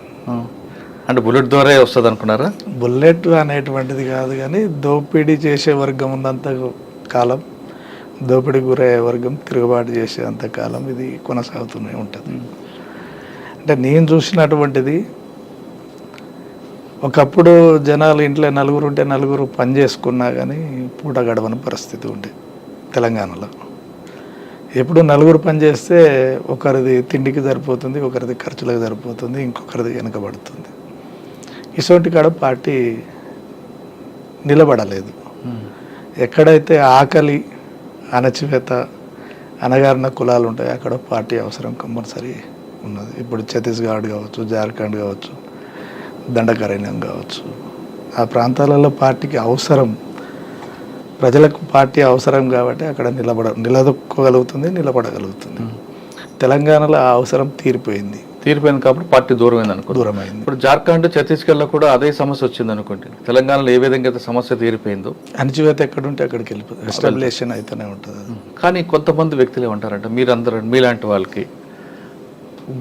అంటే బుల్లెట్ ద్వారా వస్తుంది అనుకున్నారా? బుల్లెట్ అనేటువంటిది కాదు, కానీ దోపిడీ చేసే వర్గం ఉన్నంత కాలం, దోపిడీ గురయ్యే వర్గం తిరుగుబాటు చేసేంత కాలం ఇది కొనసాగుతూనే ఉంటుంది. అంటే నేను చూసినటువంటిది, ఒకప్పుడు జనాలు ఇంట్లో నలుగురు ఉంటే నలుగురు పని చేసుకున్నా కానీ పూట గడవని పరిస్థితి ఉండే తెలంగాణలో. ఎప్పుడు నలుగురు పని చేస్తే ఒకరిది తిండికి సరిపోతుంది, ఒకరిది ఖర్చులకు సరిపోతుంది, ఇంకొకరిది వెనకబడుతుంది. ఇటువంటి కాడ పార్టీ నిలబడలేదు. ఎక్కడైతే ఆకలి, అణచివేత, అణగారిన కులాలు ఉంటాయి అక్కడ పార్టీ అవసరం కంపల్సరీ ఉన్నది. ఇప్పుడు ఛత్తీస్గఢ్ కావచ్చు, జార్ఖండ్ కావచ్చు, దండకారణ్యం కావచ్చు, ఆ ప్రాంతాలలో పార్టీకి అవసరం, ప్రజలకు పార్టీ అవసరం కాబట్టి అక్కడ నిలదొక్కగలుగుతుంది, నిలబడగలుగుతుంది. తెలంగాణలో ఆ అవసరం తీరిపోయింది కాబట్టి పార్టీ దూరమైంది అనుకో. దూరమైంది. ఇప్పుడు జార్ఖండ్, ఛత్తీస్గఢ్లో కూడా అదే సమస్య వచ్చింది అనుకోండి. తెలంగాణలో ఏ విధంగా అయితే సమస్య తీరిపోయిందో, అణచివేత ఎక్కడుంటే అక్కడికి వెళ్ళిపోతుంది, ఎస్టాబ్లిషన్ అయితేనే ఉంటుంది. కానీ కొంతమంది వ్యక్తులు ఏమంటారంట, మీరందరూ మీలాంటి వాళ్ళకి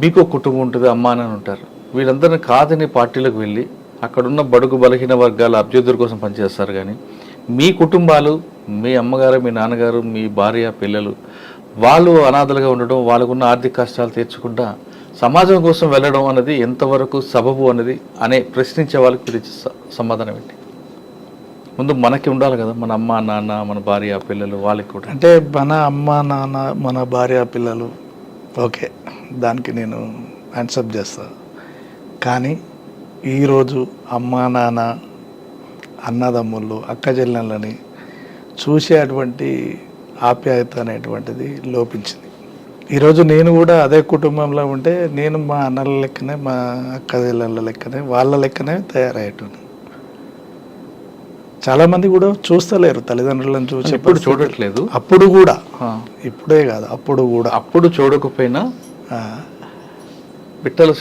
మీకు ఒక కుటుంబం ఉంటుంది, అమ్మా అని ఉంటారు, వీళ్ళందరినీ కాదని పార్టీలకు వెళ్ళి అక్కడున్న బడుగు బలహీన వర్గాల అభ్యుద్ధుల కోసం పనిచేస్తారు. కానీ మీ కుటుంబాలు, మీ అమ్మగారు, మీ నాన్నగారు, మీ భార్య, పిల్లలు, వాళ్ళు అనాథలుగా ఉండడం, వాళ్ళకున్న ఆర్థిక కష్టాలు తీర్చకుండా సమాజం కోసం వెళ్ళడం అనేది ఎంతవరకు సబబు అనేది ప్రశ్నించే వాళ్ళకి గురించి సమాధానం ఏంటి? ముందు మనకి ఉండాలి కదా, మన అమ్మ నాన్న, మన భార్య పిల్లలు, వాళ్ళకి కూడా. అంటే మన అమ్మ నాన్న, మన భార్య పిల్లలు, ఓకే, దానికి నేను యాన్సప్ చేస్తాను. కానీ ఈరోజు అమ్మ నాన్న, అన్నదమ్ముళ్ళు, అక్క చెల్లెళ్ళని చూసేటువంటి ఆప్యాయత అనేటువంటిది లోపించింది. ఈరోజు నేను కూడా అదే కుటుంబంలో ఉంటే నేను మా అన్నల లెక్కనే, మా అక్క చెల్లెళ్ళ లెక్కనే, వాళ్ళ లెక్కనే తయారయ్యేటోను. చాలామంది కూడా చూస్తలేరు తల్లిదండ్రులను చూసి. ఇప్పుడు చూడట్లేదు. అప్పుడు కూడా, ఇప్పుడే కాదు, అప్పుడు కూడా. అప్పుడు చూడకపోయినా పిట్టల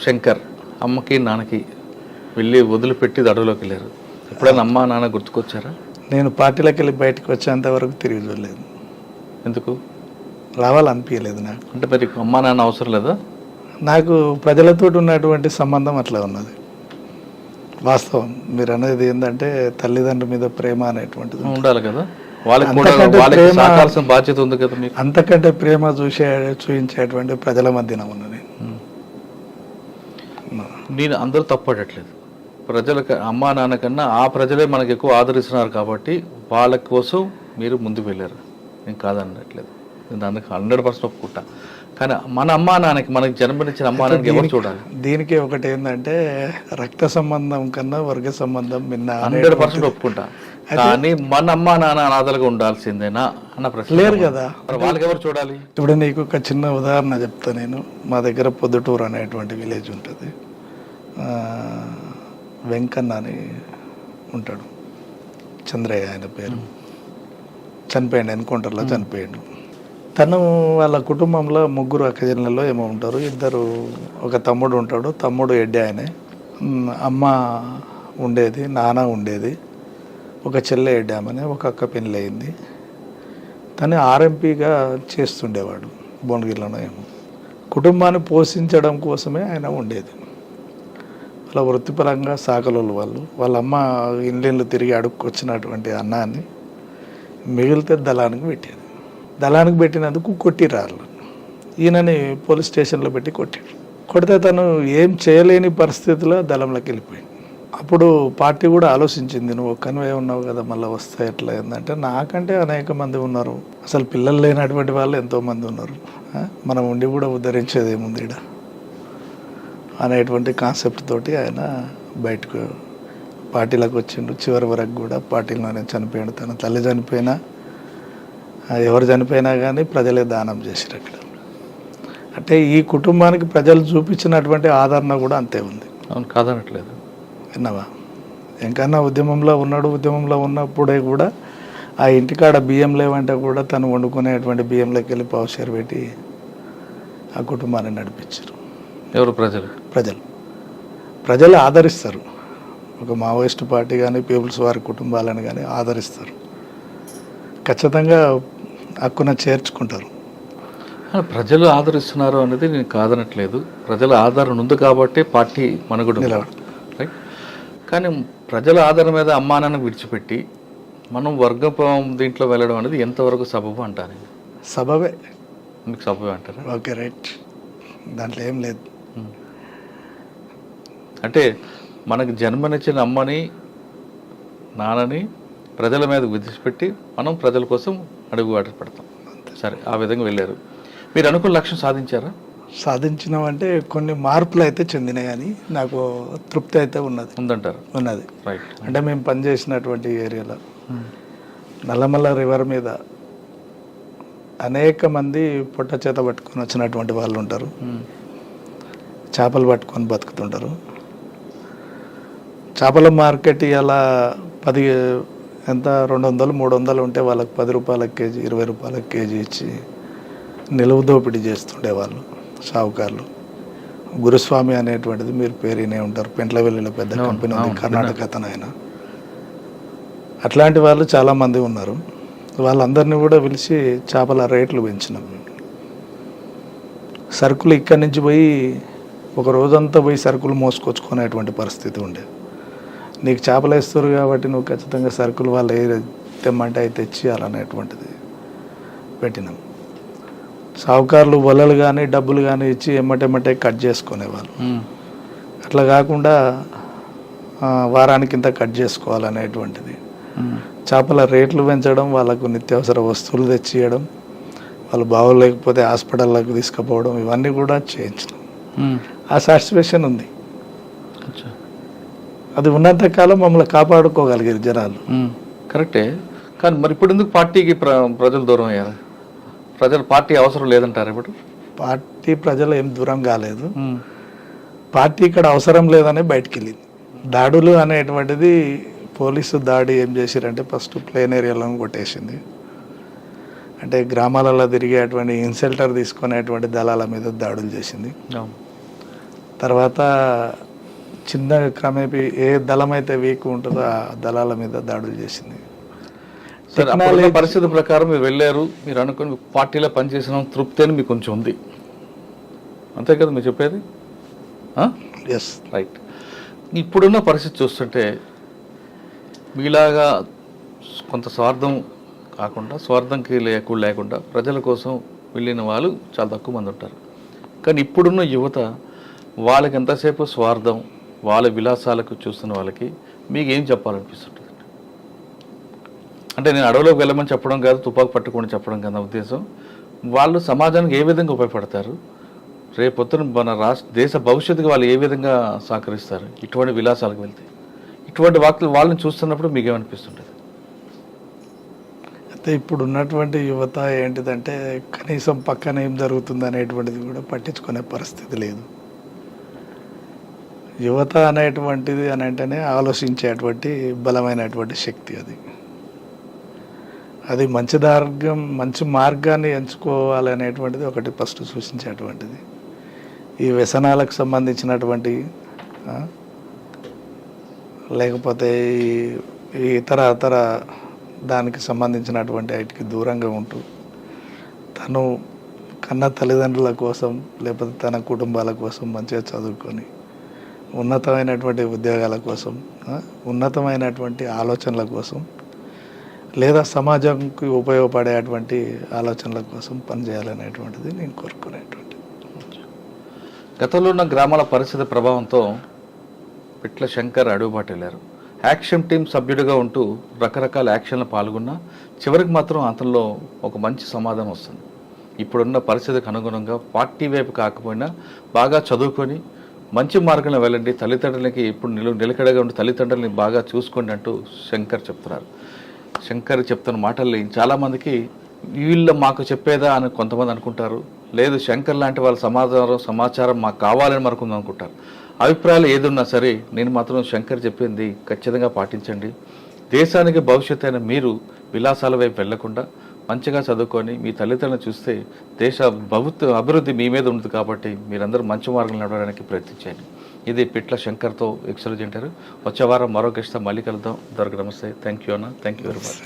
శంకర్ అమ్మకి నాన్నకి వెళ్ళి వదిలిపెట్టి దడలోకి వెళ్ళారు. ఎప్పుడైనా అమ్మ నాన్న గుర్తుకొచ్చారా? నేను పార్టీలోకి వెళ్ళి బయటకు వచ్చేంత వరకు తిరిగి చూడలేదు. ఎందుకు రావాలనిపించలేదు నాకు. అంటే మరి అమ్మా నాన్న అవసరం లేదా? నాకు ప్రజలతో ఉన్నటువంటి సంబంధం అట్లా ఉన్నది. వాస్తవం మీరు అనేది ఏంటంటే తల్లిదండ్రుల మీద ప్రేమ అనేటువంటిది ఉండాలి కదా, వాళ్ళకి కూడా వాళ్ళకి సహకారాల్సిన బాధ్యత ఉంది కదా మీకు. అంతకంటే ప్రేమ చూపించేటువంటి ప్రజల మధ్యన ఉన్నది. నేను అందరూ తప్పడట్లేదు, ప్రజలకు అమ్మా నాన్న కన్నా ఆ ప్రజలే మనకు ఎక్కువ ఆదరిస్తున్నారు కాబట్టి వాళ్ళ కోసం మీరు ముందుకు వెళ్ళారు. నేను కాదనట్లేదు, నేను అందుకు 100% ఒప్పుకుంటా. కానీ మన అమ్మా నాన్నకి, మనకి జన్మనిచ్చిన అమ్మా నాన్నకి ఎవరు చూడాలి? దీనికి ఒకటి ఏంటంటే రక్త సంబంధం కన్నా వర్గ సంబంధం మిన్న 100% ఒప్పుకుంటా. కానీ మన అమ్మా నాన్న అనాథలుగా ఉండాల్సిందేనా అన్న ప్రశ్న లేరు కదా, వాళ్ళకి ఎవరు చూడాలి? ఇప్పుడు నీకు ఒక చిన్న ఉదాహరణ చెప్తా నేను. మా దగ్గర పొద్దుటూరు అనేటువంటి విలేజ్ ఉంటుంది. వెంకన్న అని ఉంటాడు, చంద్రయ్య ఆయన పేరు. చనిపోయాడు, ఎన్కౌంటర్లో చనిపోయాడు. తను వాళ్ళ కుటుంబంలో 3 అక్కజనులలో ఏమో ఉంటారు. 2 ఒక తమ్ముడు ఉంటాడు, తమ్ముడు ఎడ్డి ఆయనే. అమ్మ ఉండేది, నాన్న ఉండేది, ఒక చెల్లె ఎడ్డామని, ఒక అక్క పెళ్ళి అయింది. తను ఆర్ఎంపీగా చేస్తుండేవాడు భువనగిరిలోనో ఏమో. కుటుంబాన్ని పోషించడం కోసమే ఆయన ఉండేది. వాళ్ళ వృత్తిపరంగా సాకలోళ్ళు వాళ్ళు. వాళ్ళ అమ్మ ఇళ్ళు తిరిగి అడుక్కొచ్చినటువంటి అన్నాన్ని మిగిలితే దళానికి పెట్టేది. దళానికి పెట్టినందుకు కొట్టిరారు. ఈయనని పోలీస్ స్టేషన్లో పెట్టి కొట్టాడు. కొడితే తను ఏం చేయలేని పరిస్థితిలో దళంలోకి వెళ్ళిపోయింది. అప్పుడు పార్టీ కూడా ఆలోచించింది, నువ్వు ఒక్కనివే ఉన్నావు కదా, మళ్ళీ వస్తే ఎట్లా ఏంటంటే, నాకంటే అనేక మంది ఉన్నారు, అసలు పిల్లలు లేనటువంటి వాళ్ళు ఎంతోమంది ఉన్నారు, మనం ఉండి కూడా ఉద్ధరించేది ఏముంది ఇక్కడ అనేటువంటి కాన్సెప్ట్ తోటి ఆయన బయటకు పార్టీలకు వచ్చిండు. చివరి వరకు కూడా పార్టీలోనే చనిపోయాడు. తన తల్లి చనిపోయినా, ఎవరు చనిపోయినా కానీ ప్రజలే దానం చేశారు అక్కడ. అంటే ఈ కుటుంబానికి ప్రజలు చూపించినటువంటి ఆదరణ కూడా అంతే ఉంది. అవును, కాదనట్లేదు. విన్నావా? ఇంకన్నా ఉద్యమంలో ఉన్నాడు. ఉద్యమంలో ఉన్నప్పుడే కూడా ఆ ఇంటికాడ బియ్యం లేవంటే కూడా తను వండుకునేటువంటి బియ్యంలోకి వెళ్ళి పావుషేరు పెట్టి ఆ కుటుంబాన్ని నడిపించారు. ఎవరు? ప్రజలు. ప్రజలు ఆదరిస్తారు. ఒక మావోయిస్ట్ పార్టీ కానీ పీపుల్స్ వారి కుటుంబాలను కానీ ఆదరిస్తారు, ఖచ్చితంగా హక్కున చేర్చుకుంటారు. ప్రజలు ఆదరిస్తున్నారు అనేది నేను కాదనట్లేదు. ప్రజల ఆదరణ ఉంది కాబట్టి పార్టీ మనుగడ రైట్. కానీ ప్రజల ఆదరణ మీద అమ్మానాన్ని విడిచిపెట్టి మనం వర్గం దీంట్లో వెళ్ళడం అనేది ఎంతవరకు సబబు అంటారు? సబబే. మీకు సబబే అంటారా? ఓకే, రైట్, దాంట్లో ఏం లేదు. అంటే మనకు జన్మనిచ్చిన అమ్మని నాన్నని ప్రజల మీద విడిచిపెట్టి మనం ప్రజల కోసం అడుగుబాటు పెడతాం. సరే, ఆ విధంగా వెళ్ళారు. మీరు అనుకున్న లక్ష్యం సాధించారా? సాధించినామంటే కొన్ని మార్పులు అయితే చెందినాయని నాకు తృప్తి అయితే ఉందంటారు. ఉన్నది. రైట్. అంటే మేము పనిచేసినటువంటి ఏరియాలో నల్లమల్ల రివర్ మీద అనేక మంది పొట్ట చేత పట్టుకొని వచ్చినటువంటి వాళ్ళు ఉంటారు. చేపలు పట్టుకొని బతుకుతుంటారు. చేపల మార్కెట్ ఇలా 10 ఎంత 200-300 ఉంటే వాళ్ళకి 10 రూపాయలకు కేజీ, 20 రూపాయలకు కేజీ ఇచ్చి నిలువ దోపిడీ చేస్తుండేవాళ్ళు షావుకారులు. గురుస్వామి అనేటువంటిది మీరు పేరునే ఉంటారు, పెంట్లవెల్లిలో పెద్ద కంపెనీ ఉంది, కర్ణాటక అతను ఆయన. అట్లాంటి వాళ్ళు చాలామంది ఉన్నారు. వాళ్ళందరినీ కూడా పిలిచి చేపల రేట్లు పెంచినాం. సరుకులు ఇక్కడి నుంచి పోయి ఒక రోజంతా పోయి సరుకులు మోసుకొచ్చుకునేటువంటి పరిస్థితి ఉండేది. నీకు చేపలు వేస్తారు కాబట్టి నువ్వు ఖచ్చితంగా సరుకులు వాళ్ళు ఏ తెమ్మంటే అవి తెచ్చియాలనేటువంటిది పెట్టినాం. సావుకారులు వలలు కానీ డబ్బులు కానీ ఇచ్చి ఎమ్మటెమ్మటే కట్ చేసుకునేవాళ్ళు. అట్లా కాకుండా వారానికి ఇంత కట్ చేసుకోవాలనేటువంటిది. చేపల రేట్లు పెంచడం, వాళ్ళకు నిత్యావసర వస్తువులు తెచ్చియడం, వాళ్ళు బాగోలేకపోతే హాస్పిటల్లోకి తీసుకుపోవడం, ఇవన్నీ కూడా చేయించడం. ఆ సాటిస్ఫాక్షన్ ఉంది. అది ఉన్నంతకాలం మమ్మల్ని కాపాడుకోగలిగారు జనాలు. కరెక్టే. కానీ మరి ఇప్పుడు ఎందుకు పార్టీకి ప్రజలు దూరం అయ్యారు? ప్రజలు పార్టీ అవసరం లేదంటారు ఇప్పుడు? పార్టీ ప్రజలు ఏం దూరం కాలేదు, పార్టీ ఇక్కడ అవసరం లేదనే బయటికి వెళ్ళింది. దాడులు అనేటువంటిది పోలీసు దాడి ఏం చేసిరంటే ఫస్ట్ ప్లేన్ ఏరియాలో కొట్టేసింది. అంటే గ్రామాలలో తిరిగేటువంటి ఇన్సెల్టర్ తీసుకునేటువంటి దళాల మీద దాడులు చేసింది. తర్వాత చిన్న క్రమేపీ ఏ దళం అయితే వీక్ ఉంటుందో ఆ దళాల మీద దాడులు చేసింది. పరిస్థితి ప్రకారం మీరు వెళ్ళారు, మీరు అనుకుని పార్టీలో పనిచేసిన తృప్తి అని మీకు కొంచెం ఉంది, అంతే కదా మీరు చెప్పేది? Yes, right. ఇప్పుడున్న పరిస్థితి చూస్తుంటే మీలాగా కొంత స్వార్థం కాకుండా, స్వార్థంకి లేకుండా ప్రజల కోసం వెళ్ళిన వాళ్ళు చాలా తక్కువ మంది ఉంటారు. కానీ ఇప్పుడున్న యువత వాళ్ళకి ఎంతసేపు స్వార్థం, వాళ్ళ విలాసాలకు చూస్తున్న వాళ్ళకి మీకు ఏం చెప్పాలనిపిస్తుంటుంది? అంటే నేను అడవిలోకి వెళ్ళమని చెప్పడం కాదు, తుపాకు పట్టుకొని చెప్పడం కదా ఉద్దేశం. వాళ్ళు సమాజానికి ఏ విధంగా ఉపయోగపడతారు, రేపొద్దున మన దేశ భవిష్యత్తుకి వాళ్ళు ఏ విధంగా సహకరిస్తారు ఇటువంటి విలాసాలకు వెళ్తే? ఇటువంటి వాళ్ళని చూస్తున్నప్పుడు మీకు ఏమనిపిస్తుంటుంది? అయితే ఇప్పుడు ఉన్నటువంటి యువత ఏంటిదంటే కనీసం పక్కన ఏం జరుగుతుంది అనేటువంటిది కూడా పట్టించుకునే పరిస్థితి లేదు. యువత అనేటువంటిది అని అంటేనే ఆలోచించేటువంటి బలమైనటువంటి శక్తి. అది మంచి మార్గాన్ని ఎంచుకోవాలనేటువంటిది ఒకటి ఫస్ట్ సూచించేటువంటిది. ఈ వ్యసనాలకు సంబంధించినటువంటి లేకపోతే ఈ ఇతర దానికి సంబంధించినటువంటి వాటికి దూరంగా ఉంటూ తను కన్న తల్లిదండ్రుల కోసం లేకపోతే తన కుటుంబాల కోసం మంచిగా చదువుకొని ఉన్నతమైనటువంటి ఉద్యోగాల కోసం, ఉన్నతమైనటువంటి ఆలోచనల కోసం, లేదా సమాజంకి ఉపయోగపడేటువంటి ఆలోచనల కోసం పనిచేయాలనేటువంటిది నేను కోరుకునేటువంటి. గతంలో ఉన్న గ్రామాల పరిస్థితి ప్రభావంతో పిట్ల శంకర్ అడుగుబాటు వెళ్ళారు. యాక్షన్ టీం సభ్యుడిగా ఉంటూ రకరకాల యాక్షన్లు పాల్గొన్నా చివరికి మాత్రం అతనిలో ఒక మంచి సమాధానం వస్తుంది. ఇప్పుడున్న పరిస్థితికి అనుగుణంగా పార్టీ వైపు కాకపోయినా బాగా చదువుకొని మంచి మార్గంలో వెళ్ళండి, తల్లిదండ్రులకి ఇప్పుడు నిలకడగా ఉండి తల్లిదండ్రులని బాగా చూసుకోండి అంటూ శంకర్ చెప్తున్నారు. శంకర్ చెప్తున్న మాటల్ని చాలామందికి వీళ్ళు మాకు చెప్పేదా అని కొంతమంది అనుకుంటారు, లేదు శంకర్ లాంటి వాళ్ళ సమాచారం మాకు కావాలని మరొకరు అనుకుంటారు. అభిప్రాయాలు ఏదున్నా సరే నేను మాత్రం శంకర్ చెప్పింది ఖచ్చితంగా పాటించండి. దేశానికి భవిష్యత్తు అయిన మీరు విలాసాల వైపు వెళ్లకుండా మంచిగా చదువుకొని మీ తల్లిదండ్రులను చూస్తే దేశ అభివృద్ధి మీ మీద ఉంటుంది. కాబట్టి మీరందరూ మంచి మార్గంలో నడవడానికి ప్రయత్నించండి. ఇది పిట్ల శంకర్తో ఎక్స్క్లూజివ్ ఇంటర్వ్యూ. వచ్చే వారం మరో గెస్ట్తో మళ్ళీ కలుద్దాం. దొరక నమస్తే. థ్యాంక్ యూ అన్న, థ్యాంక్ యూ వెరీ మచ్.